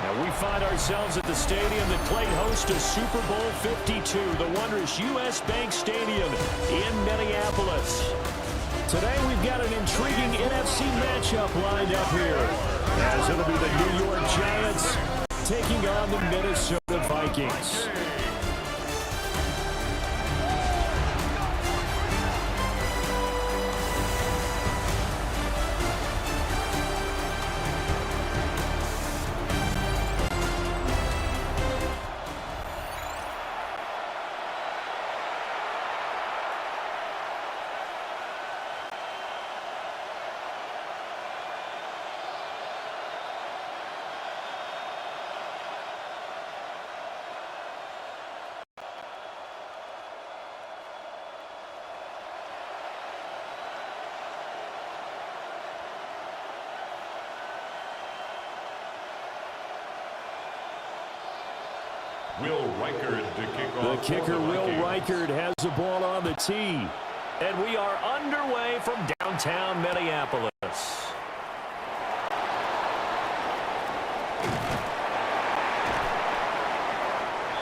Now we find ourselves at the stadium that played host to Super Bowl 52, the wondrous U.S. Bank Stadium in Minneapolis. Today we've got an intriguing NFC matchup lined up here, as it'll be the New York Giants taking on the Minnesota Vikings. The kicker, Will Reichard, has the ball on the tee. And we are underway from downtown Minneapolis.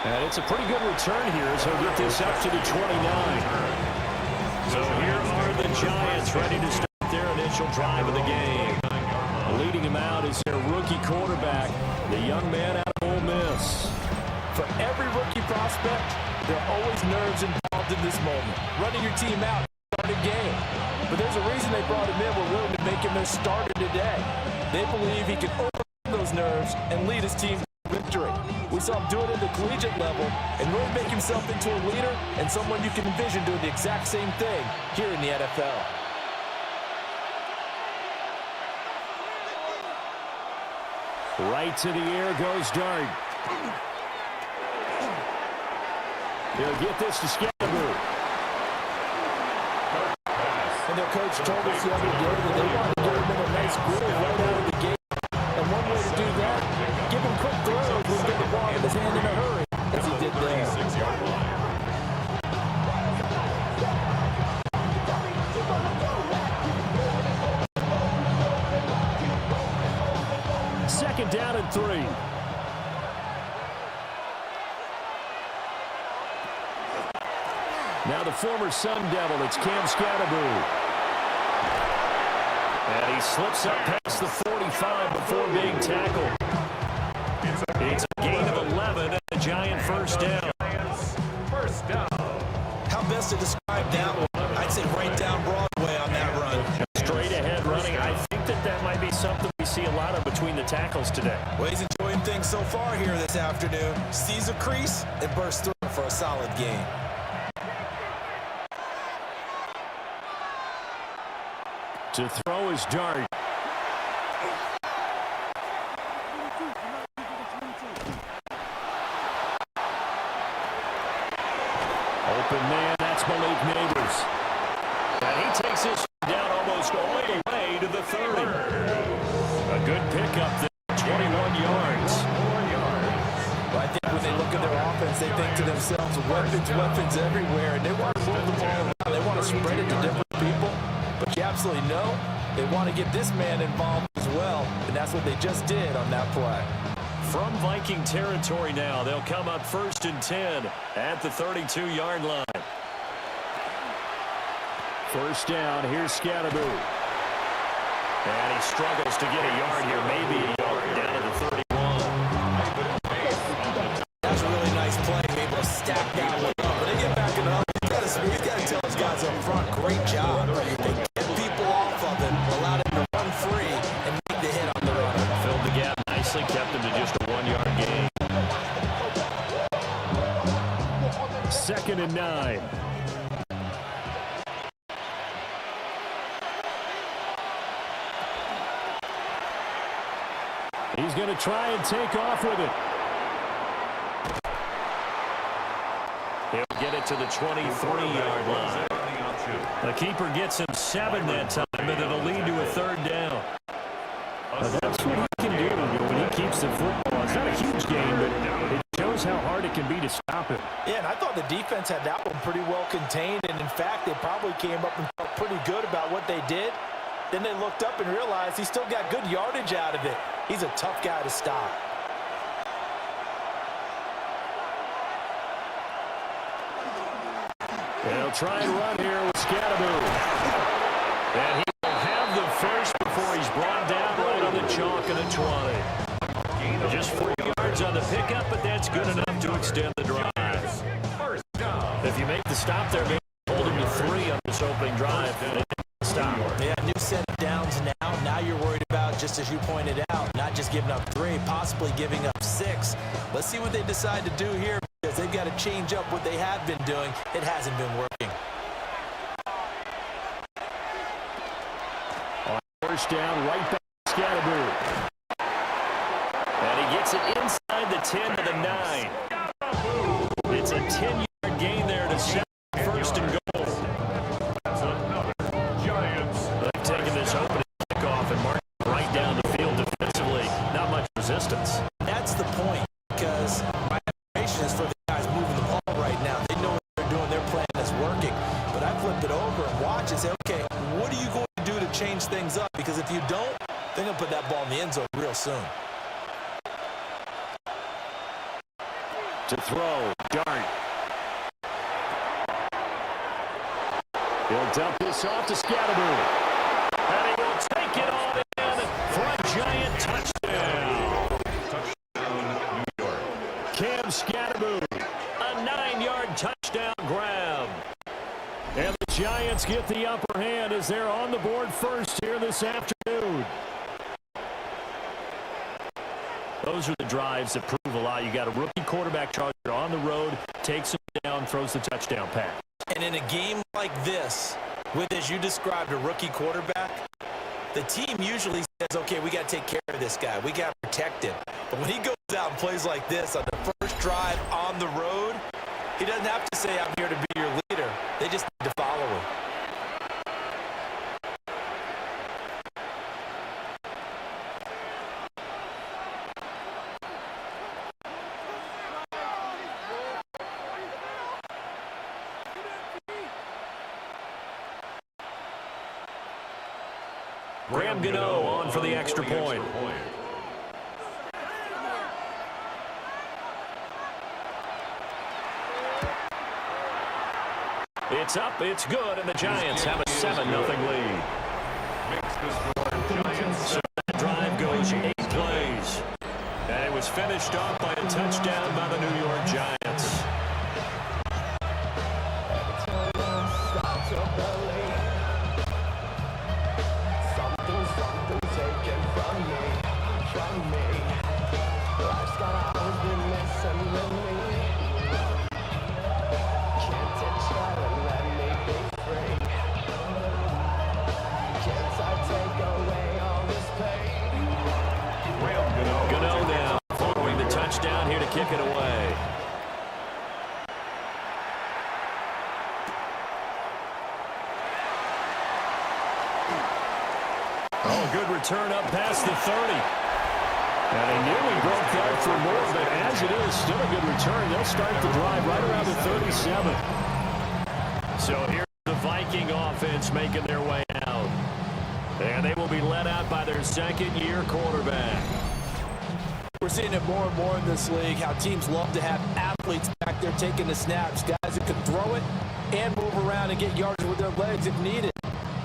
And it's a pretty good return here, so he'll get this up to the 29. So here are the Giants ready to start their initial drive of the game. Leading him out is their rookie quarterback, the young man out of Ole Miss. For every rookie prospect, there are always nerves involved in this moment. Running your team out, start a game. But there's a reason they brought him in. We're willing to make him their starter today. They believe he can overcome those nerves and lead his team to victory. We saw him do it at the collegiate level and really make himself into a leader and someone you can envision doing the exact same thing here in the NFL. Right to the air goes Dart. He'll get this to Scalaboo. And their coach told us the other day that they wanted to get him in a nice groove right out of the gate. And one way to do that, give him quick throws when get the ball in his hand in a hurry, as he did there. Second down and 3. Now the former Sun Devil, it's Cam Scalaboo. And he slips up past the 45 before being tackled. It's a gain of 11 and a Giant first down. How best to describe that one? I'd say right down Broadway on that run. Straight ahead running. I think that might be something we see a lot of between the tackles today. Well, he's enjoying things so far here this afternoon. Sees a crease and bursts through for a solid gain. To throw is Dart. Open man, that's Malik Neighbors. And he takes this down almost all the way to the 30. A good pickup there, 21 yards. Well, I think when they look at their offense, they think to themselves, weapons everywhere, and they want to move the ball around. They want to spread it to different people. But you absolutely know they want to get this man involved as well, and that's what they just did on that play. From Viking territory now, they'll come up 1st and 10 at the 32-yard line. First down, here's Scalaboo. And he struggles to get a yard here, maybe a yard down to the 31. That's a really nice play, able to stack that one up. But they get back in the up. He's got to tell his guys up front, great job. They get people off of him, allowed him to run free, and make the hit on the runner. Filled the gap nicely, kept him to just a 1-yard gain. 2nd and 9. He's going to try and take off with it. He'll get it to the 23-yard line. The keeper gets him 7 that time, and it'll lead to a 3rd down. That's what he can do when he keeps the football. It's not a huge game, but it shows how hard it can be to stop him. Yeah, and I thought the defense had that one pretty well contained, and in fact, they probably came up and felt pretty good about what they did. Then they looked up and realized he still got good yardage out of it. He's a tough guy to stop. They'll try and run here with Scatteroo. And he will have the first before he's brought down right on the chalk at the 20. Just 4 yards on the pickup, but that's good enough to extend the drive. If you make the stop there, maybe hold him to 3 on this opening drive. Stop. Yeah, new set of downs now. Now you're worried about, just as you pointed out, not just giving up 3, possibly giving up 6. Let's see what they decide to do here, because they've got to change up what they have been doing. It hasn't been working. On first down, right back to Scatteroo. And he gets it inside the 10 to the 9. It's a 10-yard gain there to set first and goal. They've taken this opening kickoff and marked right down the field defensively. Not much resistance. That's the point, because my admiration is for the guys moving the ball right now. They know what they're doing. Their plan is working. But I flipped it over and watch and say, okay, what are you going to do to change things up? Because if you don't, they're going to put that ball in the end zone real soon. To throw, Dart. He'll dump this off to Scatteroo. And he will take it all in for a giant touchdown. Touchdown, New York. Cam Scatteroo, a 9-yard touchdown grab. And the Giants get the upper hand as they're on the board first here this afternoon. Those are the drives that prove a lot. You got a rookie quarterback charger on the road, takes him down, throws the touchdown pass. And in a game like this, with, as you described, a rookie quarterback, the team usually says, okay, we got to take care of this guy. We got to protect him. But when he goes out and plays like this on the first drive on the road, he doesn't have to say, I'm here to be your leader. They just need to follow him. Graham Gano on for the extra point. It's up, it's good, and the Giants have a 7-0 lead. So that drive goes 8 plays. And it was finished off by a touchdown by the New York Giants. Gano now following the touchdown here to kick it away. Oh, good return up past the 30. And they nearly broke that for more, but as it is, still a good return. They'll start the drive right around the 37. So here's the Viking offense making their way out. And they will be led out by their second-year quarterback. We're seeing it more and more in this league, how teams love to have athletes back there taking the snaps, guys who can throw it and move around and get yards with their legs if needed.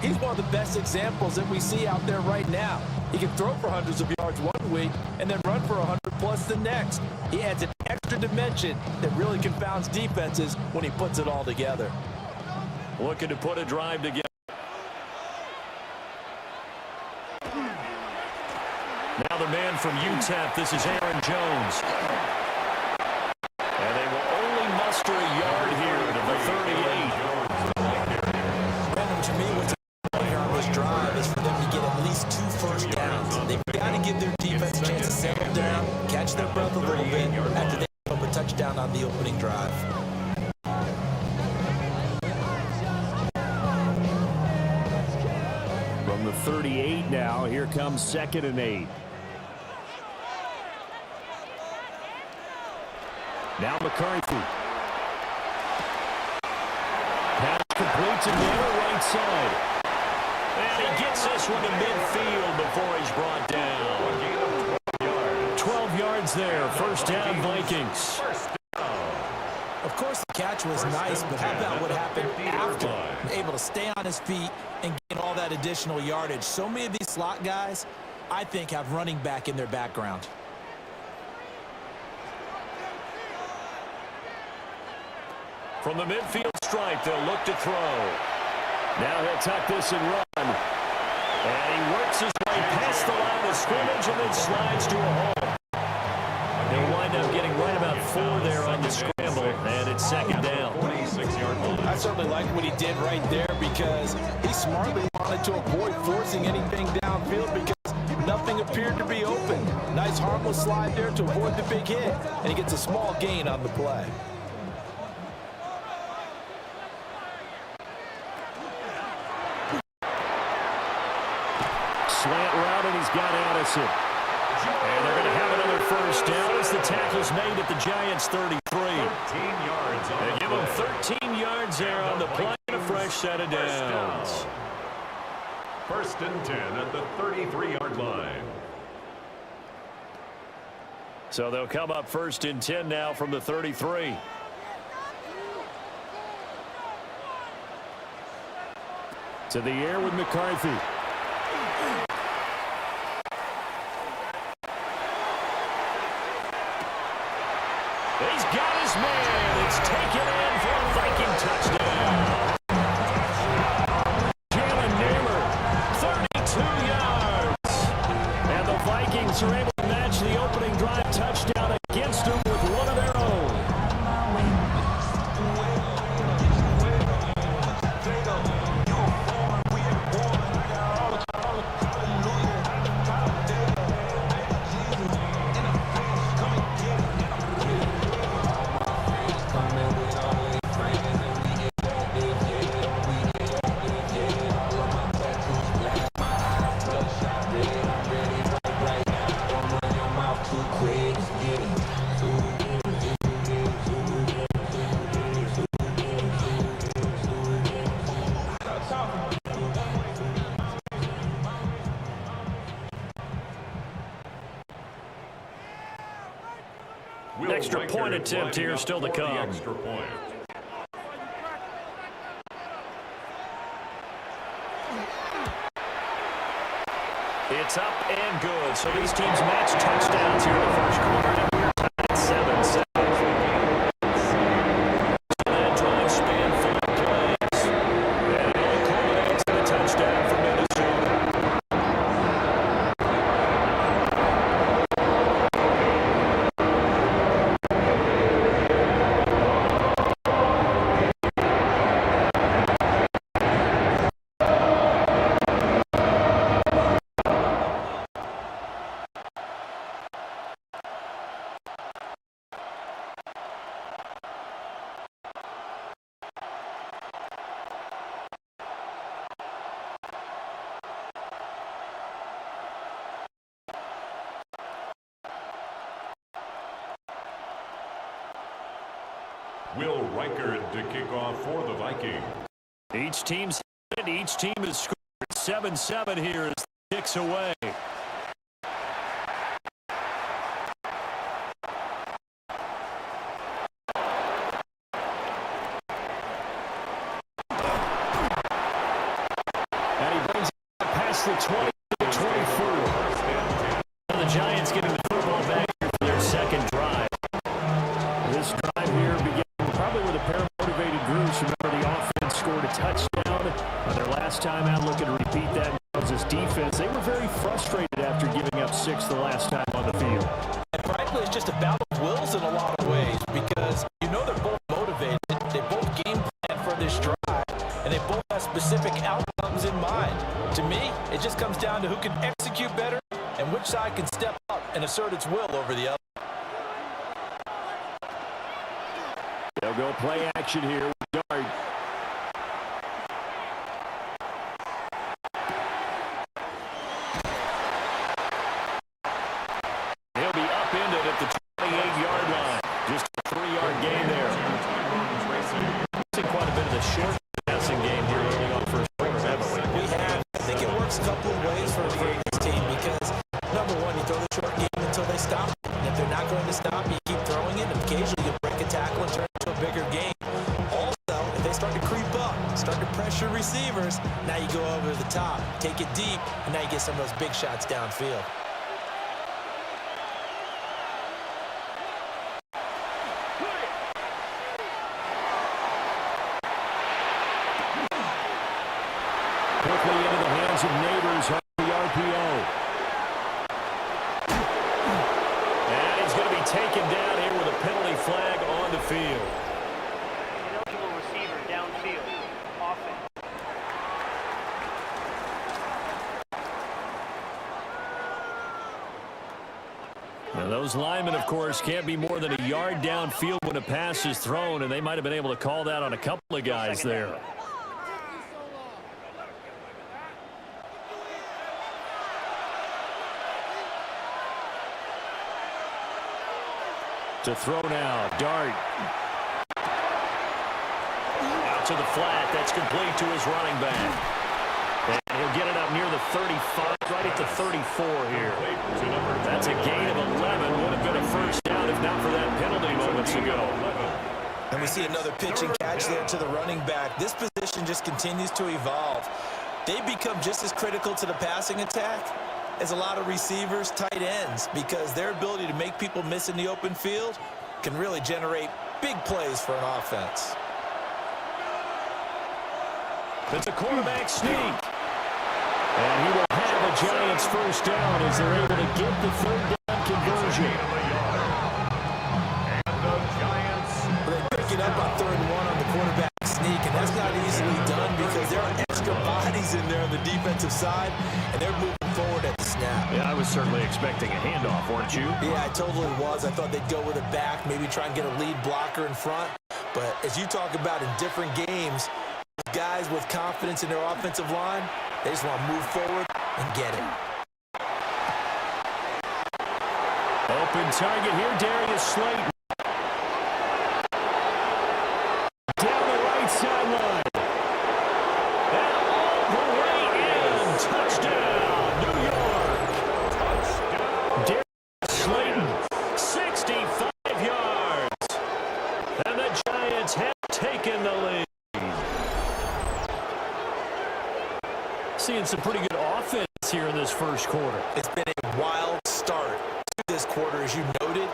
He's one of the best examples that we see out there right now. He can throw for hundreds of yards one week and then run for 100+ the next. He adds an extra dimension that really confounds defenses when he puts it all together. Looking to put a drive together. Now the man from UTEP, this is Aaron Jones. And they will only muster a yard here to the 38. Brandon, to me, what's important here on this drive is for them to get at least 2 first downs. They've got to give their defense a chance to settle down, catch their breath a little bit after they put up a touchdown on the opening drive. From the 38 now, here comes 2nd and 8. Now McCarthy. Pass complete to the right side. And he gets this one to midfield before he's brought down. 12 yards there. First down, Vikings. Of Of course, the catch was nice, but how about what happened after? Able to stay on his feet and gain all that additional yardage. So many of these slot guys, I think, have running back in their background. From the midfield stripe, they'll look to throw. Now he'll tuck this and run. And he works his way past the line of scrimmage and then slides to a hole. He'll wind up getting right about 4 there on the scramble, and it's second down. I certainly like what he did right there because he smartly wanted to avoid forcing anything downfield because nothing appeared to be open. Nice harmless slide there to avoid the big hit, and he gets a small gain on the play. Slant route, and he's got Addison. And they're going to have another first down as the tackle's made at the Giants' 33. 13 yards. They give him 13 yards there on the play and a fresh set of downs. First and 10 at the 33-yard line. So they'll come up first and 10 now from the 33. To the air with McCarthy. He's got his man. It's taken in for a Viking touchdown. Jalen Namer, 32 yards. And the Vikings are able to match the opening drive touchdown against them with one of their own. Extra point attempt here still to come. Extra point. It's up and good. So these teams match touchdowns here in the first quarter. And we're tied at 7-7. So that drive span 5 plays. And it all culminates in a touchdown for Minnesota. Will Reichard to kick off for the Vikings. Each team's hit. Each team has scored 7-7 here as the kicks away. And he brings it past the 20 to 24. And the Giants getting the football back here for their second drive. This drive here began probably with a pair of motivated groups. Remember, the offense scored a touchdown on their last time out, looking to repeat that. This defense, they were very frustrated after giving up 6 the last time on the field. And frankly, it's just a battle of wills in a lot of ways because you know they're both motivated. They both game plan for this drive, and they both have specific outcomes in mind. To me, it just comes down to who can execute better and which side can step up and assert its will over the other. They'll go play action here with Dart. He'll be upended at the 28-yard line. Just a 3-yard gain there. We've seen quite a bit of the short passing game here early on first quarter, haven't we? We have. I think it works a couple of ways for this team because, number one, you throw the short game until they stop. And if they're not going to stop, you keep throwing it. And occasionally you break a tackle and turn it into a bigger pressure receivers. Now you go over the top, take it deep, and now you get some of those big shots downfield. Quickly into the hands of Neighbors on the RPO. And he's going to be taken down here with a penalty flag on the field. Eligible receiver downfield. Offense. Now those linemen, of course, can't be more than a yard downfield when a pass is thrown, and they might have been able to call that on a couple of guys there. To throw now, Dart. Out to the flat, that's complete to his running back. And he'll get it up near the 35, right at the 34 here. That's a gain of 11, would have been a first down if not for that penalty moments ago. And we see another pitch and catch there to the running back. This position just continues to evolve. They become just as critical to the passing attack as a lot of receivers, tight ends, because their ability to make people miss in the open field can really generate big plays for an offense. It's a quarterback sneak. And he will have a Giants first down as they're able to get the third down conversion. They pick it up on 3rd and 1 on the quarterback sneak, and that's not easily done because there are extra bodies in there on the defensive side, and they're moving forward at the snap. Yeah, I was certainly expecting a handoff, weren't you? Yeah, I totally was. I thought they'd go with a back, maybe try and get a lead blocker in front. But as you talk about in different games, guys with confidence in their offensive line, they just want to move forward and get it. Open target here, Darius Slayton. Down the right sideline. And all the way in. Touchdown, New York. Darius Slayton, 65 yards. And the Giants have taken the lead. Seeing some pretty good offense here in this first quarter. It's been a wild start to this quarter, as you noted.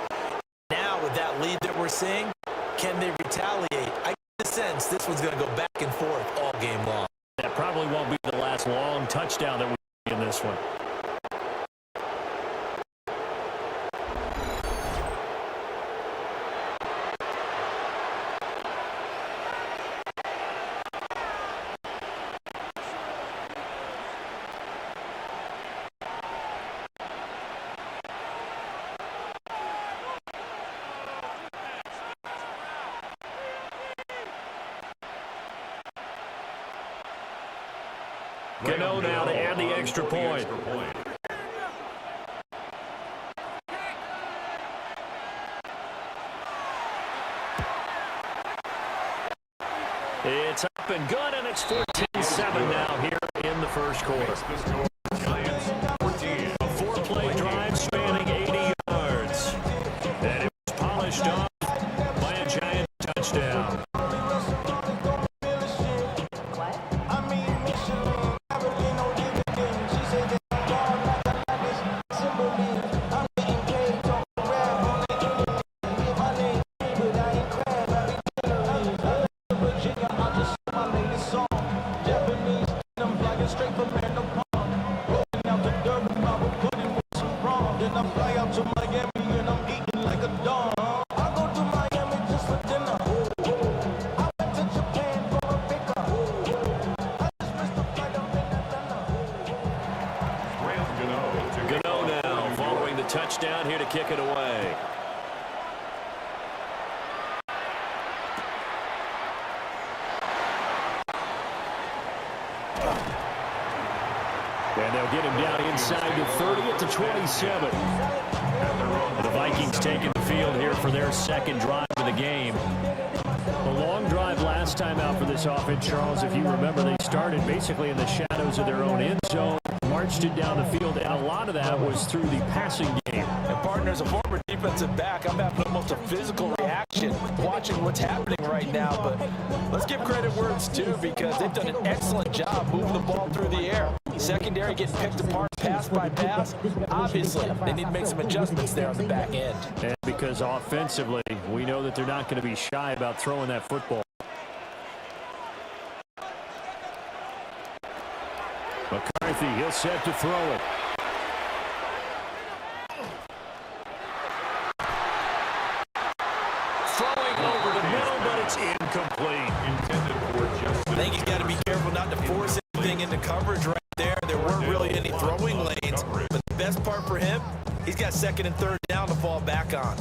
Now, with that lead that we're seeing, can they retaliate? I get the sense this one's going to go back and forth all game long. That probably won't be the last long touchdown that we see in this one. Gano now to add the extra point. It's up and good, and it's 14-7 now here in the first quarter. A 4-play drive spanning 80 yards. And it was polished off by a Giant touchdown. Touchdown here to kick it away. And they'll get him down inside the 30 at the 27. The Vikings taking the field here for their second drive of the game. A long drive last time out for this offense, Charles. If you remember, they started basically in the shadows of their own end zone, marched it down the field, and a lot of that was through the passing game. And partners, a former defensive defensive back, I'm having almost a physical reaction watching what's happening right now. But let's give credit where it's due, because they've done an excellent job moving the ball through the air. Secondary getting picked apart pass by pass. Obviously, they need to make some adjustments there on the back end. And because offensively, we know that they're not going to be shy about throwing that football. McCarthy, he'll set to throw it. Throwing over the middle, but it's incomplete. Intended for just I think he's got to be careful not to force anything into coverage right there. There weren't really any throwing lanes, but the best part for him, he's got second and third down to fall back on.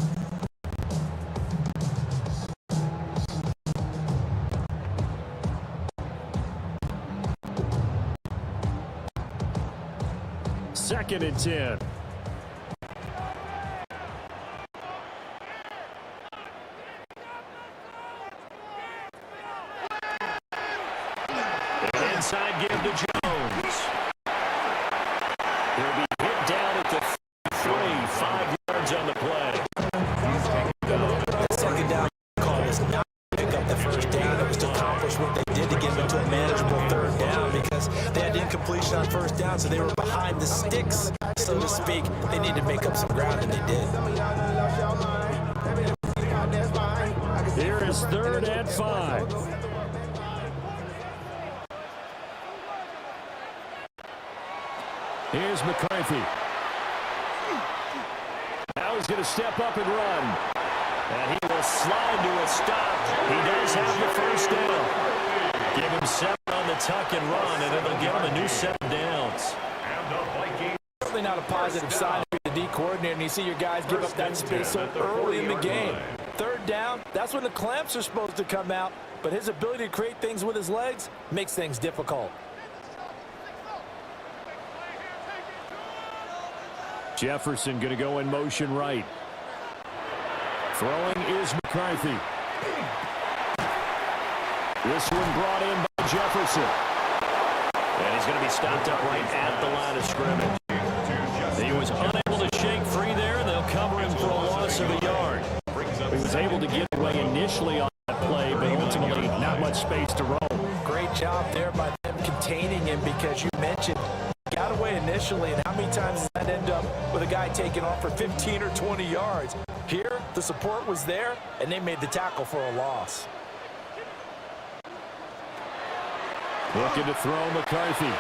Second and 10. And inside give to Jones. He'll be hit down at the 5 yards on the play. Second down call was not to pick up the first down. It was to accomplish what they did to get them into a manageable third down, because they had incompletion on first down, so they were behind the sticks, so to speak. They needed to make up some ground, and they did. Here is 3rd and 5. Here's McCarthy. Now he's going to step up and run. And he will slide to a stop. He does have the first down. Give him 7 on the tuck and run, and it'll give him a new 7 downs. And the Vikings. Certainly not a positive sign to be the D coordinator, and you see your guys give up that space so early in the game. Third down, that's when the clamps are supposed to come out, but his ability to create things with his legs makes things difficult. Jefferson going to go in motion right. Throwing is McCarthy. This one brought in by Jefferson. And he's going to be stopped up right at the line of scrimmage. He was unable to shake free there, and they'll cover him for a loss of a yard. He was able to get away initially on that play, but ultimately not much space to roam. Great job there by them containing him, because you mentioned he got away initially, and how many times does that end up with a guy taking off for 15 or 20 yards? Here, the support was there, and they made the tackle for a loss. Looking to throw McCarthy.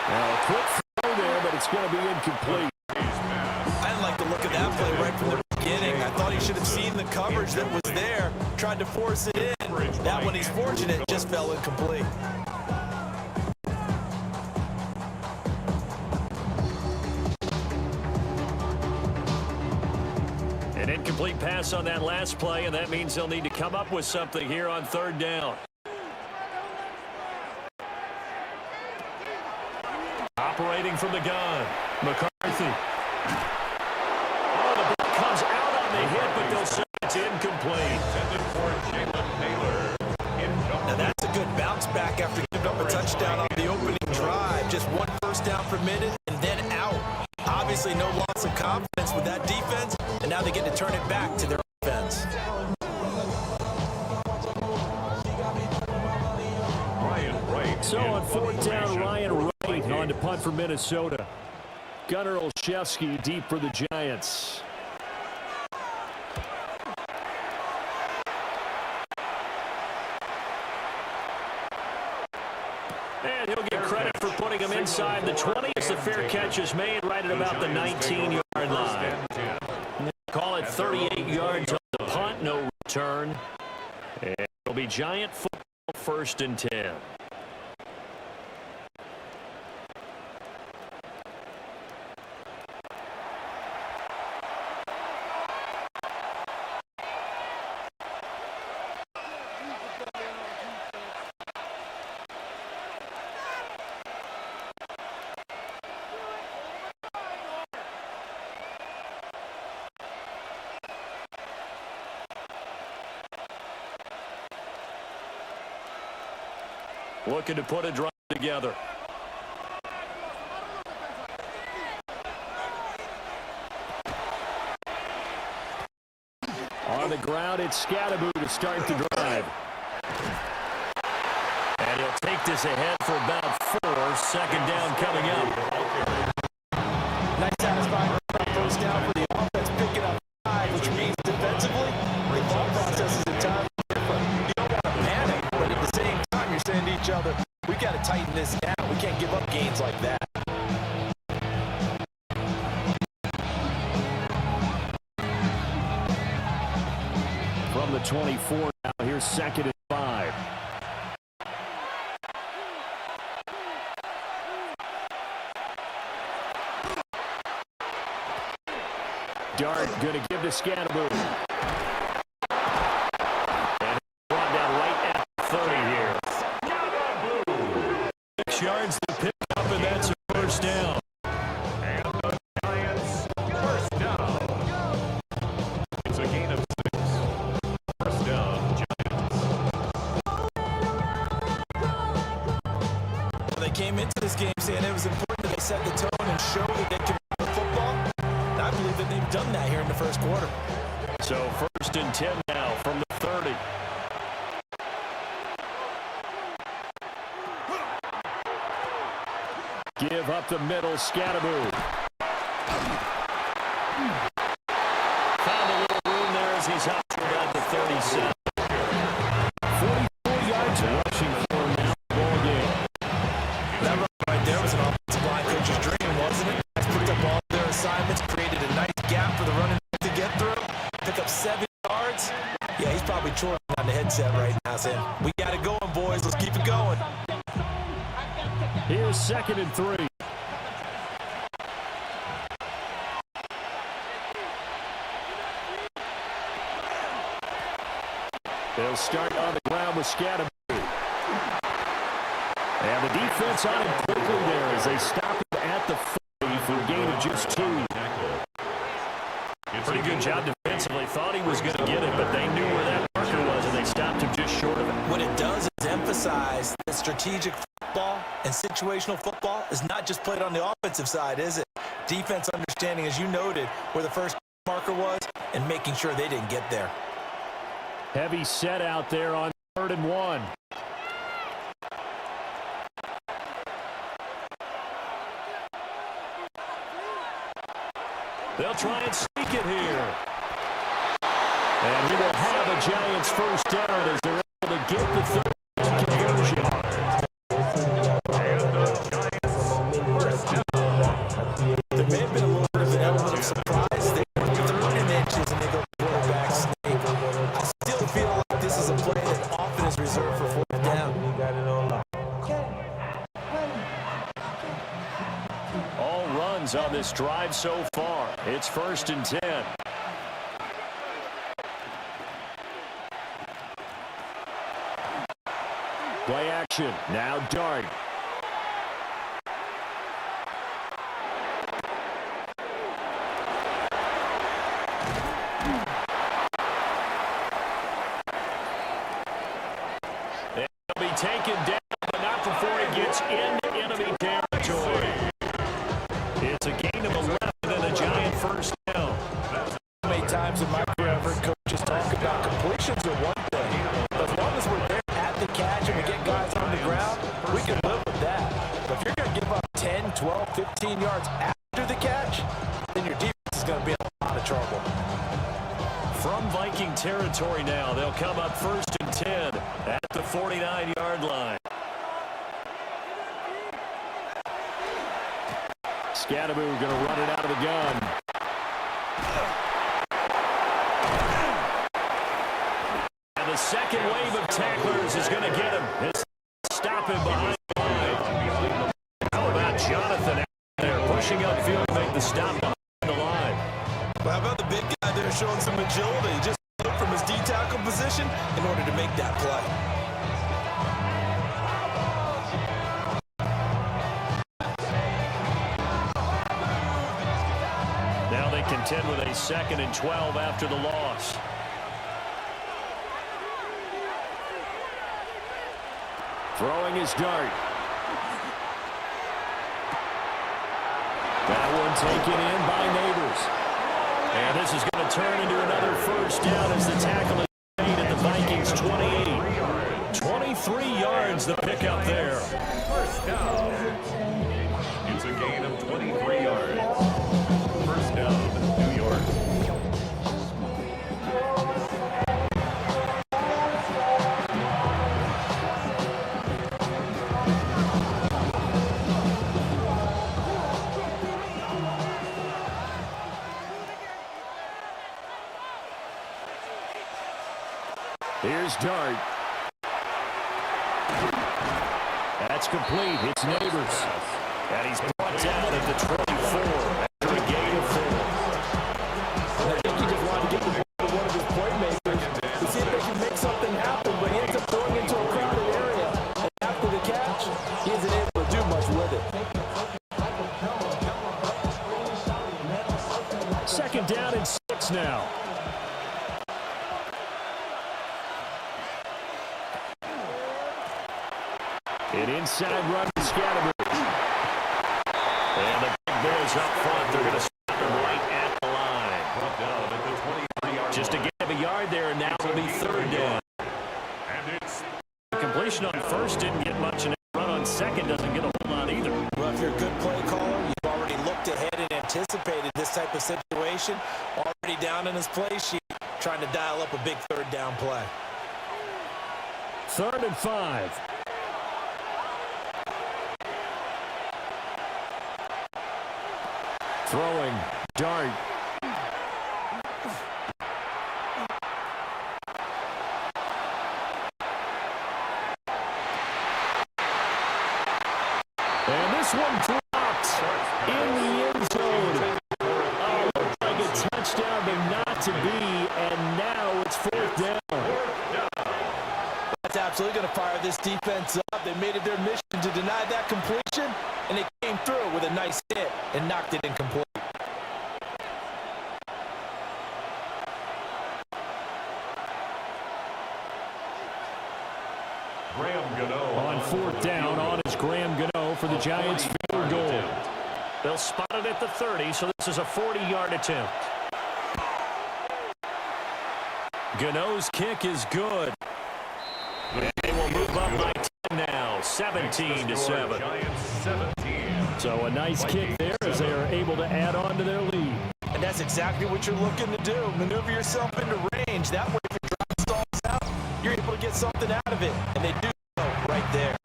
Now, a quick throw there, but it's going to be incomplete. I didn't like the look of that play right from the beginning. I thought he should have seen the coverage that was there, tried to force it in. That one, he's fortunate, just fell incomplete. An incomplete pass on that last play, and that means they'll need to come up with something here on 3rd down. Operating from the gun, McCarthy. Oh, the ball comes out on the hit, but they'll say it's incomplete. Now that's a good bounce back after giving up a touchdown on the opening drive. Just 1 first down permitted and then out. Obviously no loss of confidence with that defense, and now they get to turn it back to their offense. So on 4th down, Ryan Wright on to punt for Minnesota. Gunnar Olszewski deep for the Giants. And he'll get credit for putting him inside the 20 as the fair catch is made right at about the 19-yard line. Call it 38 yards on the punt, no return. And it'll be Giant football, 1st and 10. Looking to put a drive together. On the ground, it's Scatterbo to start the drive. And he'll take this ahead for about 4. Second down coming up. Nice satisfying first down for the offense, picking up 5, which means defensively, the ball process is entirely different. You don't want to panic, but at the same time, you're saying to each other, we got to tighten this down. We can't give up gains like that. From the 24 now, here's 2nd and 5. Dart going to give to Scatterbo. And brought down right at 30 here. 6 yards to pick up, and that's a first down. And the Giants, first down. It's a gain of 6. First down, Giants. Well, they came into this game saying it was important that they set the tone and show that they can play football. I believe that they've done that here in the first quarter. So 1st and 10 now from the 30. Give up the middle, Scatterbo. Found a little room there as he's up to about the 37. 44 yards rushing for him now. Ball game. That run right there was an offensive line coach's dream, wasn't it? Guys picked up all their assignments, created a nice gap for the running back to get through. Pick up 7 yards. Yeah, he's probably chortling on the headset right now saying, we got it going, boys. Let's keep it going. Here's 2nd and 3. They'll start on the ground with Scatterbo. And the defense on him quickly there as they stop him at the 40 for a gain of just 2. Pretty good job defensively. Thought he was going to get it, but they knew where that marker was, and they stopped him just short of it. What it does is emphasize that strategic football and situational football is not just played on the offensive side, is it? Defense understanding, as you noted, where the first marker was and making sure they didn't get there. Heavy set out there on 3rd and 1. They'll try and sneak it here. And we will have a Giants first down as they're able to get the 3rd conversion. There may have been a little bit of an element of surprise. They were through in inches and they go quarterback sneak. I still feel like this is a play that often is reserved for 4th down. All runs on this drive so far. It's 1st and 10. Play action. Now Dart. He'll be taken down, but not before he gets into enemy territory. It's a gain of 11 and a Giant first down. How many times in my career I've heard coaches talk about completions are one thing. But as long as we're there at the catch and we get guys on the ground, we can live with that. But if you're going to give up 10, 12, 15 yards after the catch, then your defense is going to be in a lot of trouble. From Viking territory now, they'll come up 1st and 10 at the 49-yard line. Scatterbo going to run it out of the gun. And the second wave of tacklers is going to get him. It's stop him behind the line. How about Jonathan out there pushing upfield to make the stop behind the line? Well, how about the big guy there showing some agility, just from his D-tackle position in order to make that play. Now they contend with a 2nd and 12 after the loss. Throwing his Dart. That one taken in by Neighbors. And this is going to turn into another first down as the tackle is made at the Vikings 28. 23 yards the pickup there. First down. It's a gain of 23 yards. First down, New York. Here's Dart. That's complete. It's Neighbors. And he's brought down at the 24 after a gain of 4. I think he just wanted to get the ball to one of his playmakers to see if they can make something happen, but he ends up throwing into a crowded area. And after the catch, he isn't able to do much with it. Second down and 6 now. An inside run to Scatterbury. And the big boys up front. They're going to stop him right at the line. Brought down at the 23-yard Just a line. gain of a yard there, and now it'll be third down. And it's The completion on first didn't get much, and the run on second doesn't get a whole lot either. Well, if you're a good play caller, you've already looked ahead and anticipated this type of situation. Already down in his play sheet, trying to dial up a big third down play. 3rd and 5. Throwing, Dart. And this one dropped in the end zone. Oh, looked like a touchdown, but not to be. And now it's 4th down. That's absolutely going to fire this defense up. They made it their mission to deny that completion, and they came through with a nice hit and knocked it incomplete. On 4th down, on is Graham Gano for the Giants' field goal. They'll spot it at the 30, so this is a 40-yard attempt. Gano's kick is good. And they will move up by 10 now, 17-7. Giants 17. So a nice kick there as they are able to add on to their lead. And that's exactly what you're looking to do. Maneuver yourself into range. That way, if your drive stalls out, you're able to get something out of it. And they do so right there.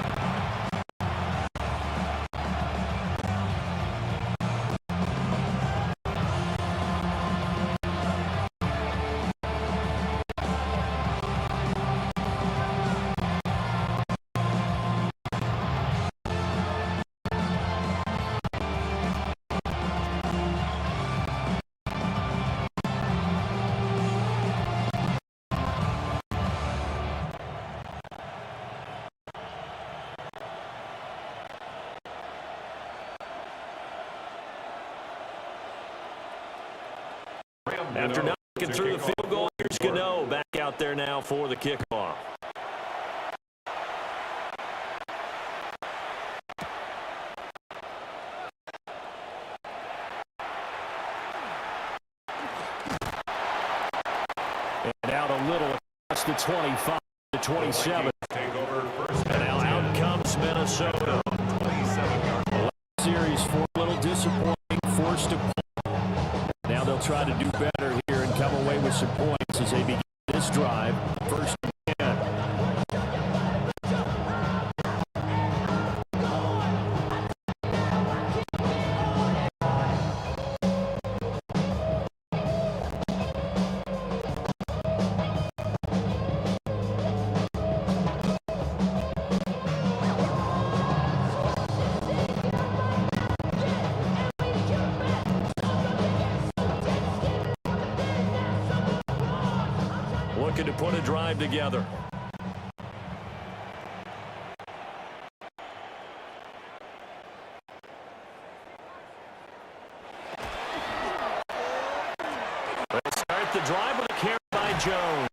After knocking through the field goal, here's Gano back out there now for the kickoff. And out a little across the 25 to 27. Take over first And now out comes Minnesota. 27-yard. Series for a little disappointing, forced to pull. Now they'll try to do better here and come away with some points as they begin this drive. First and 10. Looking to put a drive together. Let's start the drive with a carry by Jones.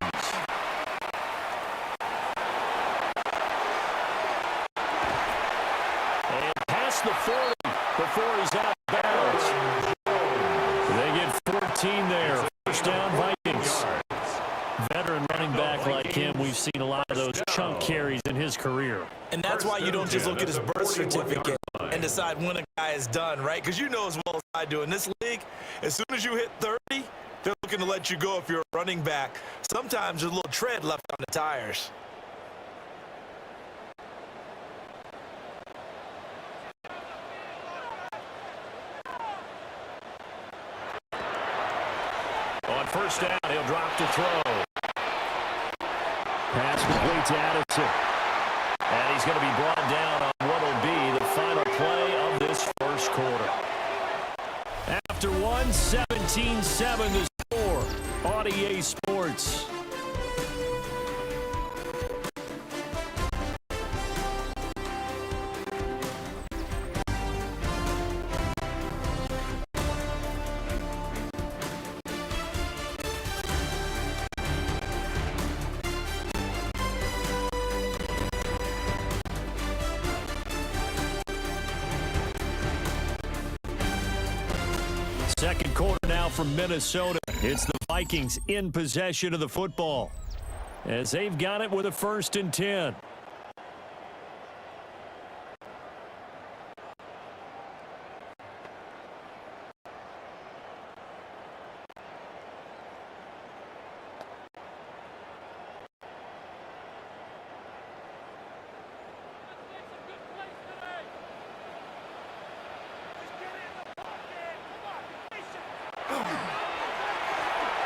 And past the 40 before he's out of bounds. They get 14 17 there. First down, Vikings. Veteran running back like him, we've seen a lot of those chunk carries in his career. And that's why you don't just look at his birth certificate and decide when a guy is done, right? Because you know as well as I do, in this league, as soon as you hit 30, they're looking to let you go if you're a running back. Sometimes there's a little tread left on the tires. On first down, he'll drop to throw. Pass complete to Addison. And he's going to be brought down on what will be the final play of this first quarter. After one, 17-7 to score. On EA Sports. Second quarter now from Minnesota. It's the Vikings in possession of the football as they've got it with a 1st and 10.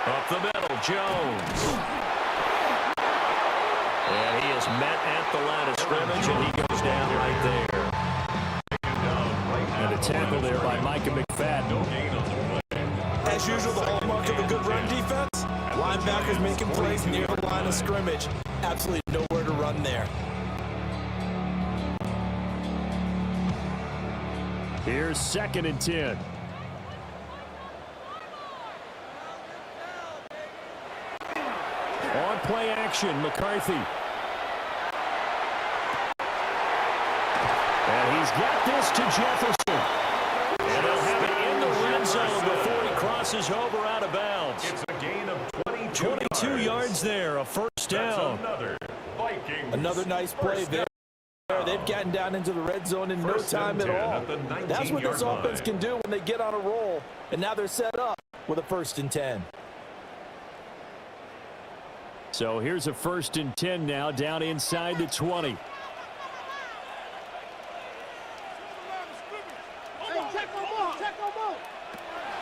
Up the middle, Jones. And he is met at the line of scrimmage, and he goes down right there. And a tackle there by Micah McFadden. As usual, the hallmark of a good run defense, linebackers making plays near the line of scrimmage. Absolutely nowhere to run there. Here's 2nd and 10. On play action, McCarthy. And he's got this to Jefferson. And he'll have it in the red zone before he crosses over out of bounds. It's a gain of 22 yards there, a first down. Another nice play there. They've gotten down into the red zone in no time at all. That's what this offense can do when they get on a roll. And now they're set up with a 1st and 10. So here's a 1st and 10 now, down inside the 20.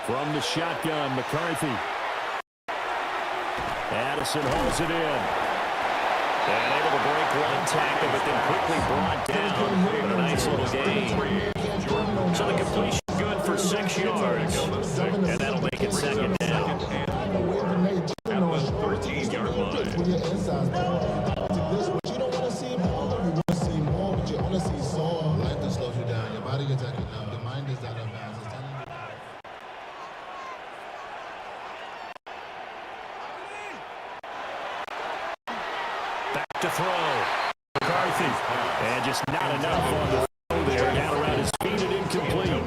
From the shotgun, McCarthy. Addison holds it in. And able to break one tackle, but then quickly brought down with a nice little gain. So the completion good for 6 yards. And that'll make it 2nd down. At the 13-yard line. You don't want to see more. You want to see more, but you only see so. Life that slows you down. Your body gets active now. Your mind is out of bounds. It's telling you. Back to throw. McCarthy. And just not enough on the throw there. Down around his feet and incomplete.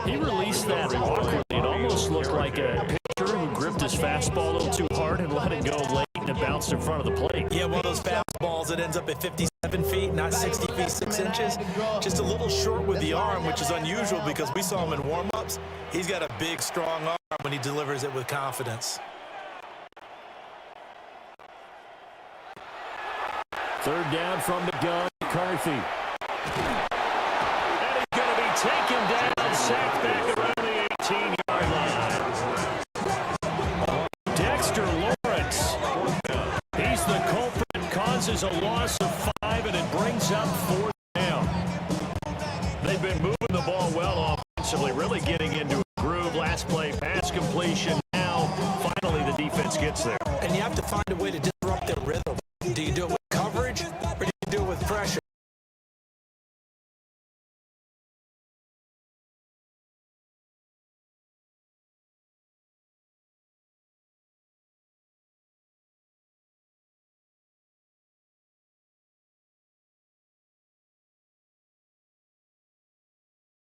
He released that awkwardly. It almost looked like a pitcher who gripped his fastball a little too hard and let it go late, and it bounced in front of the plate. Yeah, one of those fastballs that ends up at 57 feet, not 60 feet, 6 inches. Just a little short with the arm, which is unusual because we saw him in warm-ups. He's got a big, strong arm when he delivers it with confidence. 3rd down from the gun, McCarthy. And he's going to be taken down, sacked back around the 18-yard line. Dexter Lawrence. He's the culprit, causes a loss of 5, and it brings up 4th down. They've been moving the ball well offensively, really getting into a groove. Last play, pass completion. Now, finally, the defense gets there. And you have to find a way to disrupt their rhythm. Do you do it with coverage, or do you do it with pressure?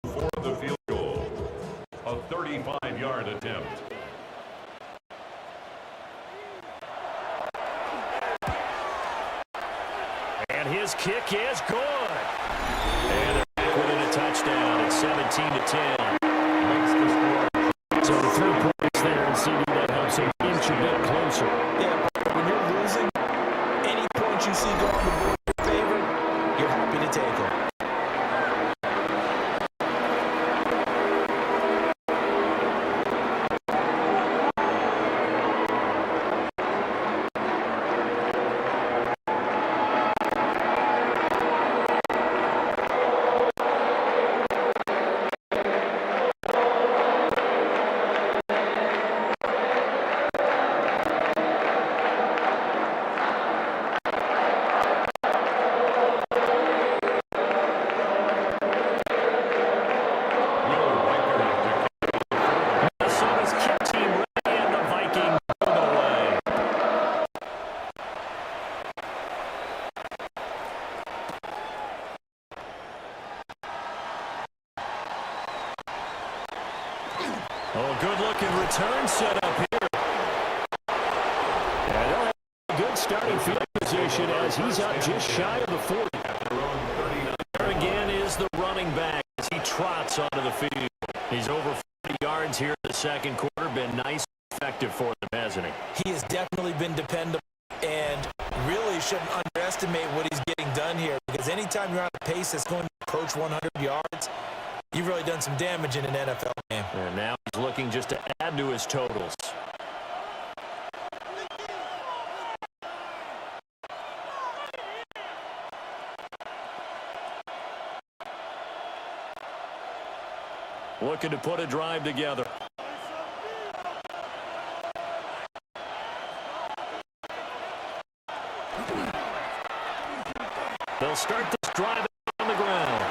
For the field goal. a 35-yard attempt. And his kick is good. And they're back within a touchdown. It's 17-10. So the 3 points there, and CD, that helps him inch a bit closer. Yeah, when you're losing, any points you see go on the board in your favor, you're happy to take them. Minnesota's kick team ready, and the Vikings move it away. Oh, good-looking return set up here. And they'll have a good starting field position as he's up just shy of the 40. There again is the running back as he trots onto the field. He's over 40 yards here in the second quarter. Been nice and effective for them, hasn't he? He has definitely been dependable and really shouldn't underestimate what he's getting done here, because anytime you're on a pace that's going to approach 100 yards, you've really done some damage in an NFL game. And now he's looking just to add to his totals. Looking to put a drive together. They'll start this drive on the ground.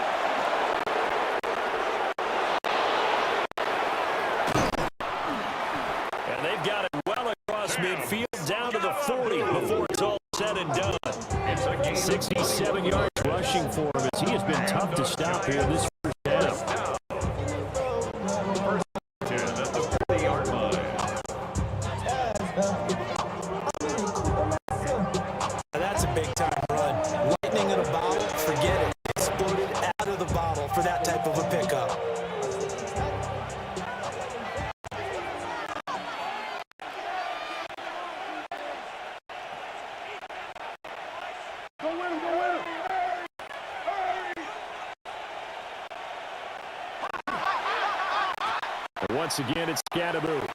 And they've got it well across midfield down to the 40 before it's all said and done. It's a gain of 67 yards rushing for him as he has been tough to stop here this first half. 10 at the 40-yard line. That's a big-time run. Lightning in a bottle, forget it. Exploded out of the bottle for that type of a pickup. Once again, it's Scattaboo.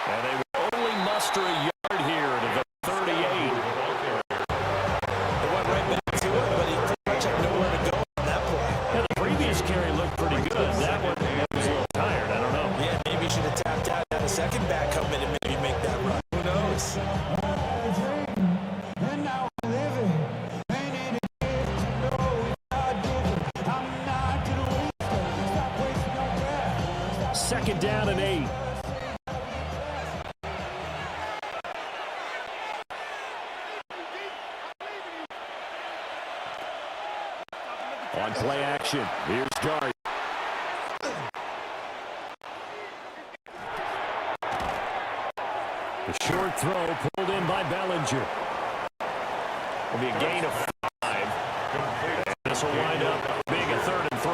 And they will only muster a yard here to the 38. They went right back to it, but he pretty much had nowhere to go on that play. Yeah, the previous carry looked pretty good. That one was a little tired. I don't know. Yeah, maybe he should have tapped out, had a second back come in and maybe make that run. Who knows? Second down and 8. On play action, here's Dart. The short throw pulled in by Bellinger. Will be a gain of 5. This will wind up being a 3rd and 3.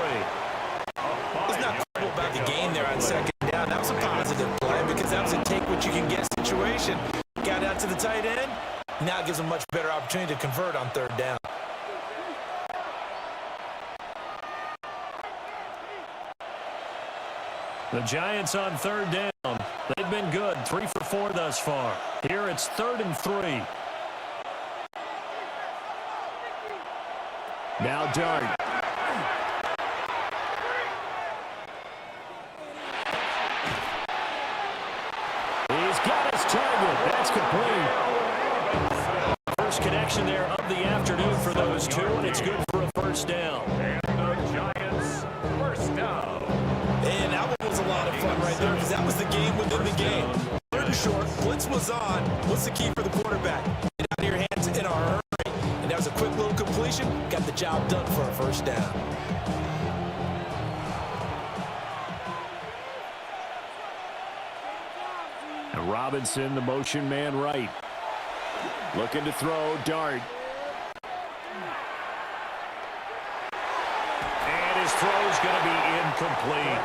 He's not cool about the gain there on second down. That was a positive play because that was a take-what-you-can-get situation. Got out to the tight end. Now it gives him a much better opportunity to convert on 3rd down. The Giants on 3rd down. They've been good, 3 for 4 thus far. Here it's 3rd and 3. Now Dart. He's got his target. That's complete. First connection there of the afternoon for those two, and it's good for a first down. And the Giants first down. And that one was a lot of fun right there because that was the game within the game. 3rd and short, blitz was on. What's the key for the quarterback? Get out of your hands in a hurry. And that was a quick little completion. Got the job done for a first down. And Robinson, the motion man right. Looking to throw, dart. And his throw's going to be incomplete.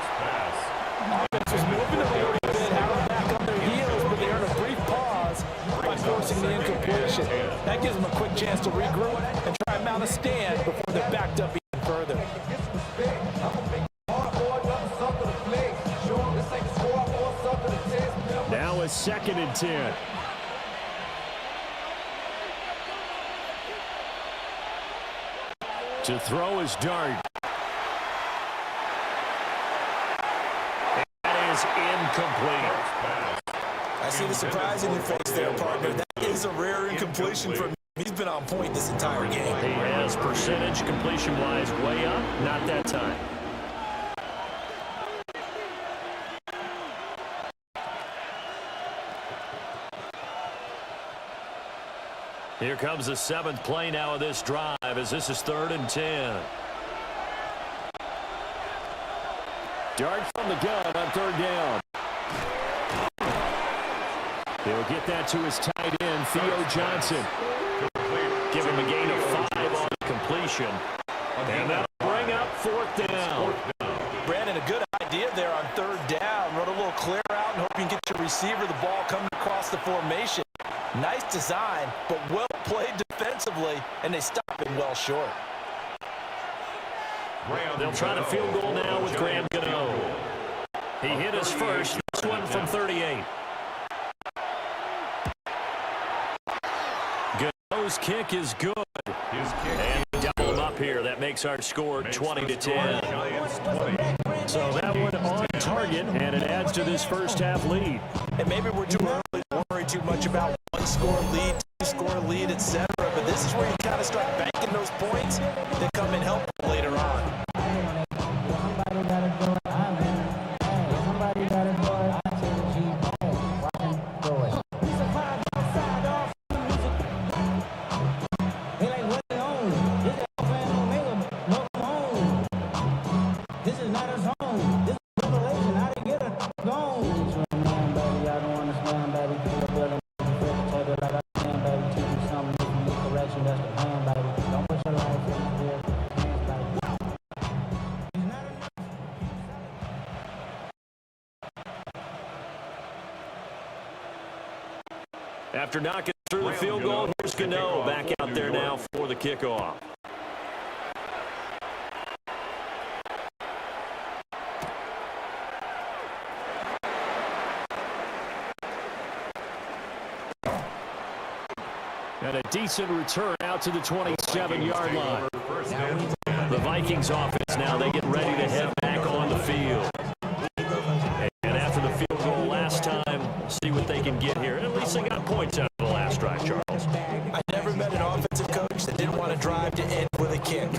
Offense was moving a little bit, out back on their heels, but they earned a brief pause by forcing the incompletion. That gives them a quick chance to regroup and try and mount a stand before they're backed up even further. Now a 2nd and 10. To throw is dart. That is incomplete. I see the surprise in your face there, partner. That is a rare incompletion from him. He's been on point this entire game. He has percentage completion-wise way up. Not that time. Here comes the 7th play now of this drive as this is 3rd and 10. Dart from the gun on 3rd down. He'll get that to his tight end, Theo Johnson. Give him a gain of 5 on completion. And that'll bring up 4th down. Brandon, a good idea there on 3rd down. Run a little clear out and hope you can get your receiver the ball coming across the formation. Nice design, but well played defensively, and they stop it well short. They'll try to field goal now with Graham Gano. He hit his first, this one from 38. Gano's kick is good. And double him up here. That makes our score 20-10. So that one on target, and it adds to this first half lead. And maybe we're too early to worry too much about 1-score lead, 2-score lead, etc. But this is where you kind of start banking those points that come in helpful later on. After knocking through the field goal, here's Gano back out there now for the kickoff. And a decent return out to the 27-yard line. The Vikings offense now, they get ready to head back on the field. And after the field goal last time, see what they can get here. At least they got points out of the last drive, Charles. I never met an offensive coach that didn't want to drive to end with a kick.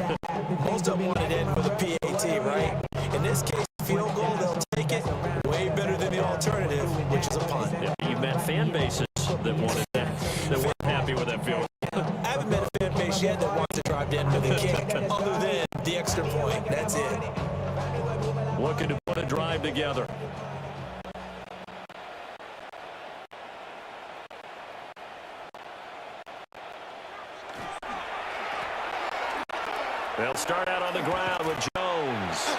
Most of them want to end with a PAT, right? In this case, field goal, they'll take it. Way better than the alternative, which is a punt. Yeah, you've met fan bases that wanted that, that weren't happy with that field. I haven't met a fan base yet that wants to drive to end with a kick, other than the extra point. That's it. Looking to put a drive together. They'll start out on the ground with Jones.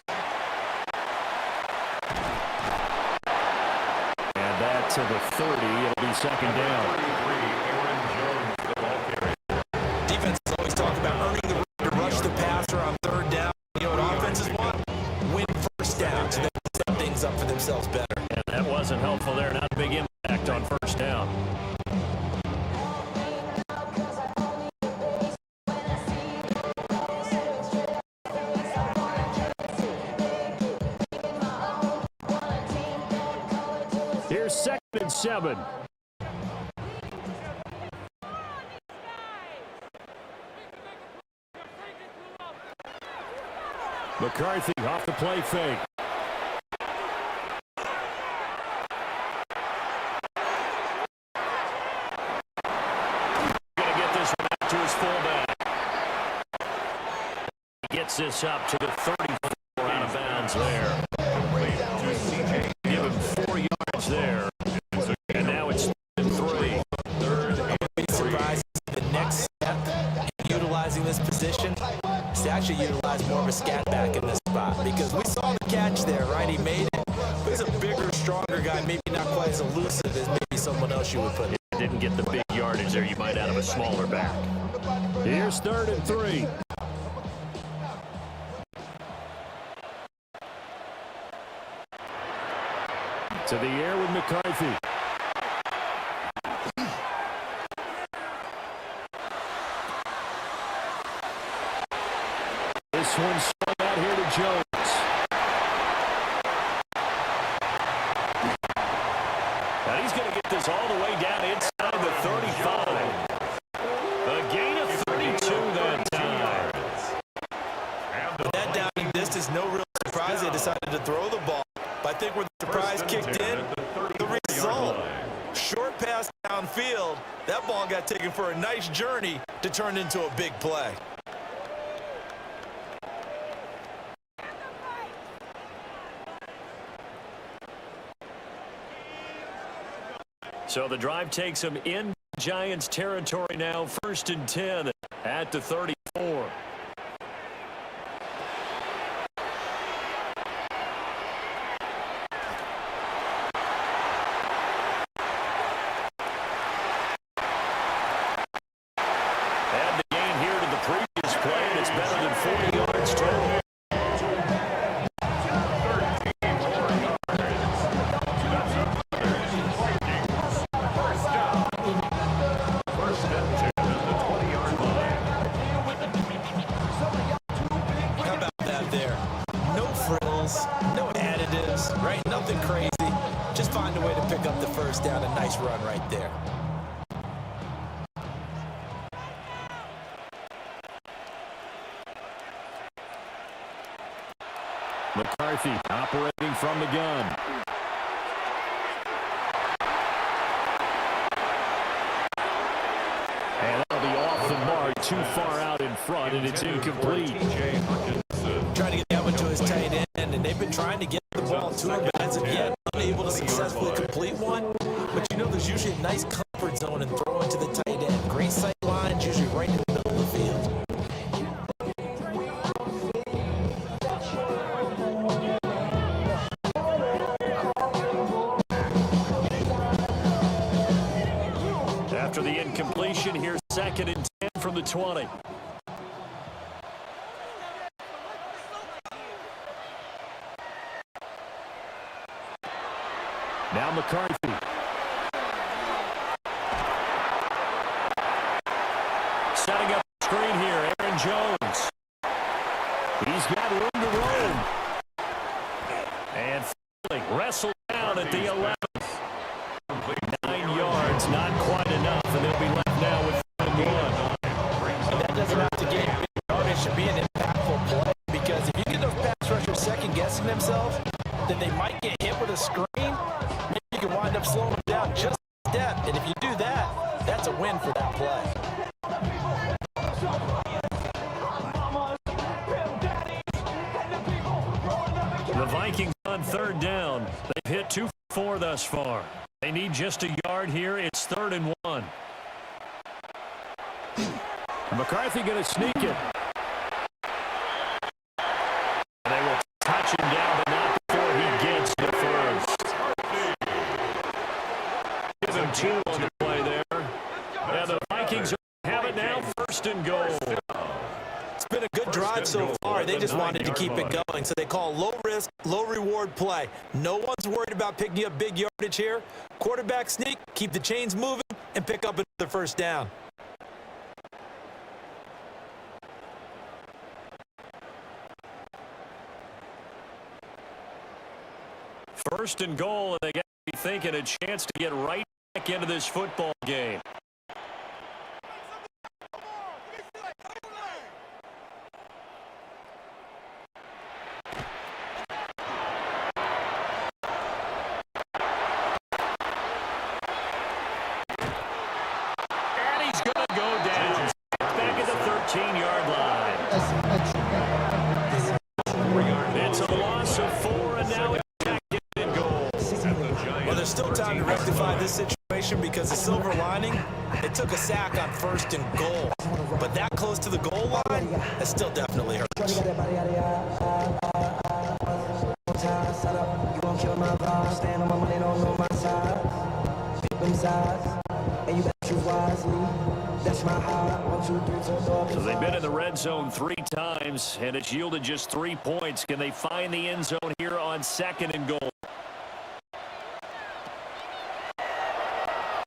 And that to the 30. It'll be 2nd down. Defenses always talk about earning the right to rush the passer on 3rd down. You know what offenses want? Win 1st down so they can set things up for themselves better. And that wasn't helpful there. Not a big impact on 1st down. Here's 2nd and 7. McCarthy off the play fake. Going to get this one out to his fullback. He gets this up to the 34 out of bounds there. Give him 4 yards there. And should utilize more of a scat back in this spot because we saw the catch there, right? He made it. But he's a bigger, stronger guy, maybe not quite as elusive as maybe someone else you would put in. Didn't get the big yardage there you might out of a smaller back. Here's 3rd and 3. To the air with McCarthy. This one's strung out here to Jones. And he's going to get this all the way down inside the 35. A gain of 32 that time. With that down and distance, no real surprise they decided to throw the ball. But I think where the surprise kicked in, the result. Short pass downfield. That ball got taken for a nice journey to turn into a big play. So the drive takes them in Giants territory now, 1st and 10 at the 34. Add the gain here to the previous play, and it's better than 40 yards total. Right? Nothing crazy. Just find a way to pick up the first down. A nice run right there. McCarthy operating from the gun. And that'll be off the mark, too far out in front, and it's incomplete. Trying to get that one to his tight end, and they've been trying to get the ball to him, but as of yet, unable to successfully complete one. But you know there's usually a nice comfort zone in throwing to the tight end. Great sight lines, usually right in the middle of the field. After the incompletion, here's 2nd and 10 from the 20. Now McCarthy. Setting up the screen here, Aaron Jones. He's got room to roam. And finally wrestled down at the 11th. 9 yards, not quite enough, and they'll be left now with 3rd and 1. And that doesn't have to gain big yardage. It should be an impactful play because if you get those pass rushers second-guessing themselves, then they might get hit with a screen. Maybe you can wind up slowing them down just a step. And if you do that, that's a win for that play. The Vikings on 3rd down. They've hit 2 for 4 thus far. They need just a yard here. It's 3rd and 1. McCarthy going to sneak it. They will touch him down, but not before he gets the first. Give him 2 on the play there. Yeah, the Vikings have it now, 1st and goal. It's been a good drive so far. They just wanted to keep it going, so they call low-risk, low-reward play. No one's worried about picking up big yardage here. Quarterback sneak, keep the chains moving, and pick up another first down. First and goal, and they got to be thinking a chance to get right back into this football game. And he's going to go down back at the 13-yard line. It's a loss of 4, and now it's back in goal. Well, there's still time to rectify this situation. situation because the silver lining, they took a sack on 1st and goal. But that close to the goal line, that still definitely hurts. So they've been in the red zone 3 times, and it's yielded just 3 points. Can they find the end zone here on 2nd and goal?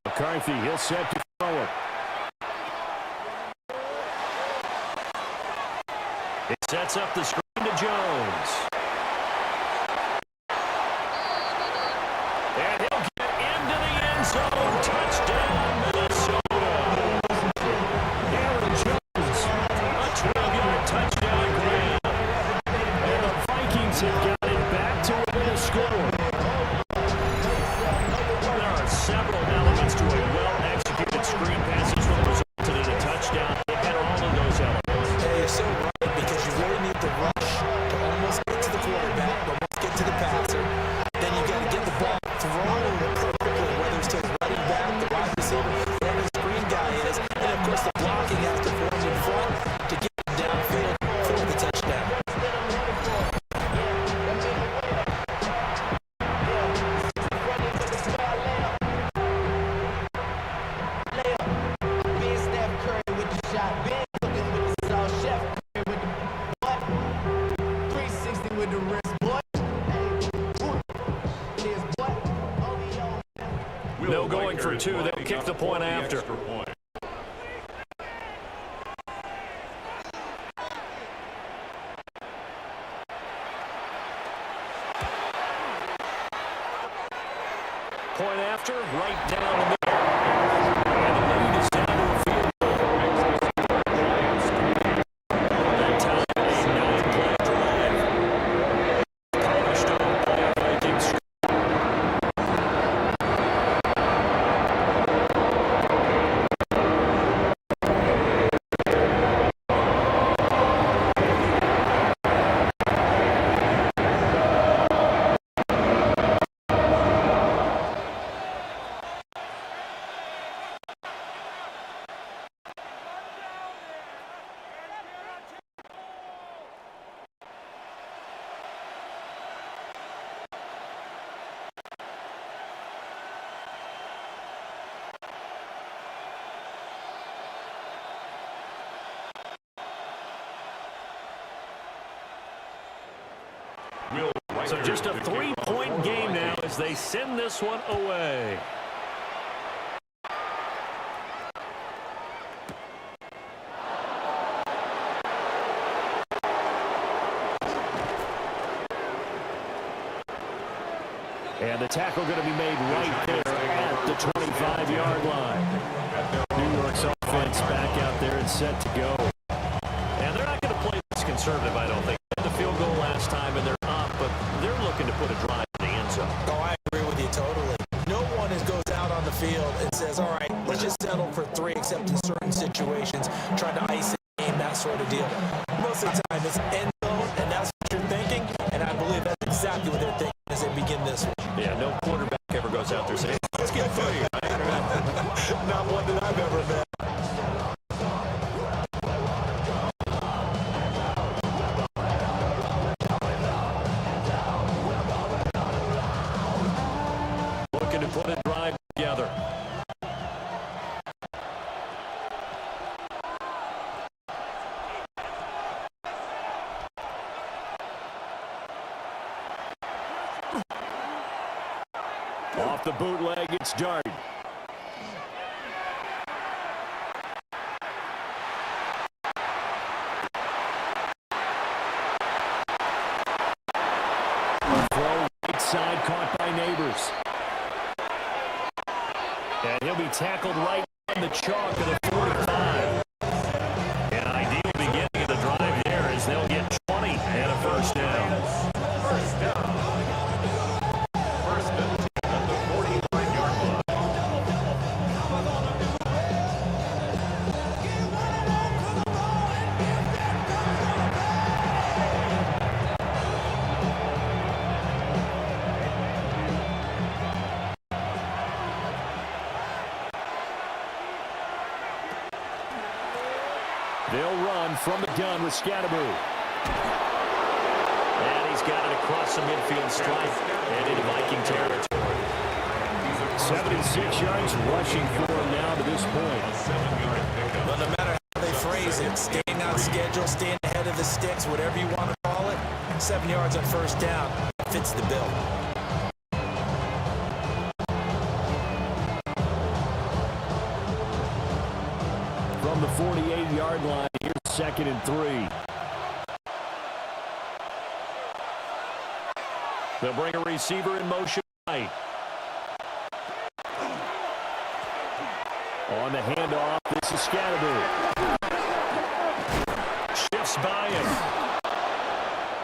McCarthy, he'll set to throw it. It sets up the screen to Jones. And he'll get into the end zone. Touchdown, Minnesota. Aaron Jones, a 12-yard touchdown grab. And the Vikings have got it back to within a score. There are several elements to a well-executed screen pass. Each one resulted in a touchdown. They've got all of those elements. Hey, you're so right, because you really need the rush to almost get to the quarterback, almost get to the passer. Then you got to get the ball thrown perfectly, whether it's to the running back, the wide receiver, whoever the screen guy is. And, of course, the blocking has to form in front to get downfield for the touchdown. No going for 2. They'll kick the point after. Point after, right down the middle. And the lead is down to a field goal. That time, a 9-play drive. Polished up by the Vikings. So just a 3-point game now as they send this one away. And the tackle going to be made right there at the 25-yard line. New York's offense back out there and set to go. And they're not going to play this conservative, I don't think. They had the field goal last time, and they're up, but they're looking to put a drive in the end zone. Oh, I agree with you totally. No one goes out on the field and says, all right, let's just settle for 3, except in certain situations, trying to ice the game, that sort of deal. Most of the time, it's end zone, and that's what you're thinking, and I believe that's exactly what they're thinking as they begin this one. Yeah, no quarterback ever goes out there saying, let's get free. Not one that I've ever met. Looking to put a drive together. Off the bootleg, it's Jard. Throw right side, caught by Neighbors. And he'll be tackled right on the chalk of the 45. An ideal beginning of the drive there as they'll get 20 and a first down. First down. First and 10 at the 49-yard line. from the gun with Scatteroo. And he's got it across the midfield stripe and into Viking territory. 76 yards rushing for him now to this point. But no matter how they phrase it, staying on schedule, staying ahead of the sticks, whatever you want to call it, 7 yards on first down fits the bill. From the 48-yard line, here's 2nd and 3. They'll bring a receiver in motion right. On the handoff, this is Scatteroo. Shifts by him.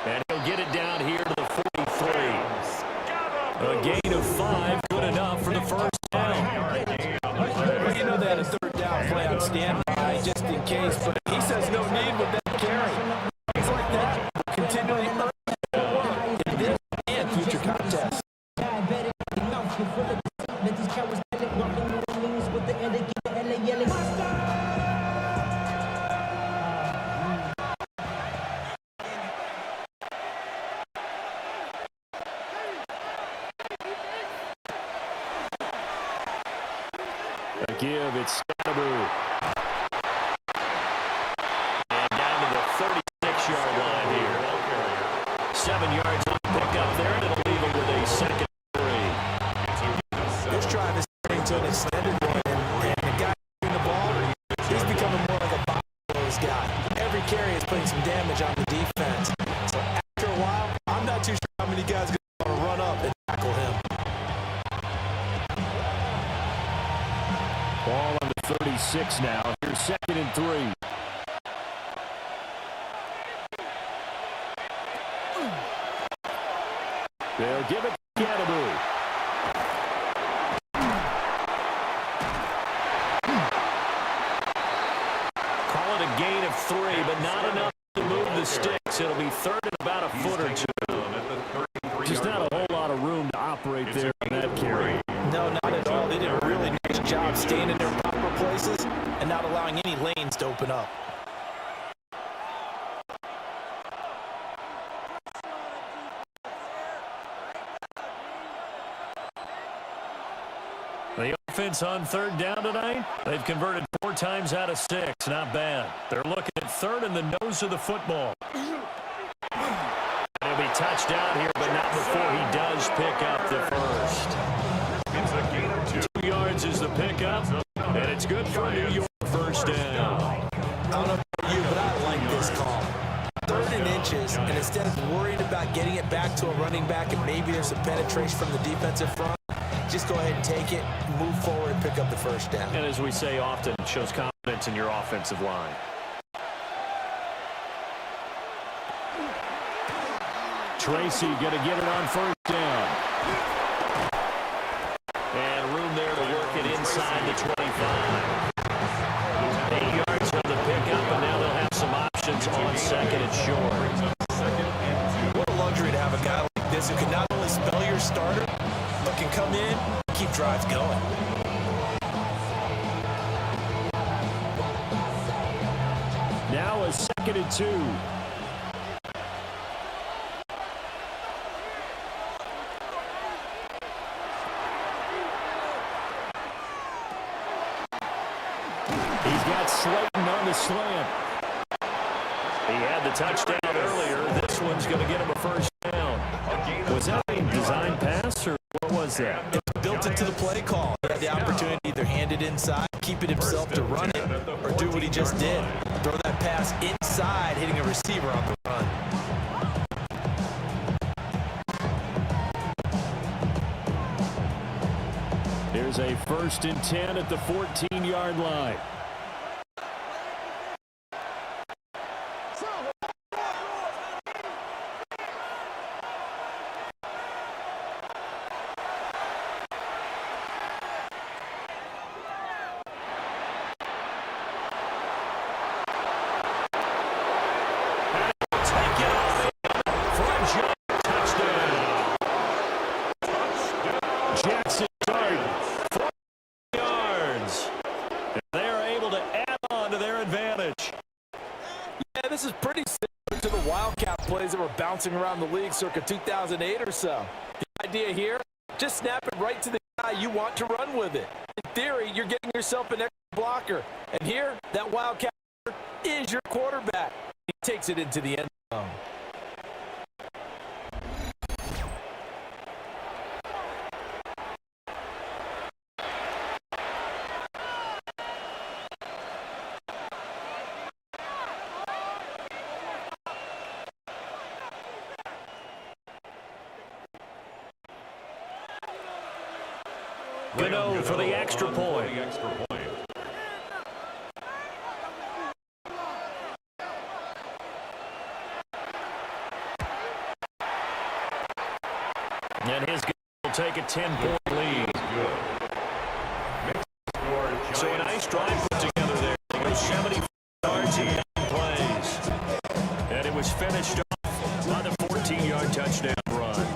And he'll get it down here to the 43. A gain of 5, good enough for the first down. Well, you know they had a third down play on standby just in case, but he says no need with that carry. Things like that continually earn in this and future contests. A give, it's Scatteroo. And down to the 36-yard line here. 7 yards on pickup there, and it'll leave him with a 2nd and 3. This drive is turning to an extended one, and the guy in the ball, he's becoming more like a box guy. Every carry is putting some damage on the defense. So after a while, I'm not too sure how many guys are going to run up and tackle him. Ball on the 36 now. Here's 2nd and 3. They'll give it to Scatteroo. Call it a gain of 3, but not enough to move the sticks. It'll be 3rd and about a foot or 2. Just not a whole lot of room to operate there on that carry. No, not at all. They did a really nice job staying in their proper places and not allowing any lanes to open up. The offense on 3rd down tonight, they've converted 4 times out of 6. Not bad. They're looking at 3rd in the nose of the football. He'll be touched down here, but not before he does pick up the first. It's a gain of 2. 2 yards is the pickup, and it's good for New York first down. I don't know about you, but I like this call. 3rd and inches, and instead of worried about getting it back to a running back and maybe there's some penetration from the defensive front, just go ahead and take it, move forward, and pick up the first down. And as we say often, it shows confidence in your offensive line. Tracy going to get it on first down. And room there to work it inside the 25. 8 yards from the pickup, and now they'll have some options on 2nd and short. What a luxury to have a guy like this who can not only spell your starter, but can come in and keep drives going. Now a 2nd and 2. He's got Slayton on the slant. He had the touchdown earlier. This one's going to get him a first down. Was that a design pass, or what was that? It's built into the play call. He had the opportunity to either hand it inside, keep it himself to run it, or do what he just did. Throw that pass inside, hitting a receiver on the run. There's a 1st and 10 at the 14-yard line. Jackson Dart, 4 yards. And they are able to add on to their advantage. this is pretty similar to the Wildcat plays that were bouncing around the league circa 2008 or so. The idea here, just snap it right to the guy you want to run with it. In theory, you're getting yourself an extra blocker. And here, that Wildcat is your quarterback. He takes it into the end zone. Gano for the extra point. And his will take a 10-point lead. So a nice drive put together there. They go 70 yards in 10 plays. And it was finished off by the 14-yard touchdown run.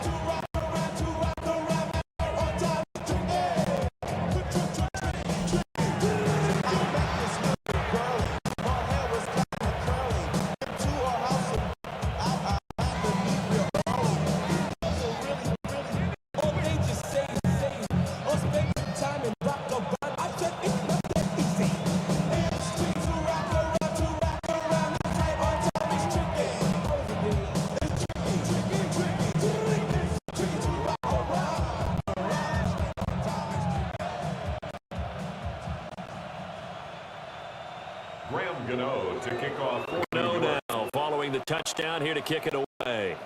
Gano to kick off. Gano now following the touchdown here to kick it away.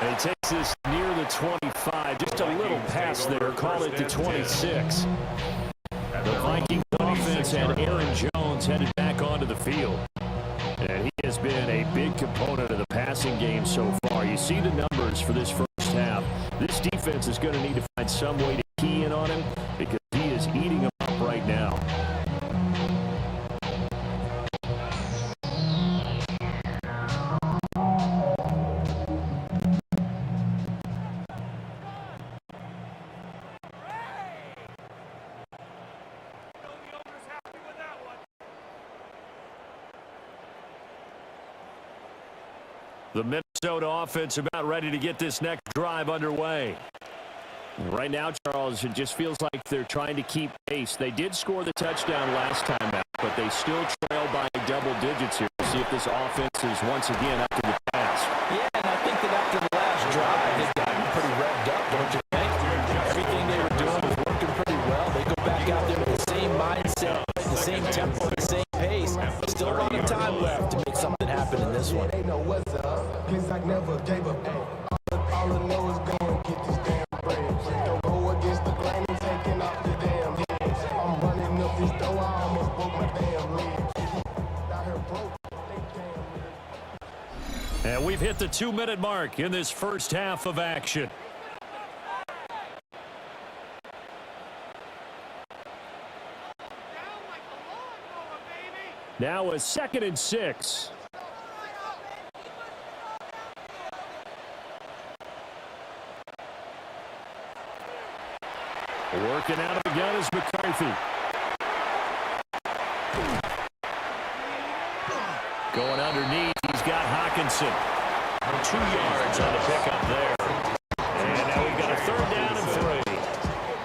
And he takes this near the 25, just a little pass there, call it the 26. The Vikings offense had Aaron Jones headed back onto the field. And he has been a big component of the passing game so far. You see the numbers for this first half. This defense is going to need to find some way to key in on him because he is eating them up right now. The Minnesota offense about ready to get this next drive underway. Right now, Charles, it just feels like they're trying to keep pace. They did score the touchdown last time out, but they still trail by double digits here. See if this offense is once again up to the task. Yeah, and I think that after the last drive, they've gotten pretty revved up, don't you think? Everything they were doing was working pretty well. They go back out there with the same mindset, the same tempo, the same pace. Still a lot of time left to make something happen in this one. Cause I never gave up. All I know is go and get this damn bread. Don't go against the grain and taking off the damn heads. I'm running up this door, I almost broke my damn leg. Out here broke. And we've hit the 2-minute mark in this first half of action. Now a 2nd and 6. Working out of the gun is McCarthy. Going underneath, he's got Hawkinson. 2 yards on the pickup there. And now we've got a 3rd down and 3.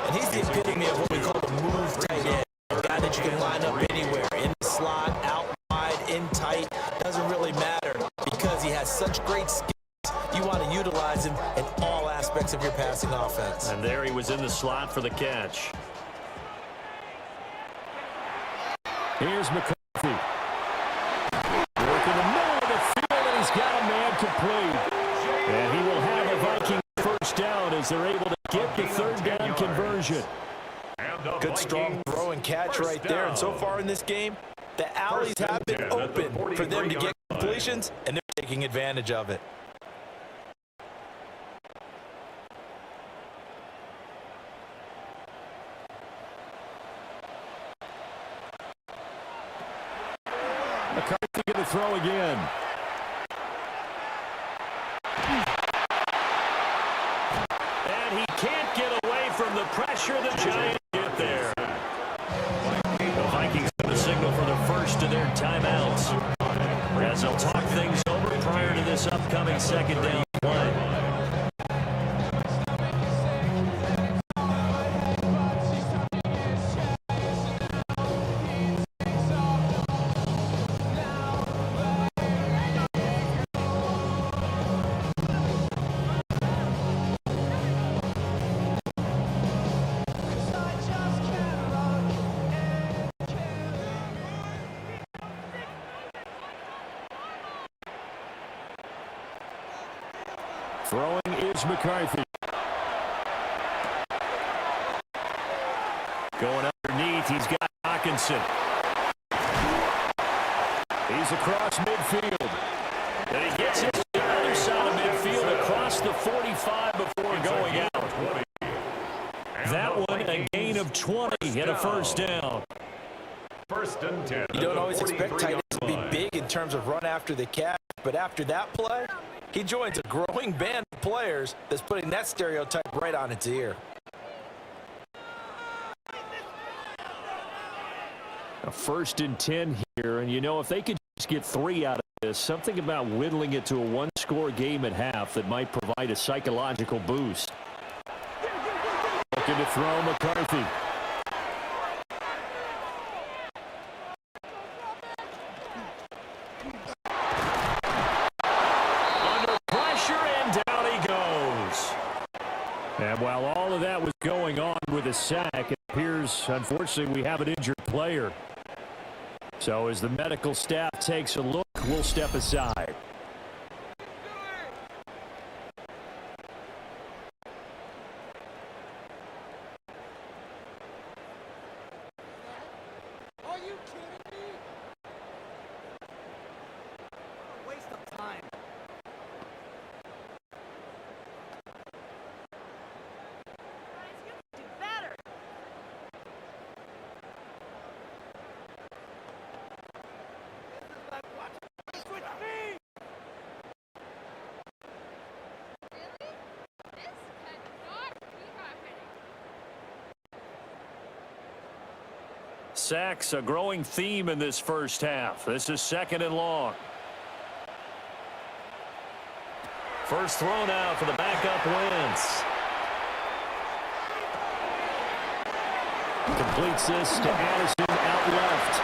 And he's the epitome of what we call the move tight end. A guy that you can line up anywhere, in the slot, out wide, in tight. Doesn't really matter because he has such great skills. You want to utilize him in all aspects of your passing offense. And there he was in the slot for the catch. Here's McCarthy. Working the middle of the field, and he's got a man complete. And he will have a Viking first down as they're able to get the 3rd down conversion. Good strong throw and catch right there. And so far in this game, the alleys have been open for them to get completions, and they're taking advantage of it. McCarthy going to throw again. pressure the Giants get there. The Vikings have a signal for the first of their timeouts, as they'll talk things over prior to this upcoming second down play. Throwing is McCarthy. Going underneath, he's got Hawkinson. He's across midfield. And he gets it to the other side of midfield across the 45 before going out. That one, a gain of 20 and a first down. First and 10. You don't always expect tight ends to be big in terms of run after the catch, but after that play, he joins a growing band of players that's putting that stereotype right on its ear. A first and 10 here, and you know, if they could just get 3 out of this, something about whittling it to a one-score game at half that might provide a psychological boost. Looking to throw McCarthy. And while all of that was going on with a sack, it appears, unfortunately, we have an injured player. So as the medical staff takes a look, we'll step aside. Are you kidding me? Waste of time. Sacks, a growing theme in this first half. This is second and long. First throw now for the backup Wentz. Completes this to Addison out left.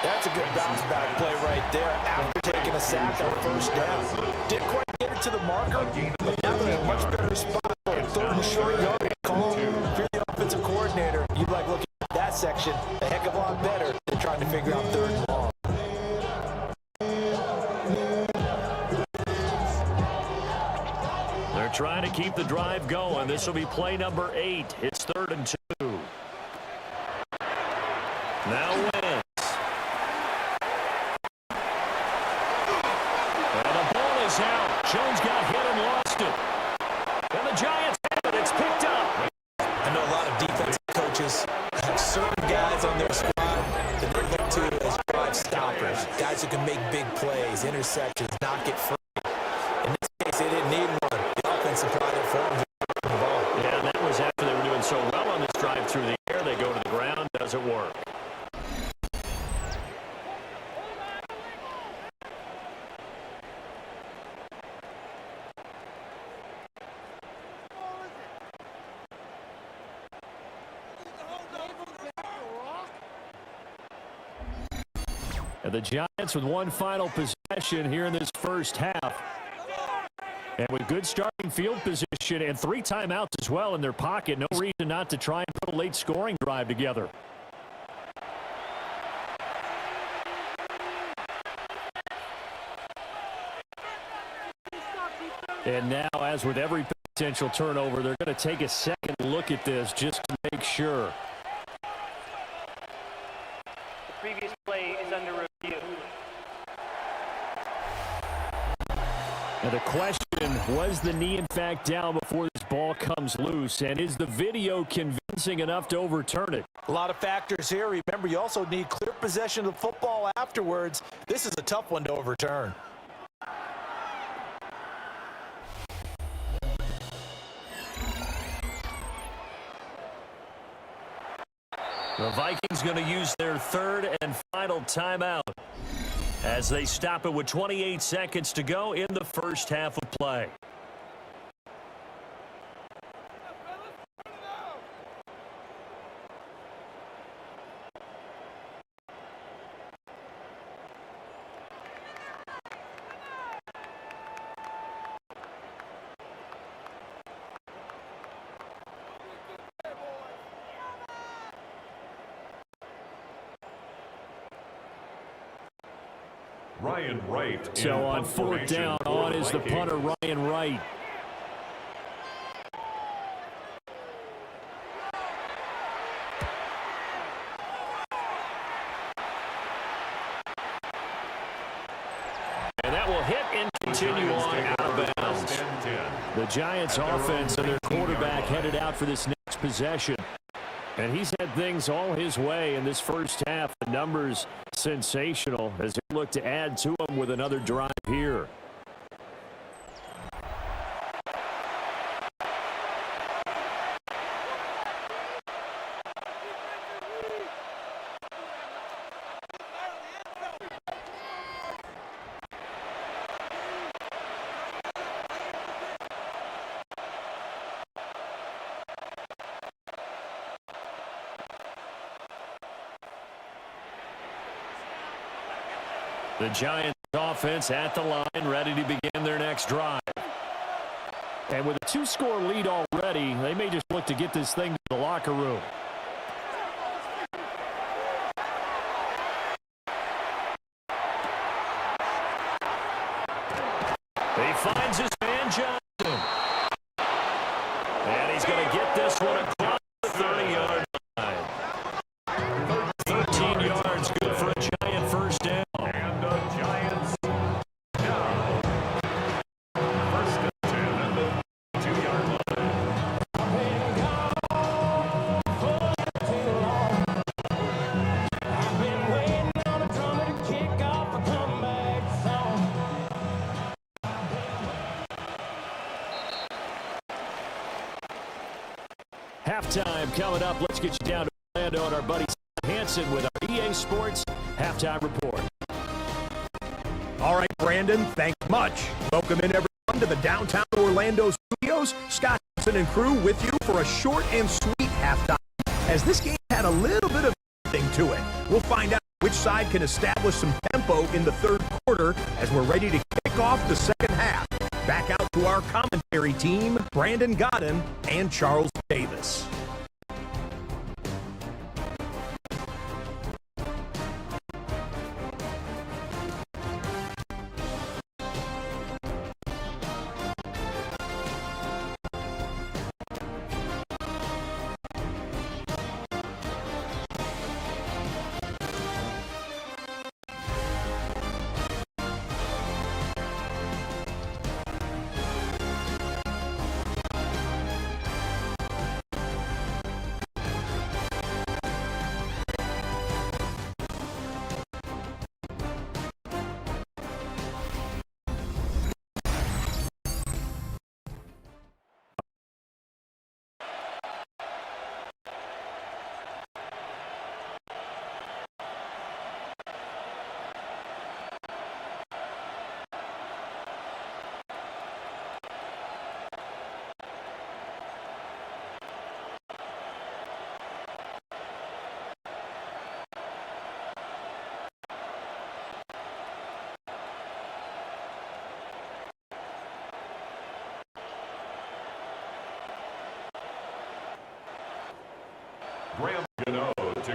That's a good bounce back play right there after taking a sack on first down. Didn't quite get it to the marker, but now they're in a much better spot for a third and short yardage call. If you're the offensive coordinator, you'd like looking at that section a heck of a lot better than trying to figure out third and long. They're trying to keep the drive going. This will be play number 8. It's 3rd and 2. Now Wentz. And the ball is out. Jones got hit and lost it. And the Giants have it. It's picked up. I know a lot of defensive coaches have certain guys on their squad that they look to as drive stoppers, guys who can make big plays, interceptions, knock it free. In this case, they didn't need one. The offense supplied it for them. Yeah, and that was after they were doing so well on this drive through the air. They go to the ground. Doesn't work. And the Giants with one final possession here in this first half. And with good starting field position and 3 timeouts as well in their pocket, no reason not to try and put a late scoring drive together. And now, as with every potential turnover, they're going to take a second look at this just to make sure. The previous play is under review. And the question, was the knee in fact down before this ball comes loose? And is the video convincing enough to overturn it? A lot of factors here. Remember, you also need clear possession of the football afterwards. This is a tough one to overturn. The Vikings going to use their third and final timeout as they stop it with 28 seconds to go in the first half of play. Ryan Wright. So on fourth down, on is the punter, Ryan Wright. And that will hit and continue on out of bounds. The Giants offense and their quarterback headed out for this next possession. And he's had things all his way in this first half. The numbers sensational as they look to add to them with another drive here. The Giants offense at the line, ready to begin their next drive. And with a 2-score lead already, they may just look to get this thing to the locker room. He finds his man Johnson. And he's going to get this one across the 30-yard line. 13 yards, good for a Giant first down. And the Giants now first and 10 at the 2-yard line. Halftime coming up. Let's get you down to Orlando and our buddy Hansen with our EA Sports Halftime Report. All right, Brandon, thanks much. Welcome in, everyone, to the downtown Orlando studios. Scott Hansen and crew with you for a short and sweet halftime, as this game had a little bit of everything to it. We'll find out which side can establish some tempo in the third quarter as we're ready to kick off the second half. Back out to our commentary team, Brandon Godden and Charles Davis.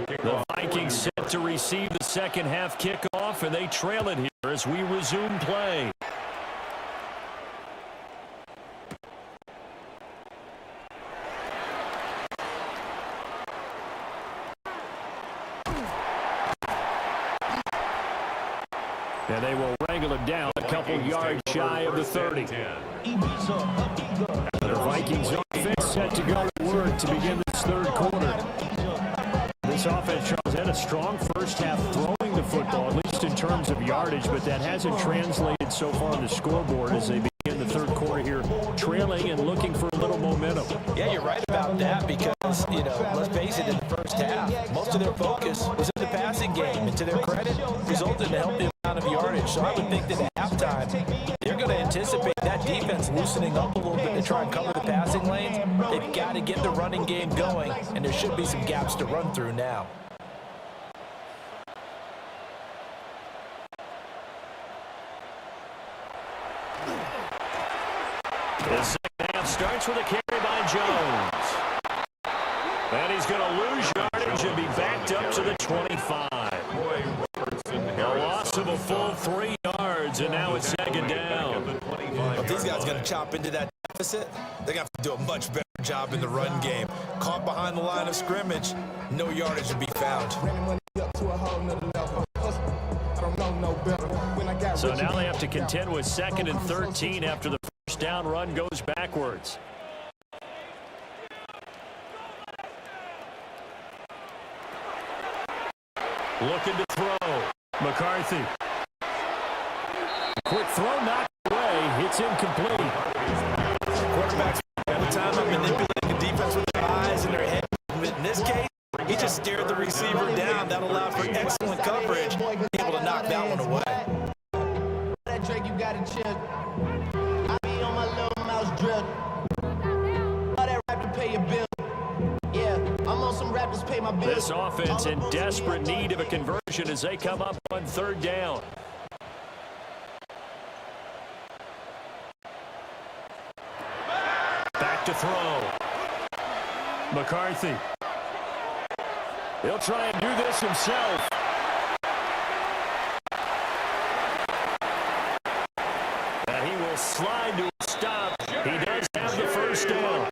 The Vikings set to receive the second half kickoff, and they trail it here as we resume play. And they will wrangle it down a couple yards shy of the 30. The Vikings offense set to go to work to begin this third quarter. This offense, Charles, had a strong first half throwing the football, at least in terms of yardage, but that hasn't translated so far on the scoreboard as they begin the third quarter here, trailing and looking for a little momentum. momentum. Yeah, you're right about that because, you know, let's face it, in the first half, most of their focus was in the passing game. And to their credit, resulted in a healthy amount of yardage. So I would think that at halftime, they're going to anticipate that defense loosening up a little bit to try and cover the passing lanes. They've got to get the running game going, and there should be some gaps to run through now. The second half starts with a carry by Jones. And he's going to lose yardage and be backed up to the 25. A loss of a full 3 yards, and now it's second down. If these guys are going to chop into that deficit, they're going to have to do a much better job in the run game. Caught behind the line of scrimmage, no yardage to be found. So now they have to contend with 2nd and 13 after the first down run goes backwards. Looking to throw. McCarthy. Quick throw knocked away. It's incomplete. Quarterbacks all the time are manipulating the defense with their eyes and their head. In this case, he just stared the receiver down. That allowed for excellent coverage. Able to knock that one away. That Drake, you got to chill. I be on my little mouse drill. All that rap to pay your bill. Yeah, I'm on some rappers pay my bills. This offense in desperate need of a conversion as they come up on 3rd down. Back to throw. McCarthy. He'll try and do this himself. And he will slide to a stop. He does have the first down.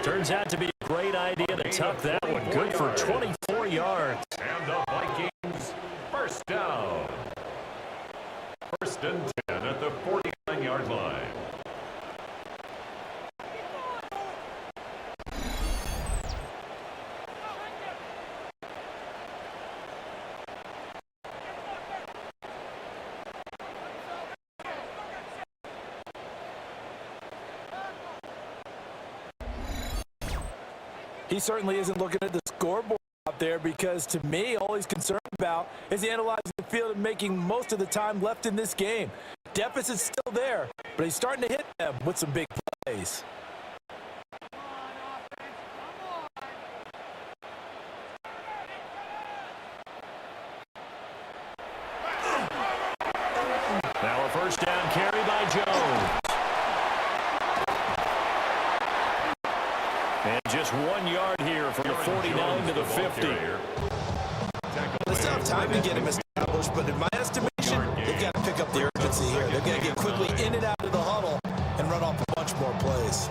Turns out to be a great idea to tuck that one. Good for 24 yards. And the Vikings, first down. 1st and 10 at the 49-yard line. He certainly isn't looking at the scoreboard out there because, to me, all he's concerned about is analyzing the field and making most of the time left in this game. Deficit's still there, but he's starting to hit them with some big plays. Now a first down carry by Jones. And just 1 yard here from the 49 to the 50. They still have time to get him established, but in my estimation, they've got to pick up the urgency here. They've got to get quickly in and out of the huddle and run off a bunch more plays.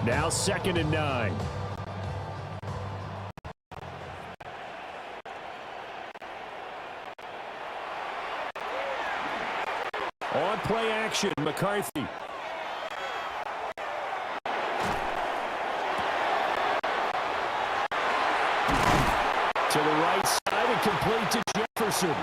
Now 2nd and 9. On play action, McCarthy. To the right side and complete to Jefferson.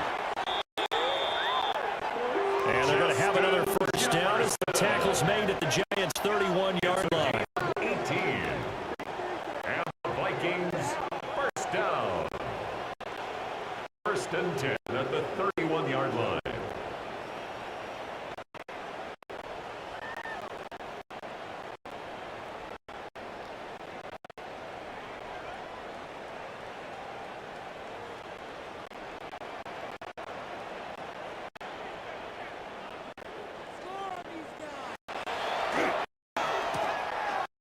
And they're going to have another first down as the tackle's made at the Giants' 31-yard line. 18. And the Vikings, first down. 1st and 10 at the 31-yard line.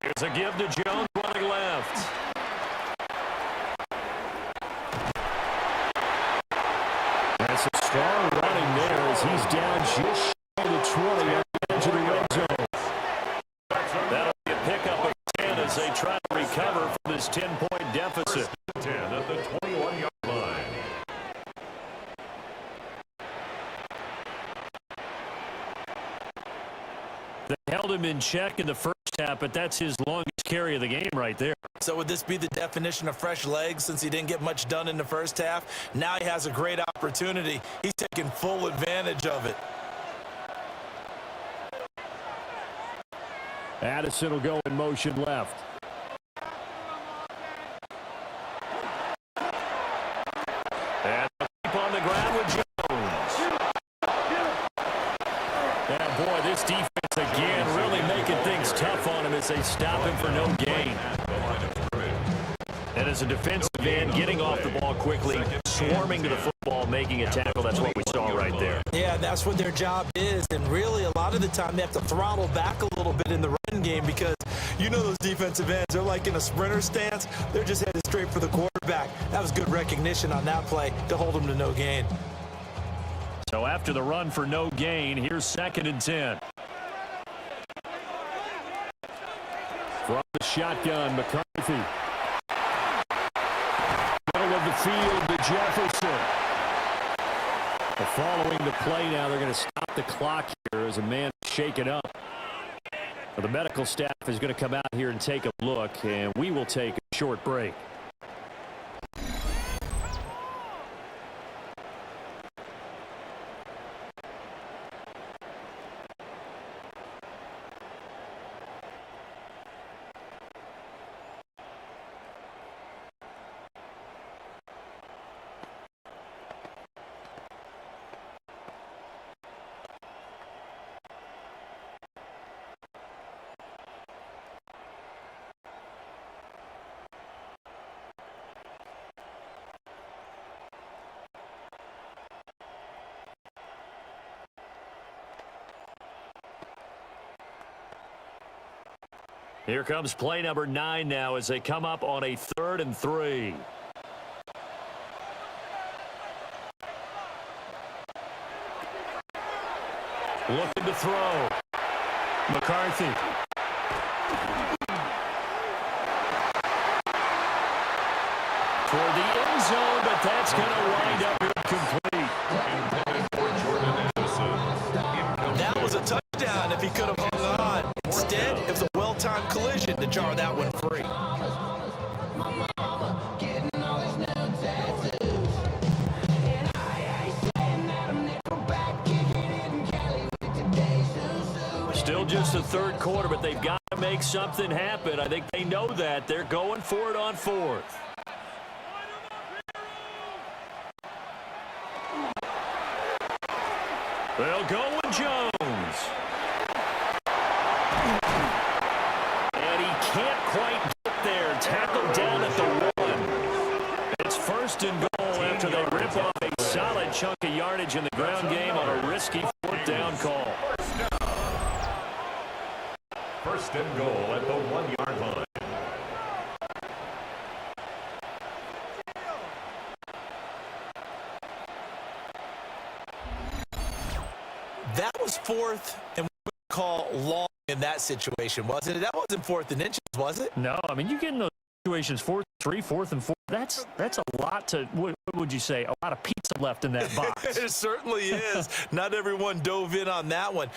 Here's a give to Jones running left. That's a strong running there as he's down just shy of the 20 at the edge of the red zone. That'll be a pickup of 10 as they try to recover from this 10-point deficit. 10 at the 21-yard line. They held him in check in the first half, but that's his longest carry of the game right there. So would this be the definition of fresh legs since he didn't get much done in the first half? Now he has a great opportunity. He's taking full advantage of it. Addison will go in motion left. And keep on the ground with Jones. And boy, this defense again really making things tough on him as they stop him for no gain. And as a defensive end, getting off the ball quickly, swarming to the football, making a tackle, that's what we saw right there. Yeah, that's what their job is. And really, a lot of the time, they have to throttle back a little bit in the run game because you know those defensive ends, they're like in a sprinter stance. They're just headed straight for the quarterback. That was good recognition on that play to hold them to no gain. So after the run for no gain, here's 2nd and 10. From the shotgun, McCarthy. Middle of the field to Jefferson. Following the play now, they're going to stop the clock here as a man shake it up. Well, the medical staff is going to come out here and take a look, and we will take a short break. Here comes play number 9 now as they come up on a 3rd and 3. Looking to throw. McCarthy. Toward the end zone, but that's going to wind up incomplete. That was a touchdown if he could have hung on. Instead, it was a well-timed collision to jar that one free. Still just the 3rd quarter, but they've got to make something happen. I think they know that. They're going for it on 4th. They'll go with Jones. And he can't quite get there. Tackled down at the 1. It's 1st and goal after they rip off a solid chunk of yardage in the ground game on a risky 4th down call. 1st and goal at the 1-yard line. That was 4th and what we call long in that situation, wasn't it? That wasn't 4th and inches, was it? No, I mean, you get in those situations, 4th, 3, 4th and 4. That's a lot to, what would you say, a lot of pizza left in that box. It certainly is. Not everyone dove in on that one.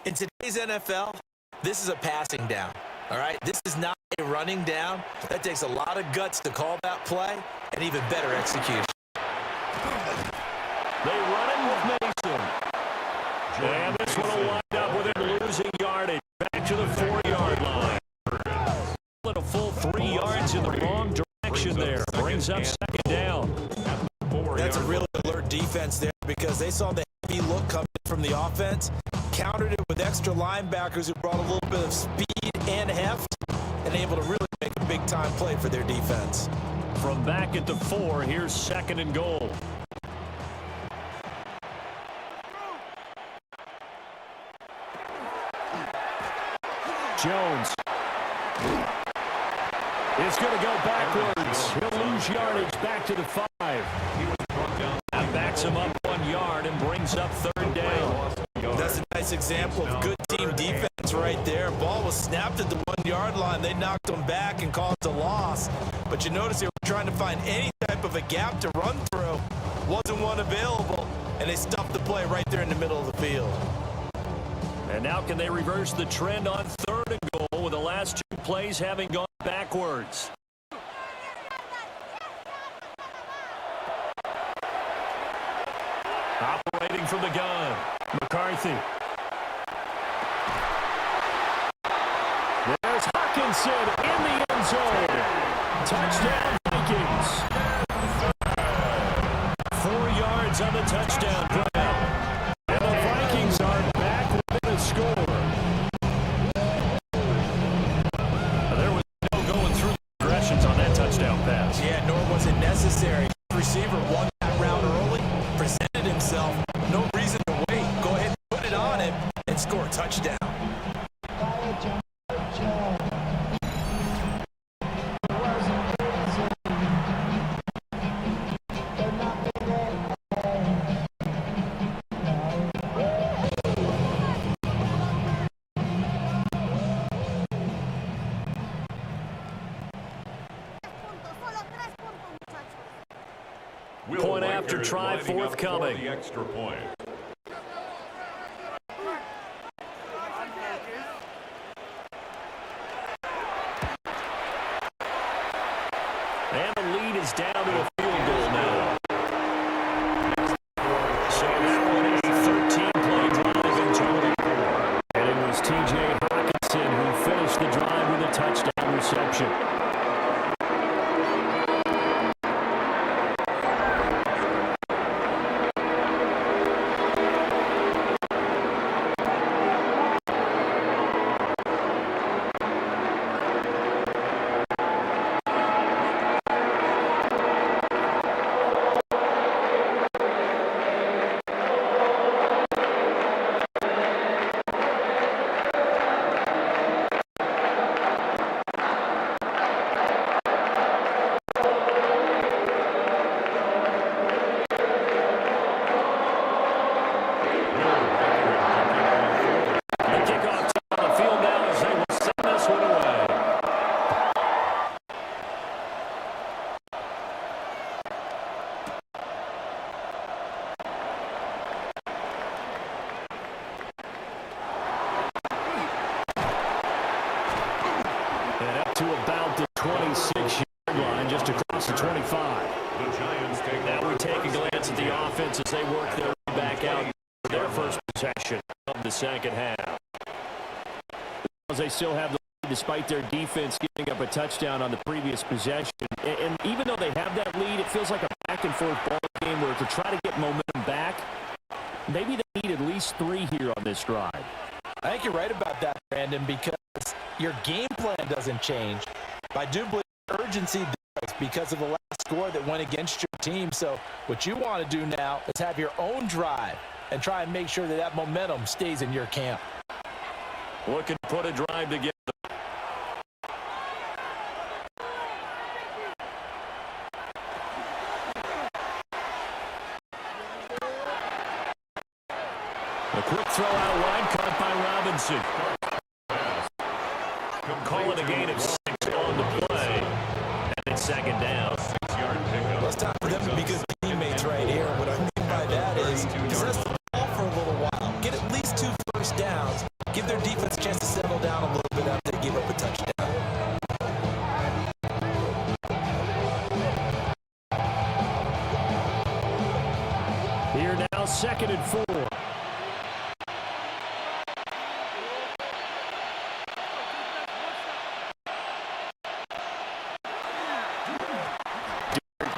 In today's NFL, this is a passing down, all right? This is not a running down. That takes a lot of guts to call that play and even better execution. They run it with Mason. And this one will wind up with him losing yardage. Back to the 4-yard line. A full 3 yards in the wrong direction there. Brings up 2nd down. That's a really alert defense there because they saw the heavy look coming from the offense, countered it with extra linebackers who brought a little bit of speed and heft, and able to really make a big-time play for their defense. From back at the 4, here's 2nd and goal. Jones. It's going to go backwards. He'll lose yardage back to the 5. That backs him up 1 yard and brings up 3rd down. That's a nice example of good team defense right there. Ball was snapped at the 1-yard line. They knocked him back and caused a loss. But you notice they were trying to find any type of a gap to run through. Wasn't one available, and they stuffed the play right there in the middle of the field. And now can they reverse the trend on 3rd and goal with the last 2 plays having gone backwards. Operating from the gun, McCarthy. There's Hawkinson in the end zone. Touchdown, Vikings. 4 yards on the touchdown grab. And the Vikings are back with a score. There was no going through the progressions on that touchdown pass. Yeah, nor was it necessary. Receiver won that route early, presented himself. No reason to wait. Go ahead and put it on him and score a touchdown. Point after try forthcoming. The extra point. And the lead is down to a field goal now. So that one is a 13-play drive in total. And it was T.J. Hawkinson who finished the drive with a touchdown reception. To about the 26-yard line, just across the 25. The Giants take Now we take a glance at the offense as they work their way back out for their first possession of the second half. As they still have the lead despite their defense giving up a touchdown on the previous possession. And even though they have that lead, it feels like a back-and-forth ball game where to try to get momentum back, maybe they need at least 3 here on this drive. I think you're right about that, Brandon, because your game plan doesn't change. But I do believe urgency does because of the last score that went against your team. So what you want to do now is have your own drive and try and make sure that that momentum stays in your camp. Looking to put a drive together. A quick throw out wide, caught by Robinson. Call it a gain of 6 on the play. And it's second down. 6-yard pickup. Well, it's time for them to be good teammates right here. What I mean by that is possess the ball for a little while. Get at least 2 first downs. Give their defense a chance to settle down a little bit after they give up a touchdown. Here now, 2nd and 4.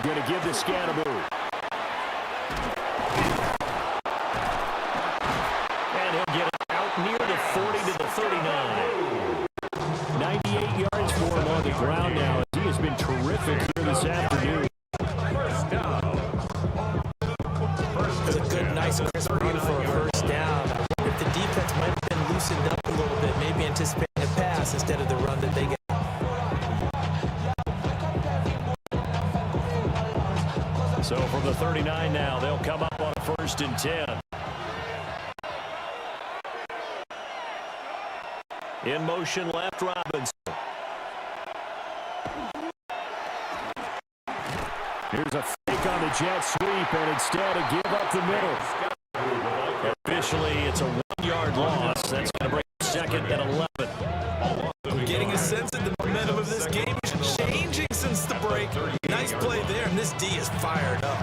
Going to give the scan a move. And he'll get it out near the 40 to the 39. 98 yards for him on the ground now as he has been terrific here this afternoon. First down. It's a good, nice, crisp run for a first down. If the defense might have been loosened up a little bit, maybe anticipating a pass instead of the run that they get. So from the 39 now, they'll come up on a 1st and 10. In motion left, Robinson. Here's a fake on the jet sweep, and instead a give up the middle. Officially, it's a 1-yard loss. That's going to bring 2nd and 11. Nice play there, and this D is fired up.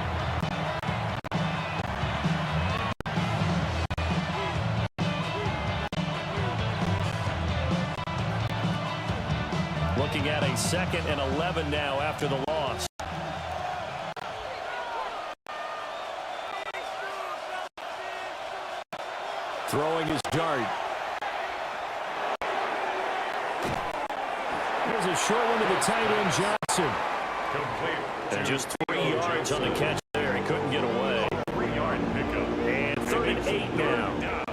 Looking at a 2nd and 11 now after the loss. Throwing his dart. There's a short one to the tight end, Johnson. And just 3 yards on the catch there. He couldn't get away. 3-yard pickup. And 3rd and 8 now.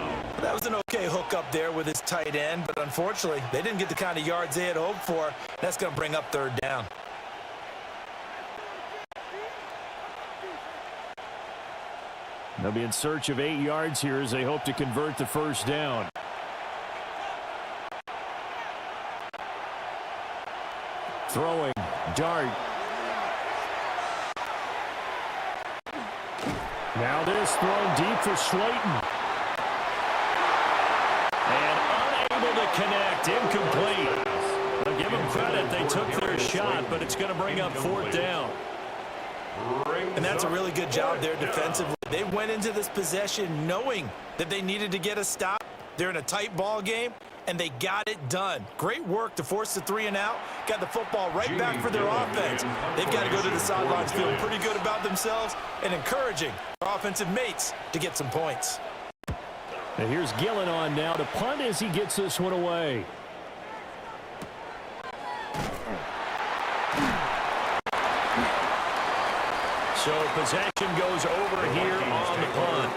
That was an okay hook up there with his tight end, but unfortunately, they didn't get the kind of yards they had hoped for. That's going to bring up 3rd down. They'll be in search of 8 yards here as they hope to convert the 1st down. Throwing, dart. Now this thrown deep for Slayton. And unable to connect, incomplete. I'll give them credit, they took their shot, but it's going to bring up 4th down. And that's a really good job there defensively. They went into this possession knowing that they needed to get a stop. They're in a tight ball game, and they got it done. Great work to force the 3 and out. Got the football right back for their offense. They've got to go to the sidelines feeling pretty good about themselves and encouraging their offensive mates to get some points. And here's Gillen on now to punt as he gets this one away. So possession goes over here on the punt.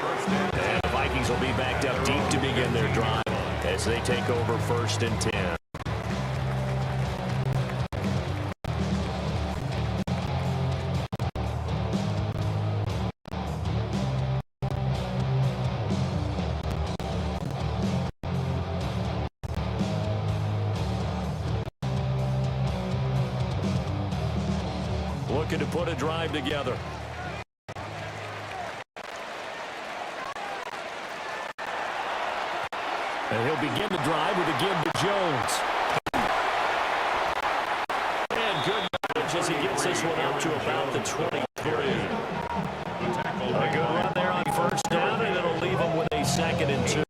And the Vikings will be backed up deep to begin their drive as they take over 1st and 10. Looking to put a drive together. And he'll begin the drive with a give to Jones. And good yardage as he gets this one out to about the 23. A good run there on 1st down, and it'll leave him with a 2nd and 2.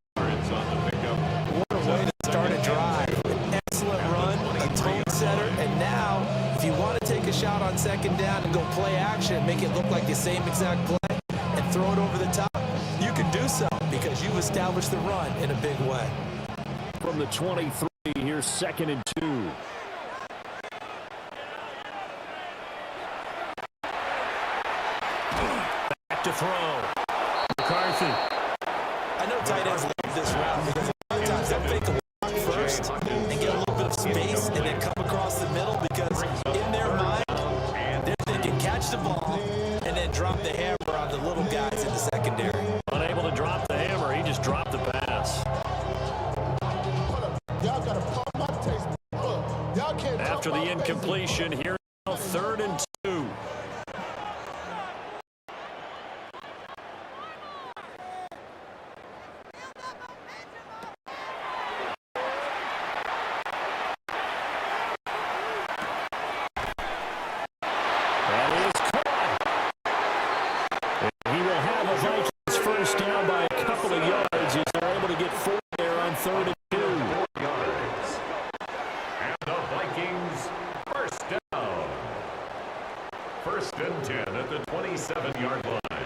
What a way to start a drive. An excellent run, a tone setter, and now if you want to take a shot on 2nd down and go play action, make it look like the same exact play, and throw it over the top, you can do so because you've established the run in a big way. From the 23, here's 2nd and 2. Back to throw. McCarthy. I know tight ends love this route because a lot of times they'll fake a block first and get a little bit of space and then come across the middle because in their mind, they're thinking catch the ball and then drop the hammer on the little guys in the secondary. Unable to drop the hammer, he just dropped the pass. After the incompletion, here now 3rd and 2. That is caught. And he will have a Vikings 1st down by a couple of yards as they're able to get 4 there on 3rd and 2. 4 yards. And the Vikings 1st down. 1st and 10 at the 27-yard line. I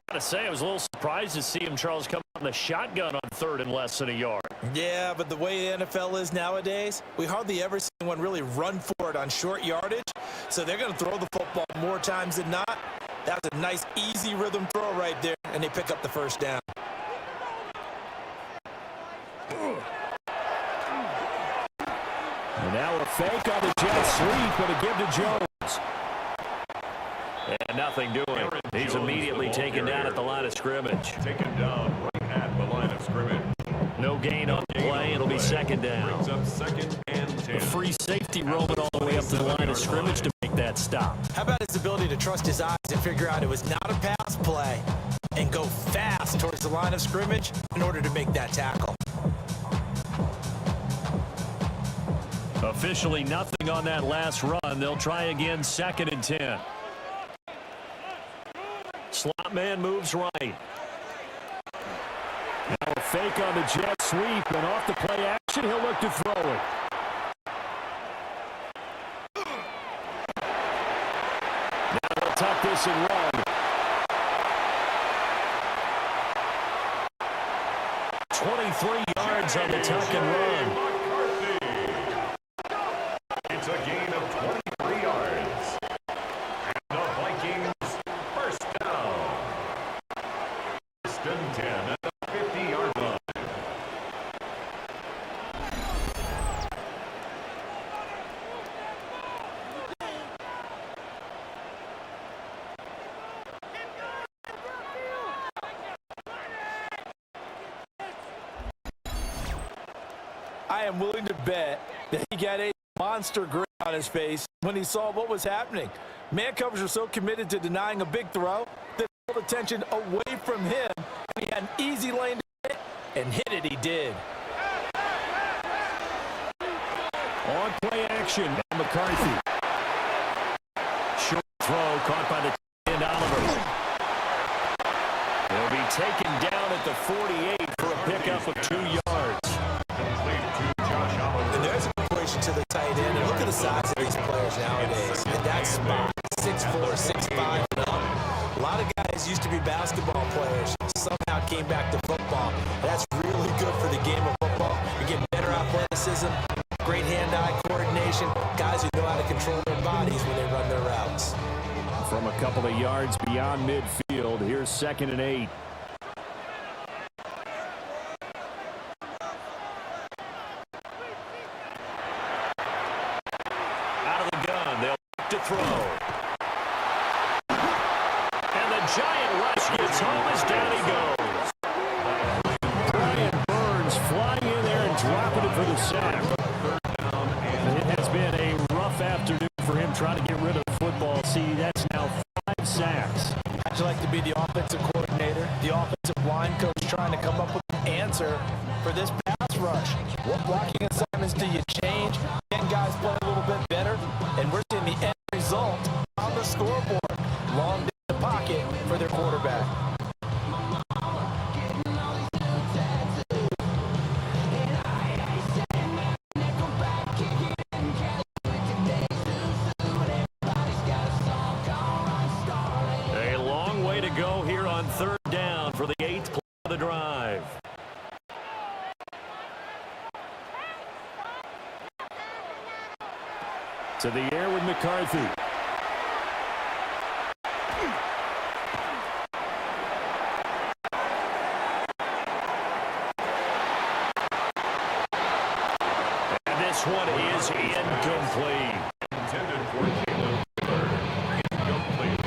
gotta say, I was a little surprised to see him, Charles, come out in the shotgun on 3rd and less than a yard. Yeah, but the way the NFL is nowadays, we hardly ever see anyone really run for it on short yardage. So they're going to throw the football more times than not. That was a nice, easy rhythm throw right there, and they pick up the 1st down. And now a fake on the jet sweep, and a give to Jones. And nothing doing. He's immediately taken down at the line of scrimmage. Taken down right at the line of scrimmage. No gain on the play. It'll be 2nd down. Brings up 2nd and 10. A free safety roaming all the way up to the line of scrimmage to make that stop. How about his ability to trust his eyes and figure out it was not a pass play and go fast towards the line of scrimmage in order to make that tackle? A Officially nothing on that last run. They'll try again, 2nd and 10. Slot man moves right. Now a fake on the jet sweep, and off the play action, he'll look to throw it. Now they'll tuck this and run. 23 yards on the tuck and run. It's a gain of 23 yards. And the Vikings first down. 1st and 10 at the 50-yard line. I am willing to bet that he got a monster grin on his face when he saw what was happening. Man covers are so committed to denying a big throw that they pulled attention away from him, and he had an easy lane to hit, and hit it he did. On play action, McCarthy. Short throw caught by the end Oliver. He'll be taken down at the 48 for a pickup of 2 yards. And there's a equation to the tight end. And look at the size of these players nowadays. In that spot, 6'4", 6'5", and up. A lot of guys used to be basketball players. Somehow came back to football. That's really good for the game of football. You get better athleticism, great hand-eye coordination, guys who know how to control their bodies when they run their routes. From a couple of yards beyond midfield, here's 2nd and 8. Out of the gun, they'll look to throw. And the giant rush gets home as down he goes. Brian Burns flying in there and dropping it for the sack. It has been a rough afternoon for him trying to get rid of the football. See, that's now 5 sacks. How'd you like to be the offensive coordinator, the offensive line coach trying to come up with an answer for this pass rush? What blocking assignments do you change? Can guys play a little bit better? And we're seeing the end result on the scoreboard. Long day in the pocket for their quarterback. A long way to go here on 3rd down for the 8th play of the drive. To the air with McCarthy. And this one is incomplete. Intended for Caleb Taylor. Incomplete.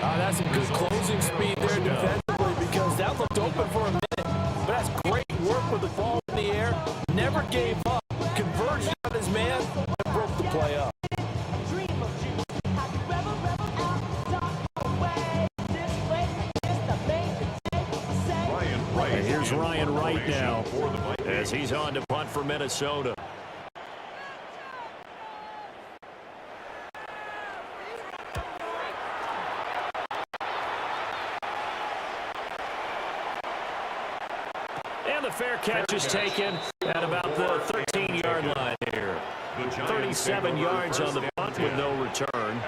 That's some good closing speed there defensively because that looked open for a minute. But that's great work with the ball in the air. Never gave up. Conversion on his man and broke the play up. And here's Ryan Wright now as he's on to punt for Minnesota. And the fair catch is taken at about the 13-yard line here. 37 yards on the punt with no return.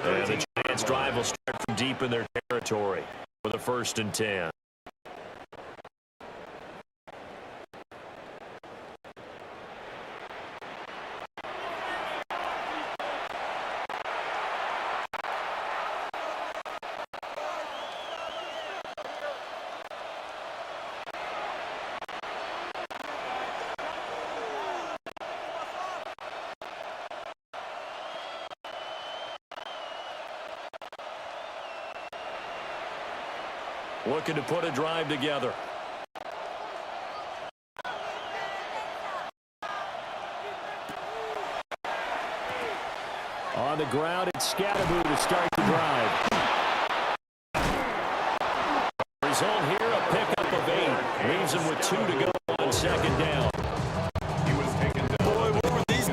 And the Giants' drive will start from deep in their territory for the 1st and 10. Looking to put a drive together. On the ground, it's Scatteroo to start the drive. Result here, a pickup of 8. Leaves him with 2 to go on 2nd down. Boy, what were these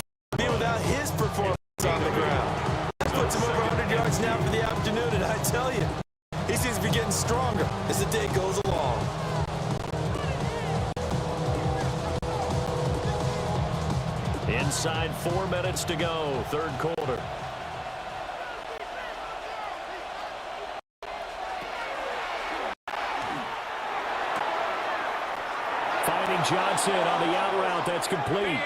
on the ground. That puts him over 100 yards now for the afternoon, and I tell you, he seems to be getting stronger as the day goes along. Inside 4 minutes to go, third quarter. Finding Johnson on the out route. That's complete.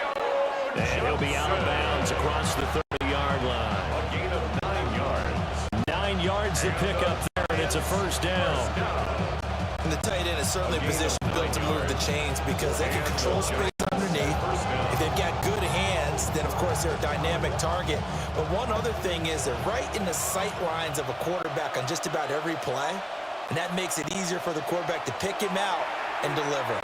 And he'll be out of bounds across the 30-yard line. A gain of 9 yards. 9 yards to pick up there, and it's a first down. And the tight end is certainly a position built to move the chains because they can control space underneath. If they've got good hands, then, of course, they're a dynamic target. But one other thing is they're right in the sight lines of a quarterback on just about every play, and that makes it easier for the quarterback to pick him out and deliver.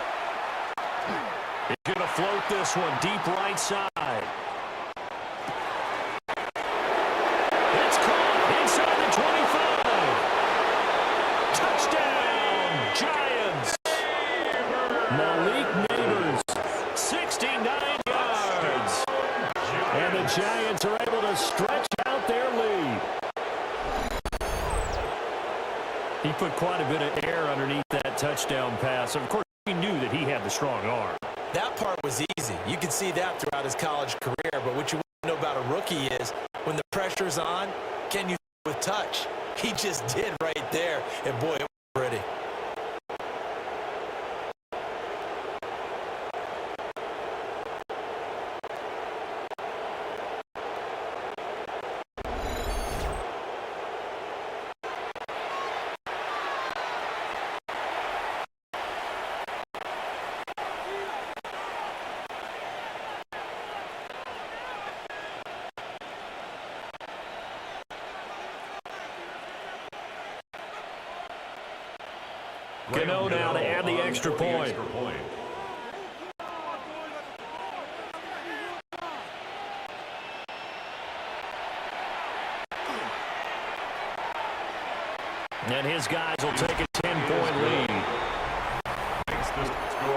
He's going to float this one deep right side. It's caught inside the 25. Touchdown, Giants. Malik Neighbors, 69 yards. And the Giants are able to stretch out their lead. He put quite a bit of air underneath that touchdown pass. Of course, he knew that he had the strong arm. That part was easy. You can see that throughout his college career. But what you want to know about a rookie is when the pressure's on, can you with touch? He just did right there. And, boy, it was pretty. Gano now to add the extra point. And his guys will take a 10-point lead.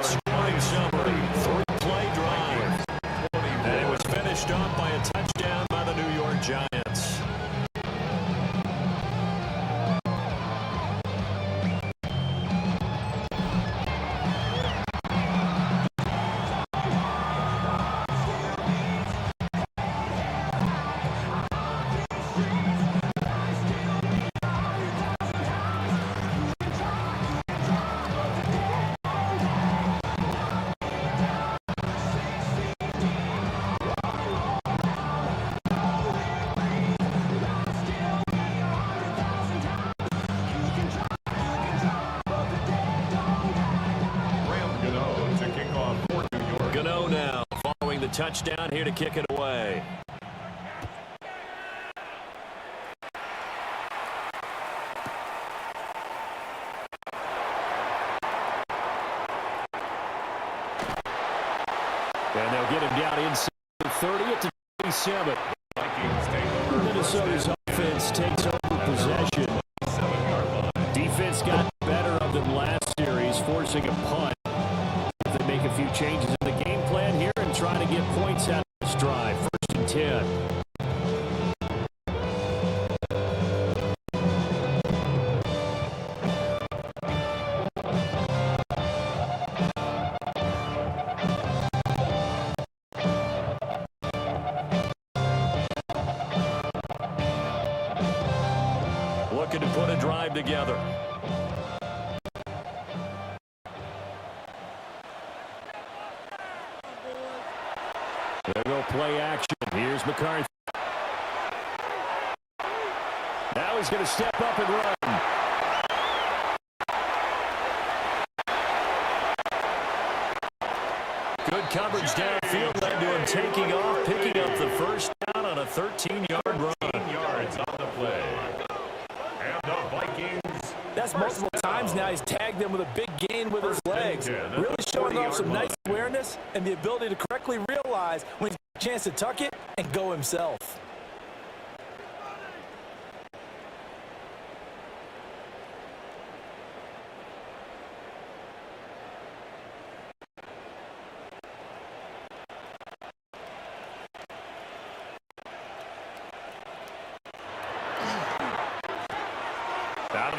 Scoring summary, 3-play drive. And it was finished up by a touchdown by the New York Giants. Gano now following the touchdown here to kick it away. And they'll get him down inside the 30 at the 27. Minnesota's offense takes over possession. Defense got better of them last series, forcing a punt. If they make a few changes in the game plan here and try to get points out of this drive. 1st and 10. Looking to put a drive together. There go play action. Here's McCarthy. Now he's going to step up and run. Good coverage downfield led to him taking off, picking up the first down on a 13-yard run. 13 yards on the play. And the Vikings. That's multiple times now. He's tagged them with a big gain with his legs. Really showing off some nice awareness and the ability to correctly realize when he's got a chance to tuck it and go himself.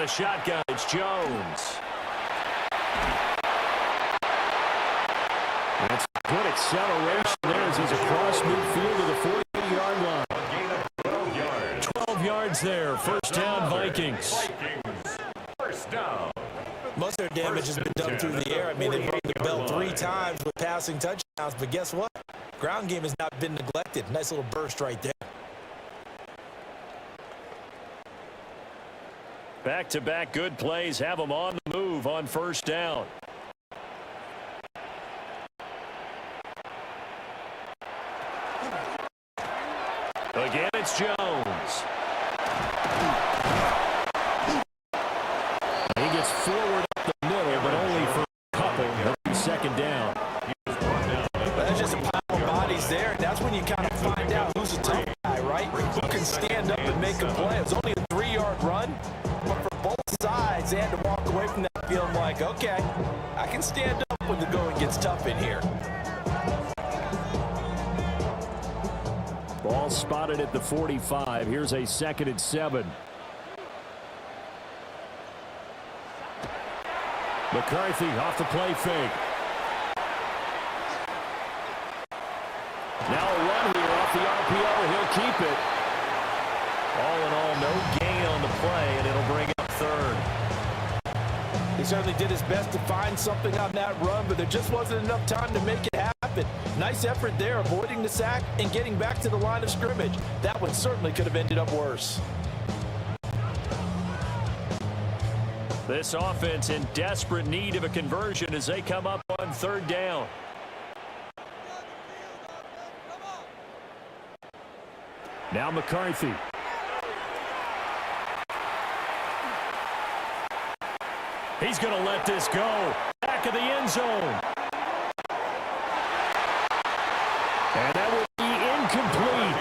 the shotgun, it's Jones. That's good acceleration there as he's across midfield to the 40-yard line. 12 yards there. First down, Vikings. First down. Most of their damage has been done through the air. I mean, they've rung the bell 3 times with passing touchdowns, but guess what? Ground game has not been neglected. Nice little burst right there. Back-to-back good plays have them on the move on first down. Again, it's Jones. He gets forward up the middle, but only for a couple. Second down. That's just a pile of bodies there, and that's when you kind of find out who's a tough guy, right? Who can stand up and make a play. It was only a 3-yard run, but for both sides, they had to walk away from that feeling like, okay, I can stand up when the going gets tough in here. Ball spotted at the 45. Here's a 2nd and 7. McCarthy off the play fake. Now a run here off the RPO. He'll keep it. All in all, no gain on the play, and it'll bring up 3rd. He certainly did his best to find something on that run, but there just wasn't enough time to make it happen. Nice effort there, avoiding the sack and getting back to the line of scrimmage. That one certainly could have ended up worse. This offense in desperate need of a conversion as they come up on 3rd down. Now McCarthy. He's going to let this go. Back of the end zone. And that will be incomplete.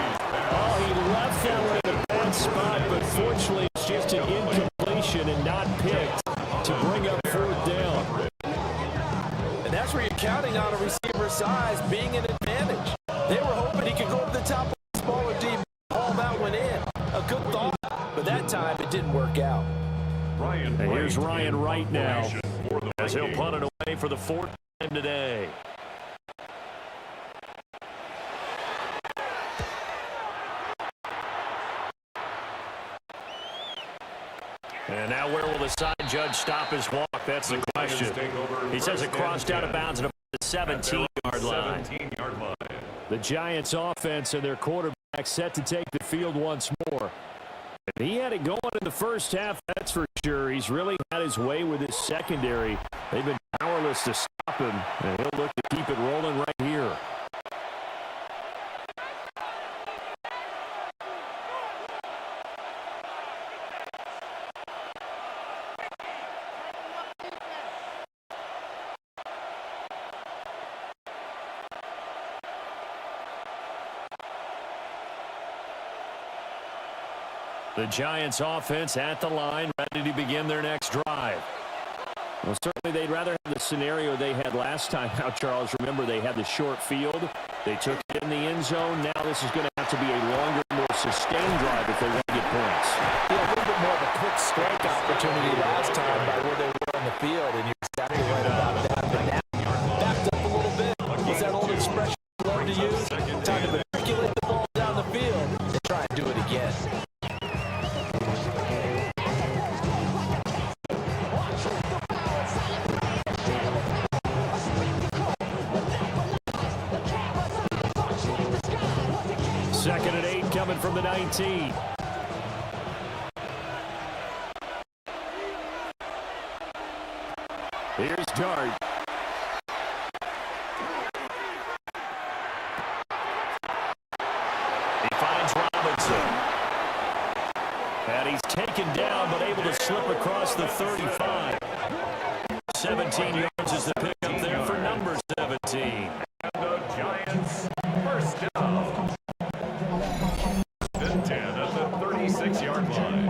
Oh, he left that one in a bad spot, but fortunately it's just an incompletion and not picked to bring up 4th down. And that's where you're counting on a receiver's size being an advantage. They were hoping he could go to the top of the smaller team, haul that one in. A good thought, but that time it didn't work out. And here's Ryan Wright now as he'll punt it away for the 4th time today. And now where will the side judge stop his walk? That's the question. He says it crossed out of bounds at the 17-yard line. The Giants offense and their quarterback set to take the field once more. And he had it going in the first half, that's for sure. He's really had his way with his secondary. They've been powerless to stop him, and he'll look to keep it rolling right here. The Giants offense at the line, ready to begin their next drive. Well, certainly they'd rather have the scenario they had last time out, Charles. Remember, they had the short field. They took it in the end zone. Now this is going to have to be a longer, more sustained drive if they want to get points. Yeah, a little bit more of a quick strike opportunity last time by where they were on the field, and you're exactly right about that. But now, backed up a little bit. What's that old expression you love to use? Time to matriculate the ball down the field and try and do it again. Second and 8 coming from the 19. Here's Dart. He finds Robinson. And he's taken down but able to slip across the 35. 17 yards is the pickup there for number 17. The Giants first down. 10 at the 36-yard line.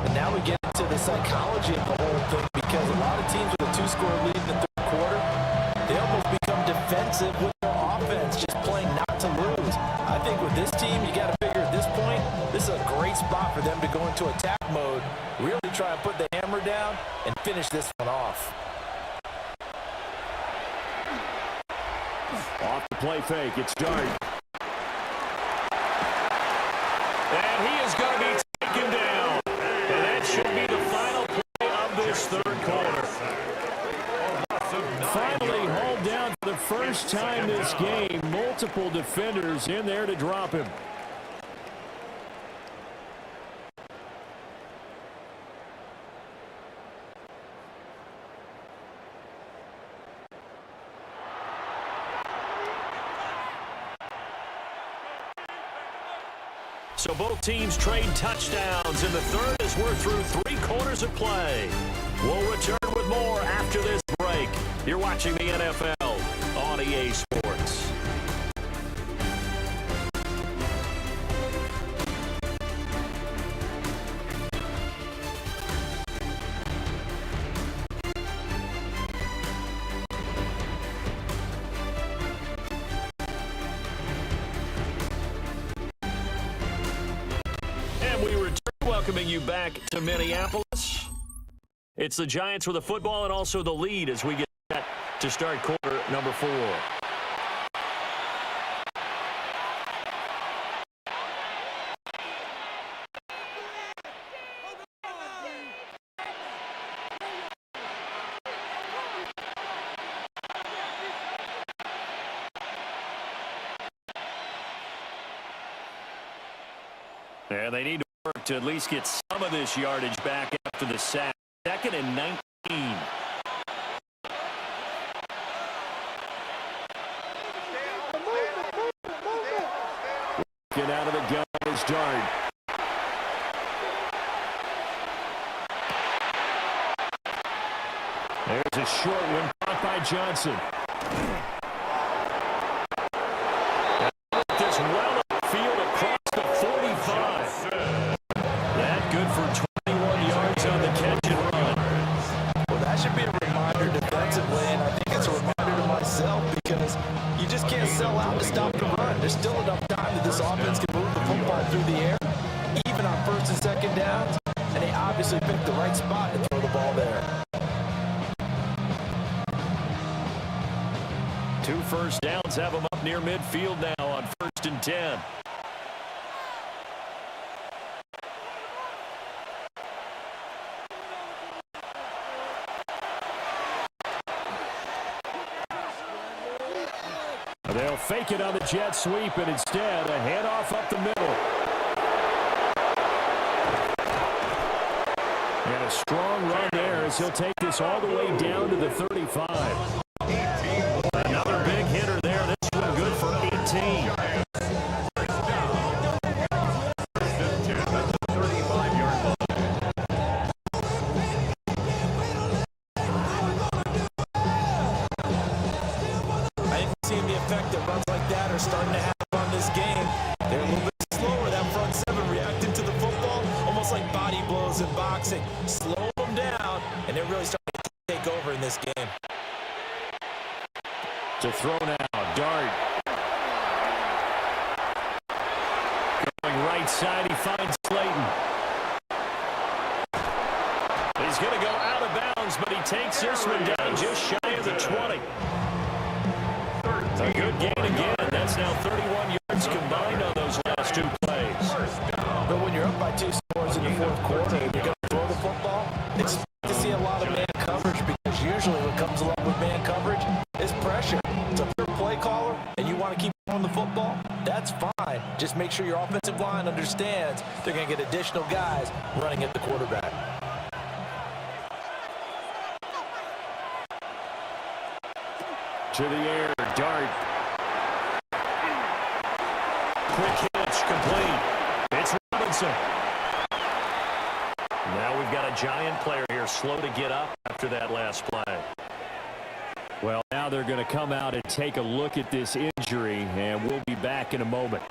And now we get into the psychology of the whole thing, because a lot of teams with a 2-score lead in the 3rd quarter, into attack mode, really try and put the hammer down and finish this one off. Off the play fake, it's Dart. And he is going to be taken down. And that should be the final play of this third quarter. Finally hauled down for the first time this game. Multiple defenders in there to drop him. So both teams trade touchdowns in the third as we're through 3 quarters of play. We'll return with more after this break. You're watching the NFL on EA Sports. Welcoming you back to Minneapolis. It's the Giants with the football and also the lead as we get set to start quarter number 4. And they need to work to at least get some of this yardage back after the sack. 2nd and 19. Get out of the gun is Dart. There's a short one caught by Johnson. This well upfield across the 45. That good for 21 yards on the catch and run. Well, that should be a reminder defensively, and I think it's a reminder to myself because you just can't sell out to stop the run. There's still enough time that this offense can move the football through the air, even on 1st and 2nd downs, and they obviously picked the right spot to throw the ball there. 2 first downs have them up near midfield now on 1st and 10. They'll fake it on the jet sweep, and instead a handoff up the middle. And a strong run there as he'll take this all the way down to the 35. Another big hitter there. This one good for 18. Starting to have on this game. They're a little bit slower. That front 7 reacting to the football, almost like body blows in boxing. Slow them down, and they're really starting to take over in this game. To throw now, Dart. Going right side, he finds Clayton. He's going to go out of bounds, but he takes this one down just shy of the 20. A good gain again. That's now 31 yards combined on those last 2 plays. But when you're up by 2 scores in the 4th quarter and you're going to throw the football, expect to see a lot of man coverage because usually what comes along with man coverage is pressure. So if you're a play caller and you want to keep throwing the football, that's fine. Just make sure your offensive line understands they're going to get additional guys running at the quarterback. To the air, Dart. Quick hitch, complete. It's Robinson. Now we've got a Giant player here slow to get up after that last play. Well, now they're going to come out and take a look at this injury, and we'll be back in a moment.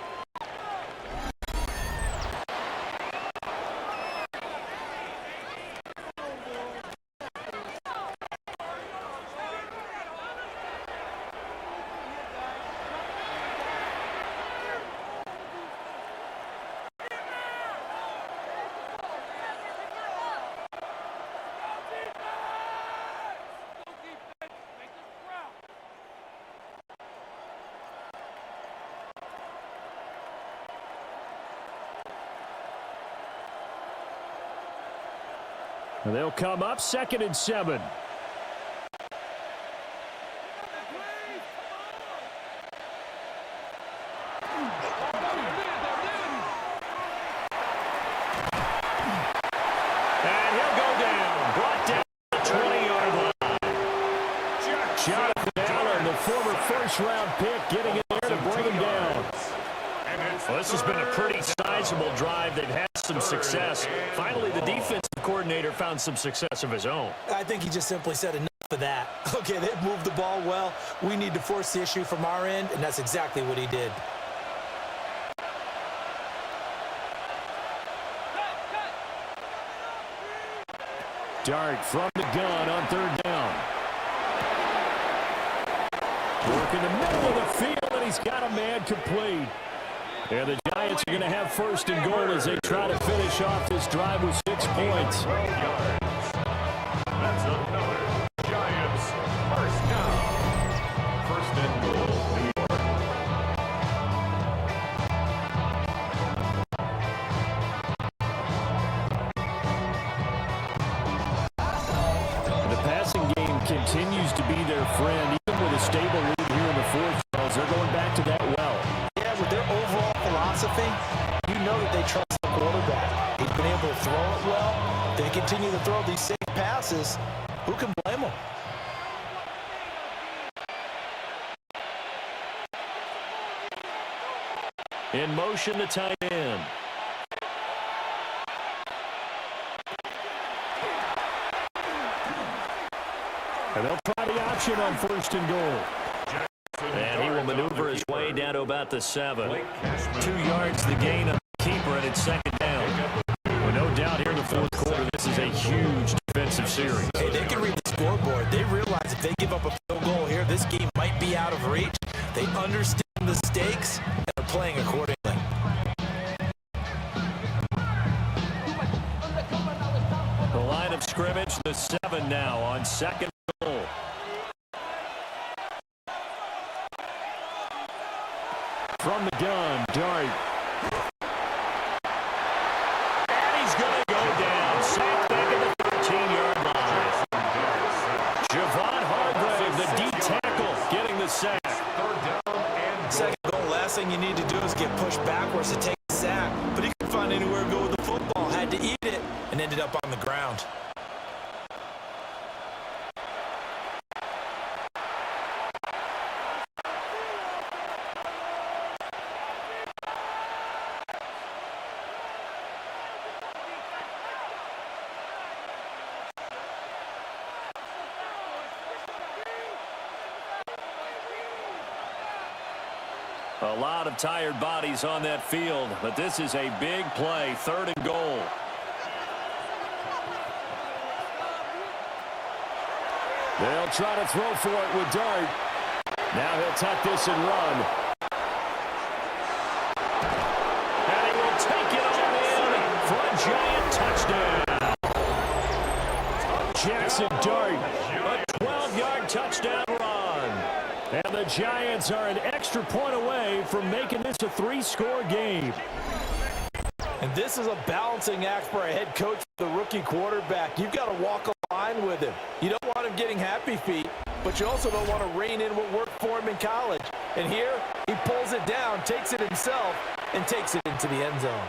They'll come up 2nd and 7. And he'll go down. Brought down the 20-yard line. Jonathan Allen, the former first-round pick, getting in there to bring him down. Well, this has been a pretty sizable drive. They've had some success. Finally, the defensive coordinator found some success of his own. I think he just simply said enough of that. Okay, they've moved the ball well. We need to force the issue from our end, and that's exactly what he did. Dart from the gun on 3rd down. Work in the middle of the field, and he's got a man complete. And the Giants are going to have 1st and goal as they try to finish off this drive with 6 points. That's another Giants first down. 1st and goal, New York. The passing game continues to be their friend, even with a stable lead here in the 4th. They're going back to that well. Yeah, with their overall philosophy, you know that they trust the quarterback. He's been able to throw it well. They continue to throw these safe passes. Who can blame them? In motion, the tight end. And they'll try the option on 1st and goal. And he will maneuver his way down to about the 7. 2 yards the gain on the keeper, and it's 2nd down. Well, no doubt here in the 4th quarter, this is a huge defensive series. Hey, they can read the scoreboard. They realize if they give up a field goal here, this game might be out of reach. They understand the stakes, and they're playing accordingly. The line of scrimmage, the 7 now on 2nd goal. From the gun, Dart. And he's going to go down. Sacked back at the 13-yard line. Javon Hargrave, the D tackle, getting the sack. 2nd goal, last thing you need to do is get pushed backwards to take a sack. But he couldn't find anywhere to go with the football. Had to eat it and ended up on the ground. A lot of tired bodies on that field, but this is a big play, 3rd and goal. They'll try to throw for it with Dart. Now he'll tuck this and run. And he will take it all in for a Giant touchdown. Jackson Dart, a 12-yard touchdown run. And the Giants are an extra point away from making this a 3-score game. And this is a balancing act for a head coach, the rookie quarterback. You've got to walk a line with him. You don't want him getting happy feet, but you also don't want to rein in what worked for him in college. And here, he pulls it down, takes it himself, and takes it into the end zone.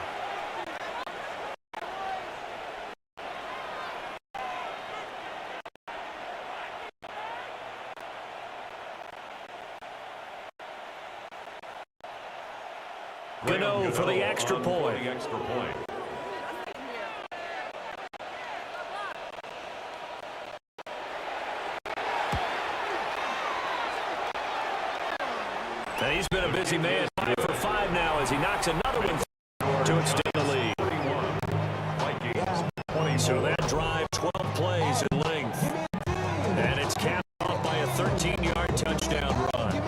Gano for the extra point. And he's been a busy man, 5 for 5 now as he knocks another one to extend the lead. So that drive, 12 plays in length. And it's capped off by a 13-yard touchdown run.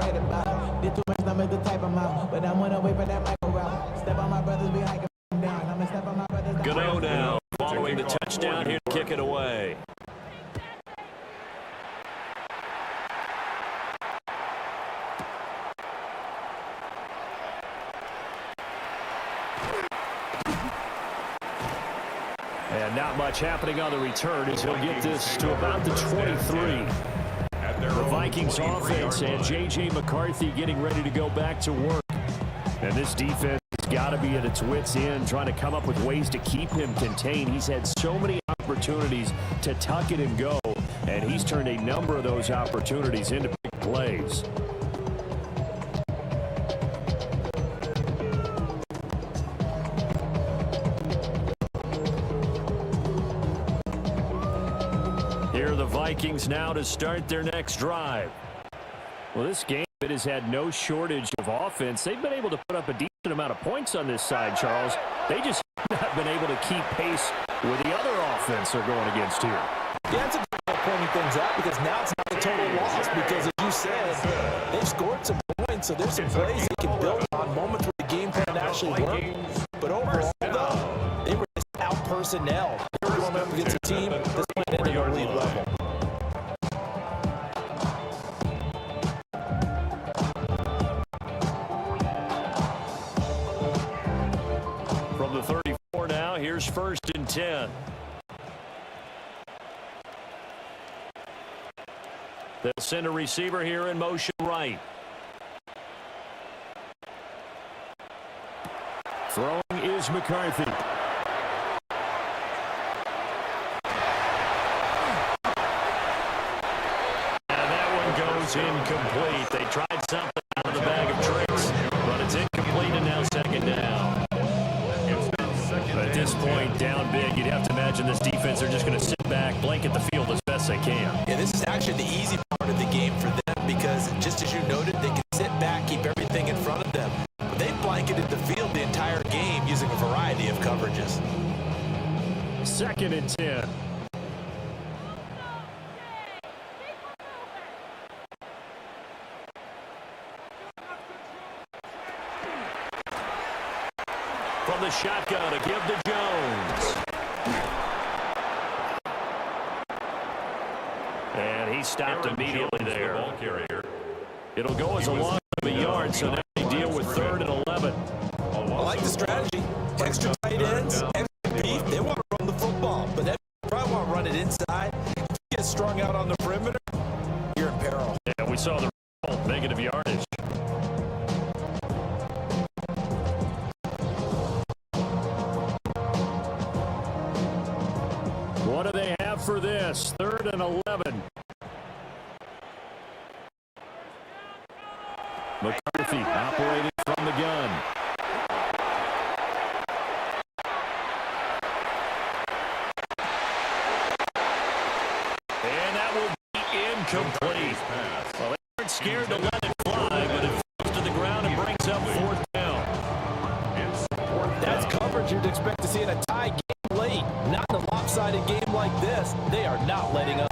right about. Did too much, I'm the type I'm out. But I'm on away from that micro route. Step on my brothers, be hiking down. I'm gonna step on my brothers. Gano now, following the touchdown here to kick it away. And not much happening on the return as he'll get this to about the 23. The Vikings offense and J.J. McCarthy getting ready to go back to work. And this defense has got to be at its wits' end, trying to come up with ways to keep him contained. He's had so many opportunities to tuck it and go, and he's turned a number of those opportunities into big plays. Here are the Vikings now to start their next drive. Well, this game has had no shortage of offense. They've been able to put up a decent amount of points on this side, Charles. They just have not been able to keep pace with the other offense they're going against here. Yeah, it's a good way of pointing things out because now it's not a total loss because, as you said, they've scored some points, so there's some plays they can build on, moments where the game plan actually worked. But overall, though, they were just out-personnel. They were going up against a team that's playing at an elite level. From the 34 now, here's 1st and 10. They'll send a receiver here in motion right. Throwing is McCarthy. And that one goes incomplete. They tried something out of the bag of tricks, but it's incomplete and now 2nd down. At this point, down big, you'd have to imagine this defense, they're just going to sit back, blanket the field as best they can. Yeah, this is actually the easy part of the game for them because, just as you noted, they can sit back, keep everything in front of them. But they've blanketed the field the entire game using a variety of coverages. 2nd and 10. From the shotgun to give to Jones. And he stopped immediately there. It'll go as a loss of a yard, so now they deal with 3rd and 11. I like the strategy. Extra tight ends, extra beef. They want to run the football, but they probably want to run it inside. If you get strung out on the perimeter, you're in peril. Yeah, we saw the result, negative yardage. What do they have for this? 3rd and 11. McCarthy operating from the gun. And that will be incomplete. Well, they weren't scared to let it fly, but it falls to the ground and brings up 4th down. That's coverage you'd expect to see in a tie game late. Not in a lopsided game like this. They are not letting up.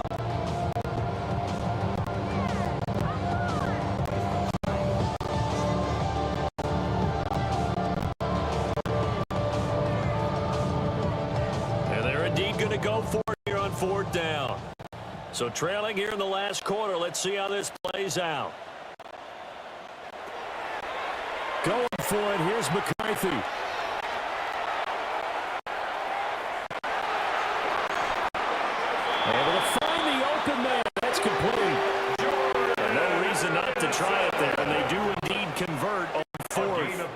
And they're indeed going to go for it here on 4th down. So trailing here in the last quarter. Let's see how this plays out. Going for it. Here's McCarthy. Able to find the open man. That's complete. No reason not to try it there, and they do indeed convert on 4th.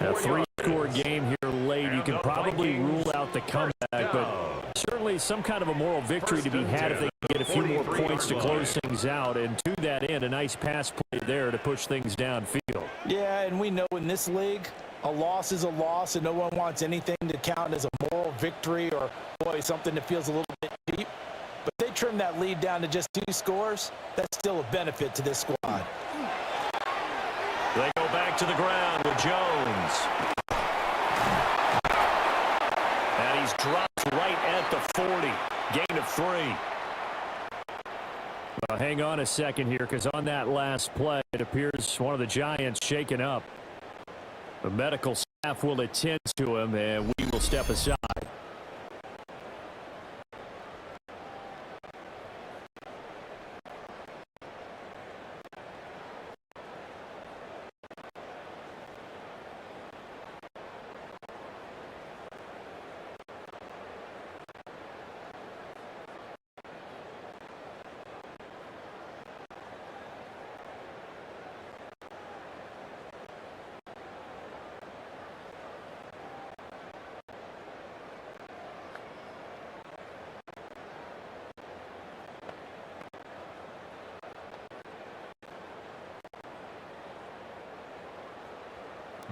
A 3-score game here late. You can probably rule out the comeback, but certainly some kind of a moral victory to be had if they can get a few more points to close things out. And to that end, a nice pass play there to push things downfield. Yeah, and we know in this league, a loss is a loss, and no one wants anything to count as a moral victory or, boy, something that feels a little bit deep. But they trim that lead down to just 2 scores. That's still a benefit to this squad. They go back to the ground with Jones. And he's dropped right at the 40. Gain of 3. Hang on a second here, because on that last play, it appears one of the Giants shaken up. The medical staff will attend to him, and we will step aside.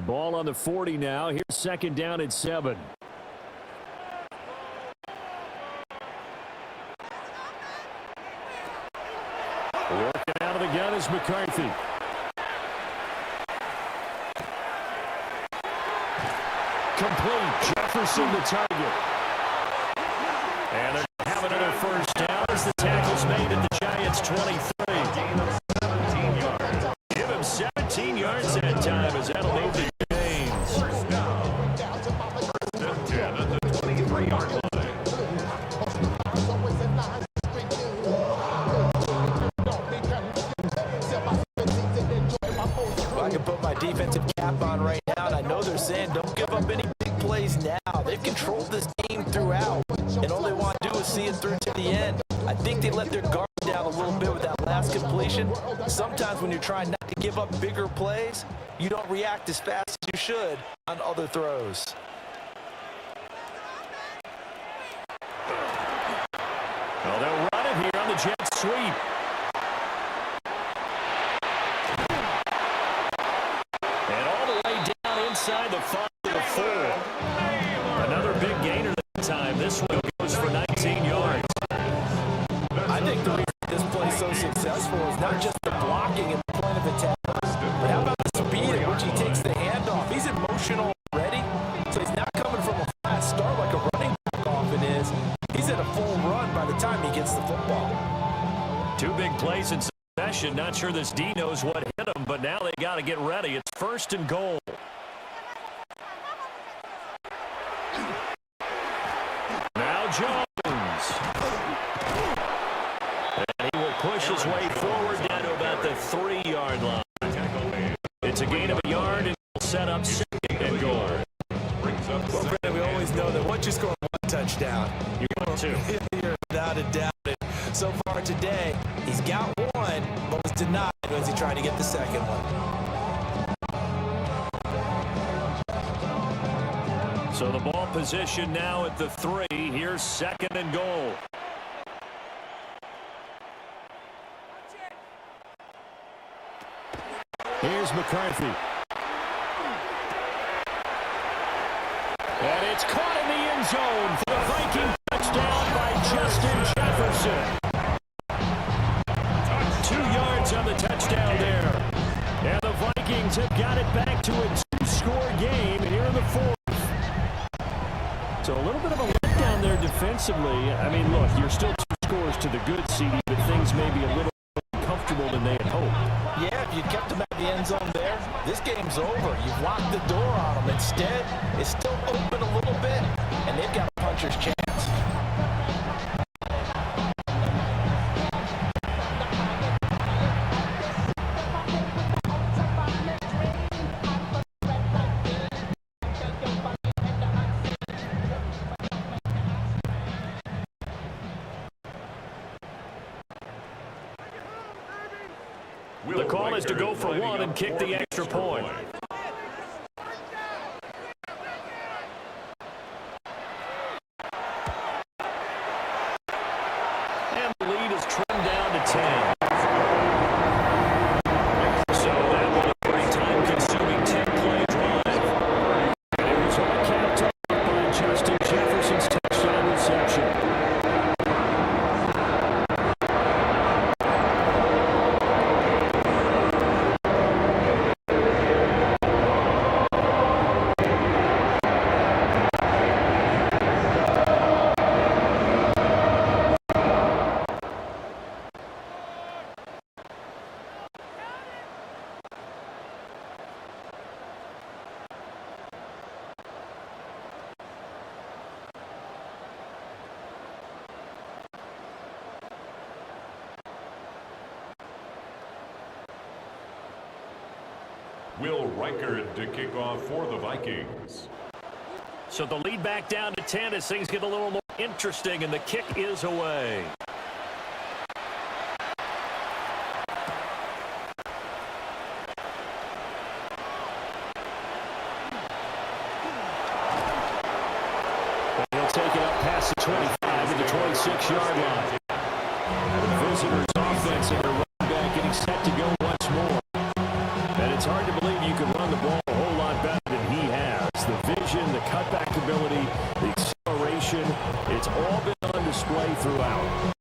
Ball on the 40 now. Here's second down and 7. Working out of the gun is McCarthy. Complete. Jefferson the target. And they're going to have another first down as the tackle's made at the Giants' 23. Gain of 17 yards. Give him 17 yards that time as that'll move the chains. First down. First and 10 at the 23-yard line. I can put my defensive cap on right now, and I know they're saying don't give up any big plays now. They've controlled this game throughout, and all they want to do is see it through to the end. I think they let their guard down a little bit with that last completion. Sometimes when you're trying not to give up bigger plays, you don't react as fast as you should on other throws. Well, they'll run it here on the jet sweep. And all the way down inside the 5 to the 4. Another big gainer that time. This one goes for 19 yards. I think the reason this play is so successful is not just the blocking and the point of attack, but how about the speed at which he takes the handoff. He's emotional already, so he's not coming from a fast start like a running back often is. He's at a full run by the time he gets the football. 2 big plays in succession. Not sure this D knows what hit him, but now they got to get ready. It's first and goal. Now Jones. And he will push his way forward down to about the 3-yard line. It's a gain of a yard, and will set up second and goal. Well, Brandon, we always know that once you score one touchdown, You're going to. you're without a doubt. And so far today, he's got one, but was denied as he tried to get the second one. So the ball position now at the 3. Here's second and goal. Here's McCarthy. And it's caught in the end zone for the Viking touchdown by Justin Jefferson. 2 yards on the touchdown there. And the Vikings have got it back to a 2-score game here in the 4th. So a little bit of a letdown there defensively. I mean, look, you're still 2 scores to the good, CD, but things may be a little more comfortable than they had hoped. Yeah, if you kept them at the end zone there, this game's over. You've locked the door on them. Instead, it's still open a little bit, and they've got a puncher's chance. The call is to go for 1 and kick the extra point. And the lead is trimmed down to 10. So that will be a very time-consuming 10-play drive. And it was all capped up by Justin Jefferson's touchdown reception. Will Reichard to kick off for the Vikings. So the lead back down to 10 as things get a little more interesting, and the kick is away. They'll take it up past the 25 to the 26-yard line. The visitors' offense and their running back getting set to go once more. And it's hard to believe you can run the ball a whole lot better than he has. The vision, the cutback ability, the acceleration, it's all been on display throughout.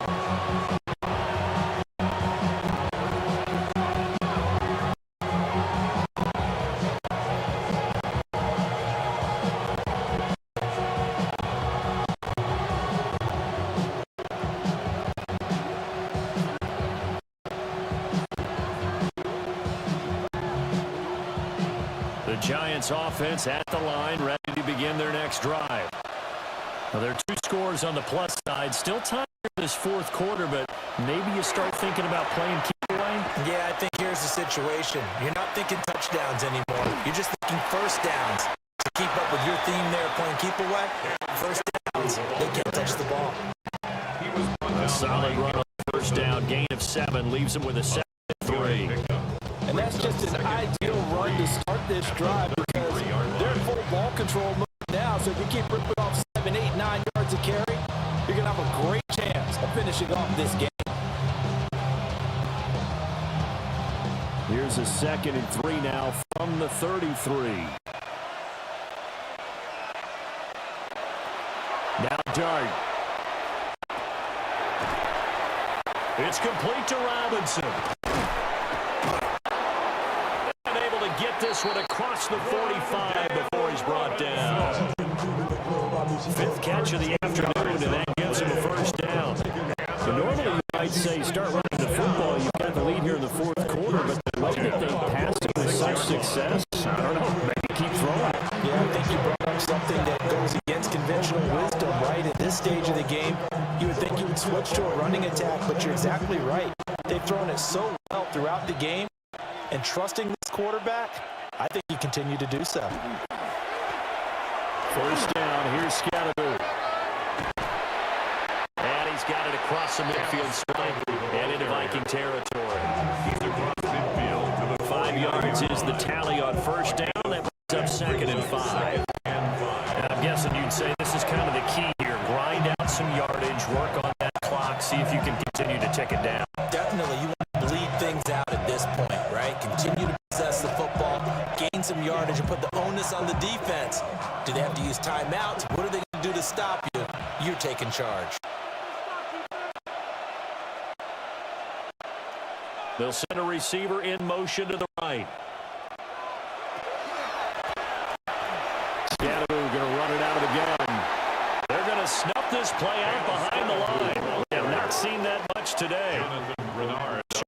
The Giants offense at the line, ready to begin their next drive. Now, there are 2 scores on the plus side. Still time in this fourth quarter, but maybe you start thinking about playing keep away. Yeah, I think here's the situation. You're not thinking touchdowns anymore. You're just thinking first downs. To keep up with your theme there, playing keep away, first downs, they can't touch the ball. A solid run on first down. Gain of 7 leaves them with a 7 3. And that's just an ideal run to start this drive because they're in full ball control mode now. So if you keep ripping off 7, 8, 9 yards of carry, you're going to have a great chance of finishing off this game. Here's a 2nd and 3 now from the 33. Now Dart. It's complete to Robinson. Unable to get this one across the 45 before he's brought down. 5th catch of the afternoon, and that gives him a first down. So normally you might say start running the football. You've got the lead here in the fourth quarter, but the way that they passed it with such success, I don't know, maybe keep throwing. Yeah, I think you brought up something that goes against conventional wisdom, right? At this stage of the game, you would think you would switch to a running attack, but you're exactly right. They've thrown it so well throughout the game, and trusting this quarterback, I think you continue to do so. First down, here's Scatterby. And he's got it across the midfield stripe and into Viking territory. He's across midfield to the 5 yards is the tally on first down. That brings up 2nd and 5. And I'm guessing you'd say this is kind of the key here. Grind out some yardage, work on that clock, see if you can continue to tick it down. Definitely, you want to bleed things out at this point, right? Continue to possess the football, gain some yardage, and put the onus on the defense. Do they have to use timeouts? What are they going to do to stop you? You're taking charge. They'll send a receiver in motion to the right. Scatterby going to run it out of the gun. They're going to snuff this play out behind the line. We have not seen that much today.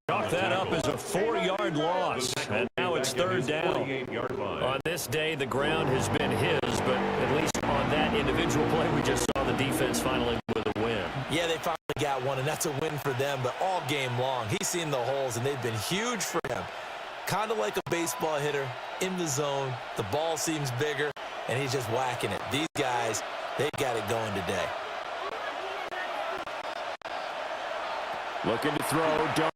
Chalk that up as a 4-yard loss, and now it's 3rd down. On this day, the ground has been his, but at least on that individual play, we just saw the defense finally with a win. Yeah, they finally got one, and that's a win for them, but all game long, he's seen the holes, and they've been huge for him. Kind of like a baseball hitter in the zone. The ball seems bigger, and he's just whacking it. These guys, they've got it going today. Looking to throw, Dart.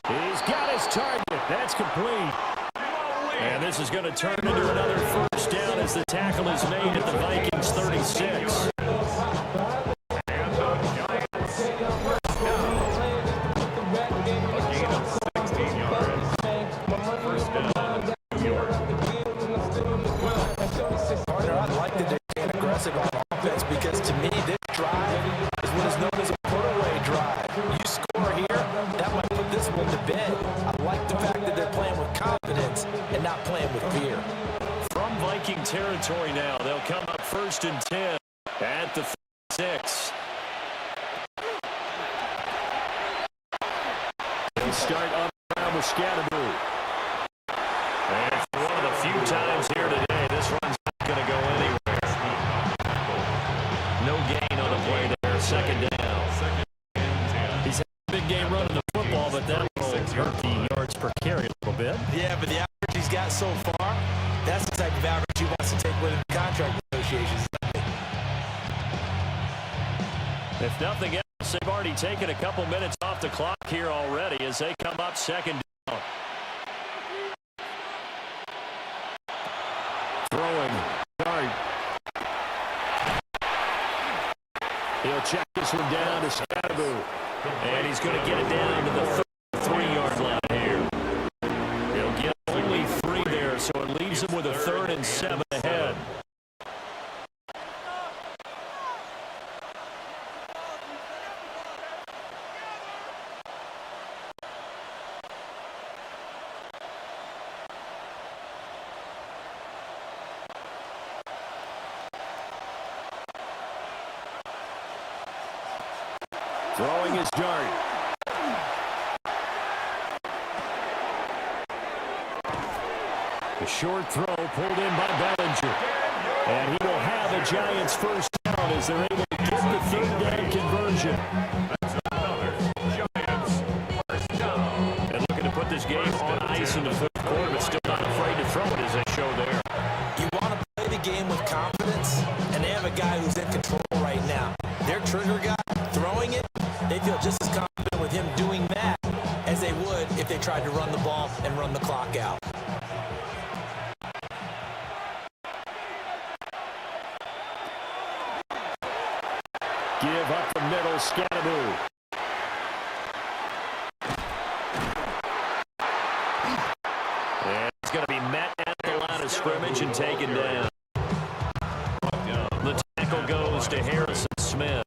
He's got his target. That's complete. And this is going to turn into another first down as the tackle is made at the Vikings 36. I'd like that they're getting aggressive on offense because to me this drive is what is known as a put-away drive. You score here, that might put this one to bed. I like the fact that they're playing with confidence and not playing with fear. From Viking territory now, they'll come up 1st and 10 at the 6. They start up around with Scatterby. And for one of the few times here today, this run's not going to go anywhere. No gain on the play there. 2nd down. He's had a big game run but that will hurt the yards per carry a little bit. Yeah, but the average he's got so far, that's the type of average he wants to take with him in contract negotiations. If nothing else, they've already taken a couple minutes off the clock here already as they come up second down. Throwing. Dart. He'll check this one down to Scatterbo. And he's going to get it down to the 33-yard line here. He'll get only 3 there, so it leaves him with a 3rd and 7 ahead. Throwing his dart. A short throw pulled in by Bellinger. And he will have a Giants first down as they're able to get the 3rd down conversion. That's another Giants first down. And looking to put this game on ice in the 4th quarter, but still not afraid to throw it as they show there. You want to play the game with confidence, and they have a guy who's in control right now. Their trigger guy throwing it, they feel just as confident with him doing that as they would if they tried to run the ball and run the clock out. Give up the middle, Scatterbo. And it's going to be met at the line of scrimmage and taken down. The tackle goes to Harrison Smith.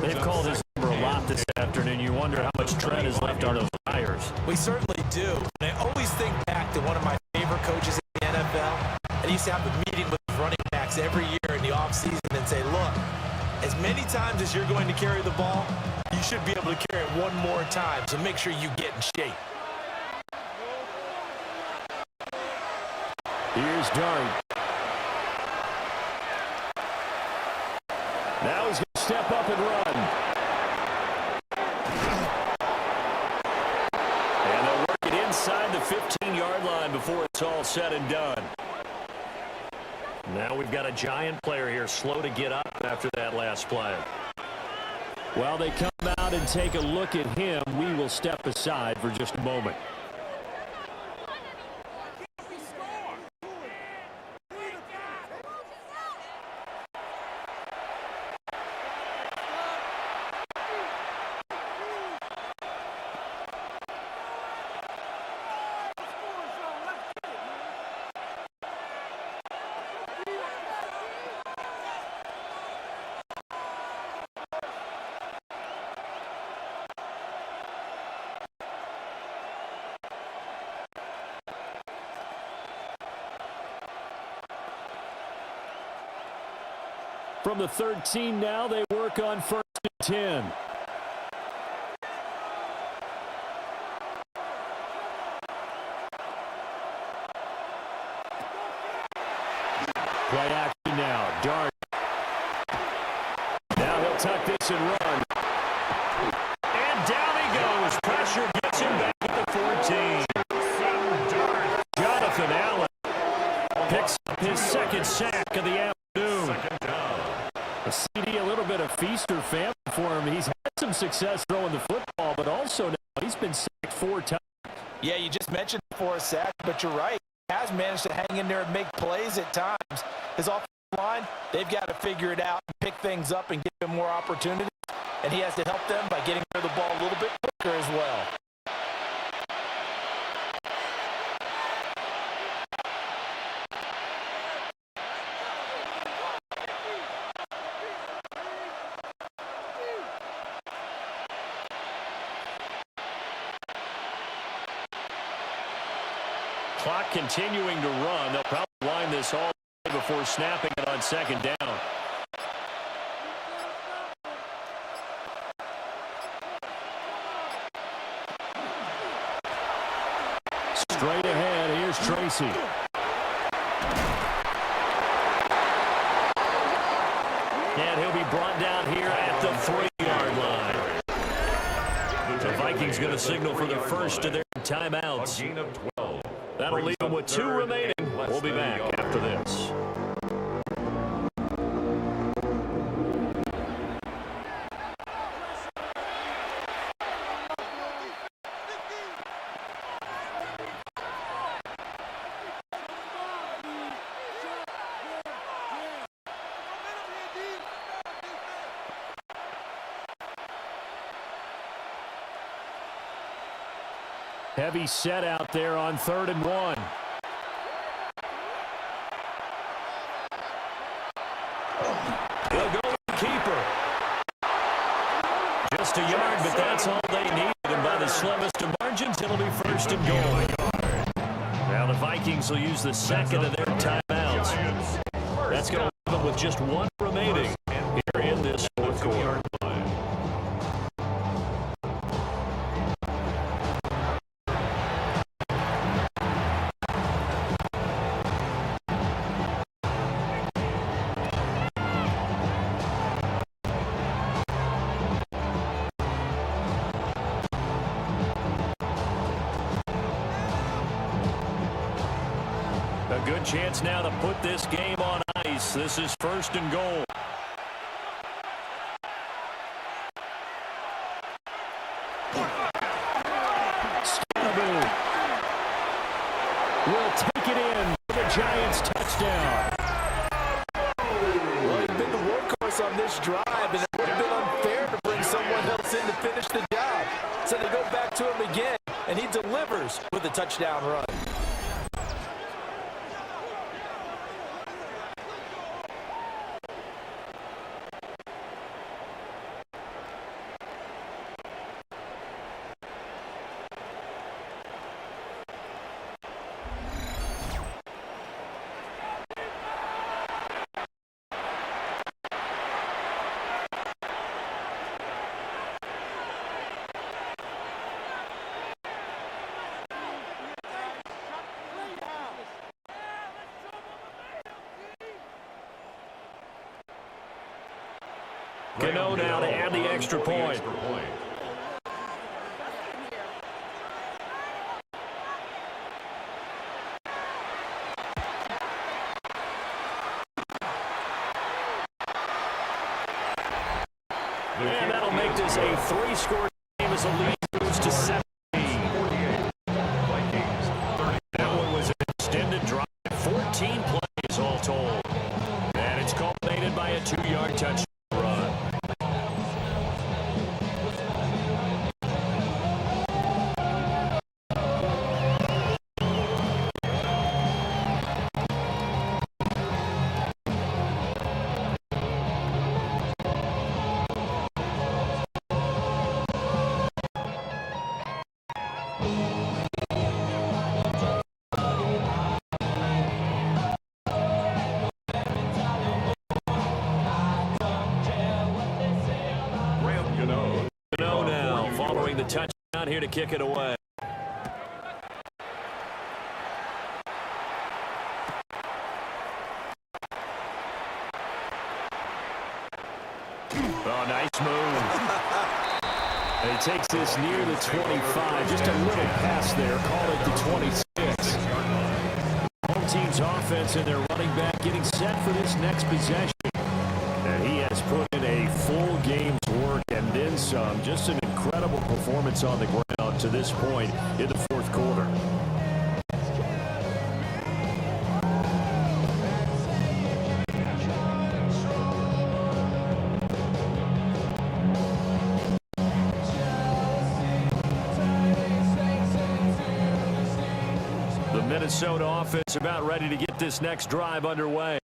They've called his number a lot this afternoon. You wonder how much tread is left on those tires. We certainly do. And I always think back to one of my favorite coaches in the NFL. And he used to have a meeting with running backs every year in the offseason and say, look, as many times as you're going to carry the ball, you should be able to carry it one more time, so make sure you get in shape. Here's Dart. Now he's going to step up and run. And they'll work it inside the 15-yard line before it's all said and done. Now we've got a Giant player here slow to get up after that last play. While they come out and take a look at him, we will step aside for just a moment. From the 13 now, they work on 1st and 10. Play action now. Dart. Now he'll tuck this and run. And down he goes. Pressure gets him back at the 14. Jonathan Allen picks up his 2nd sack of the afternoon. A CD, a little bit of feast or famine for him. He's had some success throwing the football, but also now he's been sacked 4 times. Yeah, you just mentioned 4 sacks, but you're right. He has managed to hang in there and make plays at times. His offensive line, they've got to figure it out, pick things up, and give him more opportunities. And he has to help them by getting rid of the ball a little bit quicker as well. Clock continuing to run. They'll probably wind this all the way before snapping it on 2nd down. Straight ahead, here's Tracy. And he'll be brought down here at the 3-yard line. The Vikings going to signal for their first of their timeouts. That'll leave them with 2 remaining. We'll be back after this. Heavy set out there on 3rd and 1. They'll go with the keeper. Just a yard, but that's all they need. And by the slimmest of margins, it'll be 1st and goal. Now the Vikings will use the second of their timeouts. That's going to leave them with just 1 remaining here in this 4th quarter. A good chance now to put this game on ice. This is 1st and goal. Scalaboo will take it in for the Giants touchdown. Well, he's been the workhorse on this drive, and it would have been unfair to bring someone else in to finish the job. So they go back to him again, and he delivers with a touchdown run. Cano now to add the extra point. And that'll make this a 3-score game as the lead moves to 17. That one was an extended drive, 14 plays all told. And it's culminated by a 2-yard touchdown run. Cano now following the touchdown here to kick it away. Oh, nice move. And he takes this near the 25. Just a little pass there. Call it the 26. Home team's offense and their running back getting set for this next possession. And he has put in a full game's work and then some. Just an incredible performance on the ground to this point in the 4th quarter. The Minnesota offense about ready to get this next drive underway.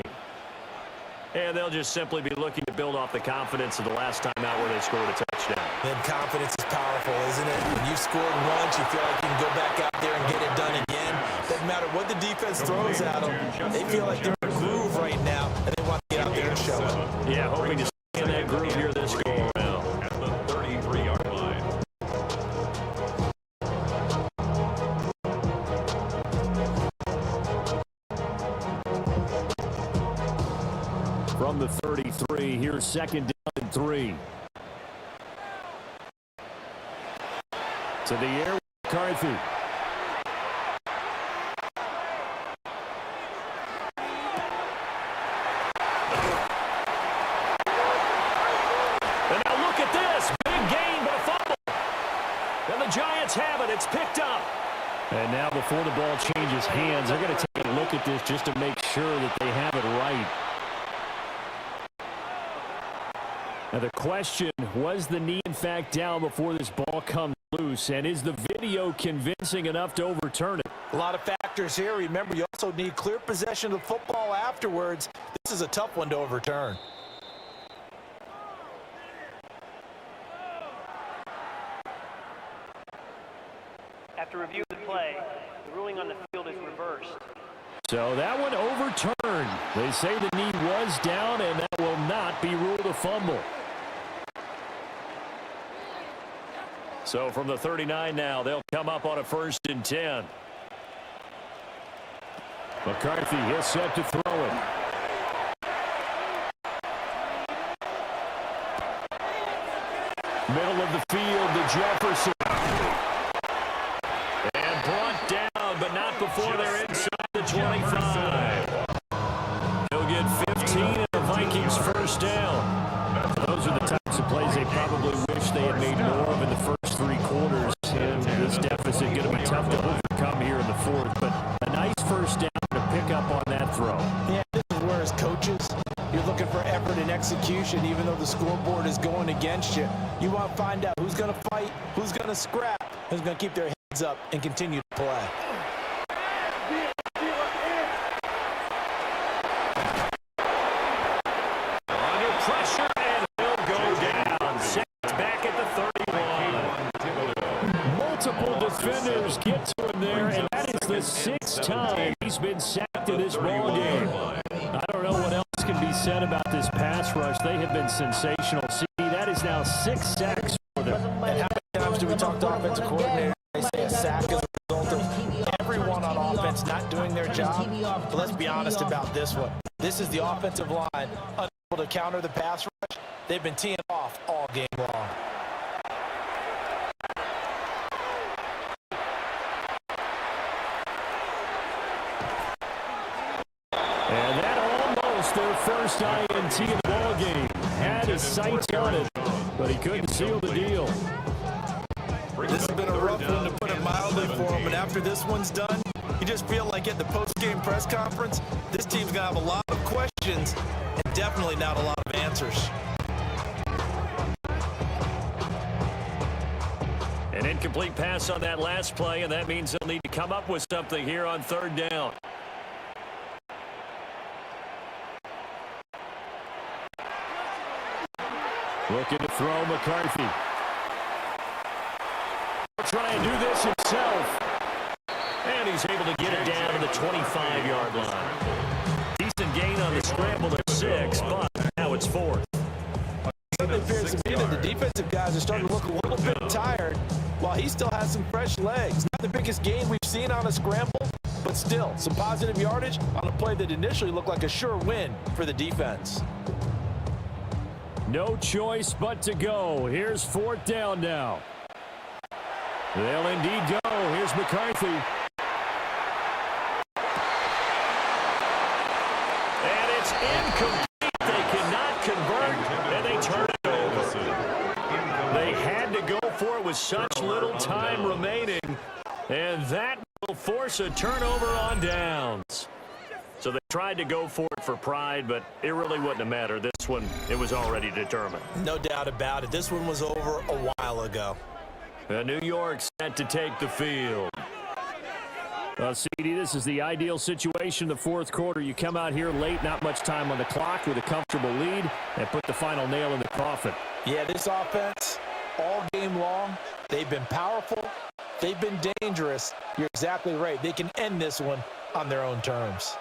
And they'll just simply be looking to build off the confidence of the last time out where they scored a touchdown. And confidence is powerful, isn't it? When you've scored once, you feel like you can go back out there and get it done again. Doesn't matter what the defense throws at them. They feel like they're in a groove right now, and they want to get out there and show it. Yeah, hoping to stay in that groove here this go around. At the 33-yard line. From the 33, here's 2nd down and 3. To the air, McCarthy. And now look at this. Big gain, but a fumble. And the Giants have it. It's picked up. And now before the ball changes hands, they're going to take a look at this just to make sure that they have it right. Now the question, was the knee in fact down before this ball comes loose? And is the video convincing enough to overturn it? A lot of factors here. Remember, you also need clear possession of the football afterwards. This is a tough one to overturn. After review of the play, the ruling on the field is reversed. So that one overturned. They say the knee was down, and that will not be ruled a fumble. So from the 39 now, they'll come up on a 1st and 10. McCarthy is set to throw it. Middle of the field to Jefferson. And brought down, but not before they're inside the 25. He'll get 15 and the Vikings 1st down. Those are the types of plays they probably wish they had made more of in the first 3 quarters. And this deficit going to be tough to overcome here in the 4th. But a nice 1st down to pick up on that throw. Yeah, this is where as coaches, you're looking for effort and execution, even though the scoreboard is going against you. You want to find out who's going to fight, who's going to scrap, who's going to keep their heads up and continue to play. Under pressure, and he'll go down. Sacked back at the 31. Multiple defenders get to him there, and that is the 6th time he's been sacked in this ball game. I don't know what else can be said about this pass rush. They have been sensational. See, that is now 6 sacks for them. And how many times do we talk to offensive coordinators? They say a sack is a result of everyone on offense not doing their job. But let's be honest about this one. This is the offensive line unable to counter the pass rush. They've been teeing off all game long. And that almost their first INT in the ball game. Had his sights on it, but he couldn't seal the deal. This has been a rough one, to put it mildly, for him. But after this one's done, you just feel like at the post-game press conference, this team's going to have a lot of questions and definitely not a lot of answers. An incomplete pass on that last play, and that means they'll need to come up with something here on 3rd down. Looking to throw McCarthy. Try and do this himself. And he's able to get it down to the 25-yard line. Decent gain on the scramble to 6, but now it's 4th. It appears to me that the defensive guys are starting to look a little bit tired while he still has some fresh legs. Not the biggest gain we've seen on a scramble, but still some positive yardage on a play that initially looked like a sure win for the defense. No choice but to go. Here's 4th down now. They'll indeed go. Here's McCarthy. And it's incomplete. They cannot convert, and they turn it over. They had to go for it with such little time remaining, and that will force a turnover on downs. So they tried to go for it for pride, but it really wouldn't have mattered. This one, it was already determined. No doubt about it. This one was over a while ago. New York set to take the field. CD, this is the ideal situation in the 4th quarter. You come out here late, not much time on the clock, with a comfortable lead, and put the final nail in the coffin. Yeah, this offense, all game long, they've been powerful. They've been dangerous. You're exactly right. They can end this one on their own terms.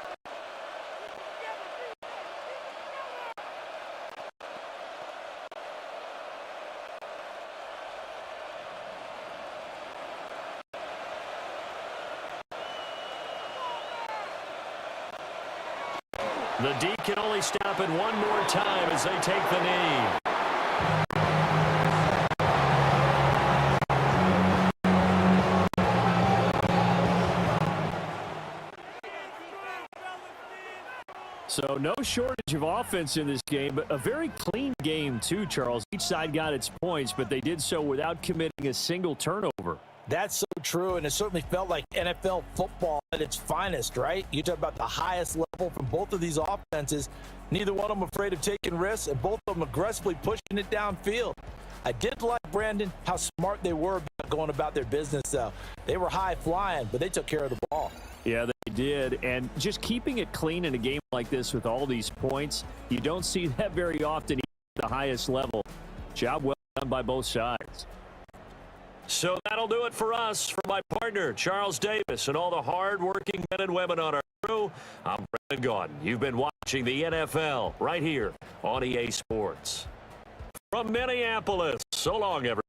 The D can only stop it one more time as they take the knee. So no shortage of offense in this game, but a very clean game too, Charles. Each side got its points, but they did so without committing a single turnover. That's so true, and it certainly felt like NFL football at its finest, right? You talk about the highest level from both of these offenses. Neither one of them afraid of taking risks, and both of them aggressively pushing it downfield. I did like, Brandon, how smart they were about going about their business, though. They were high-flying, but they took care of the ball. Yeah, they did, and just keeping it clean in a game like this with all these points, you don't see that very often at the highest level. Job well done by both sides. So that'll do it for us. For my partner, Charles Davis, and all the hard-working men and women on our crew, I'm Brandon Gaudin. You've been watching the NFL right here on EA Sports. From Minneapolis, so long, everyone.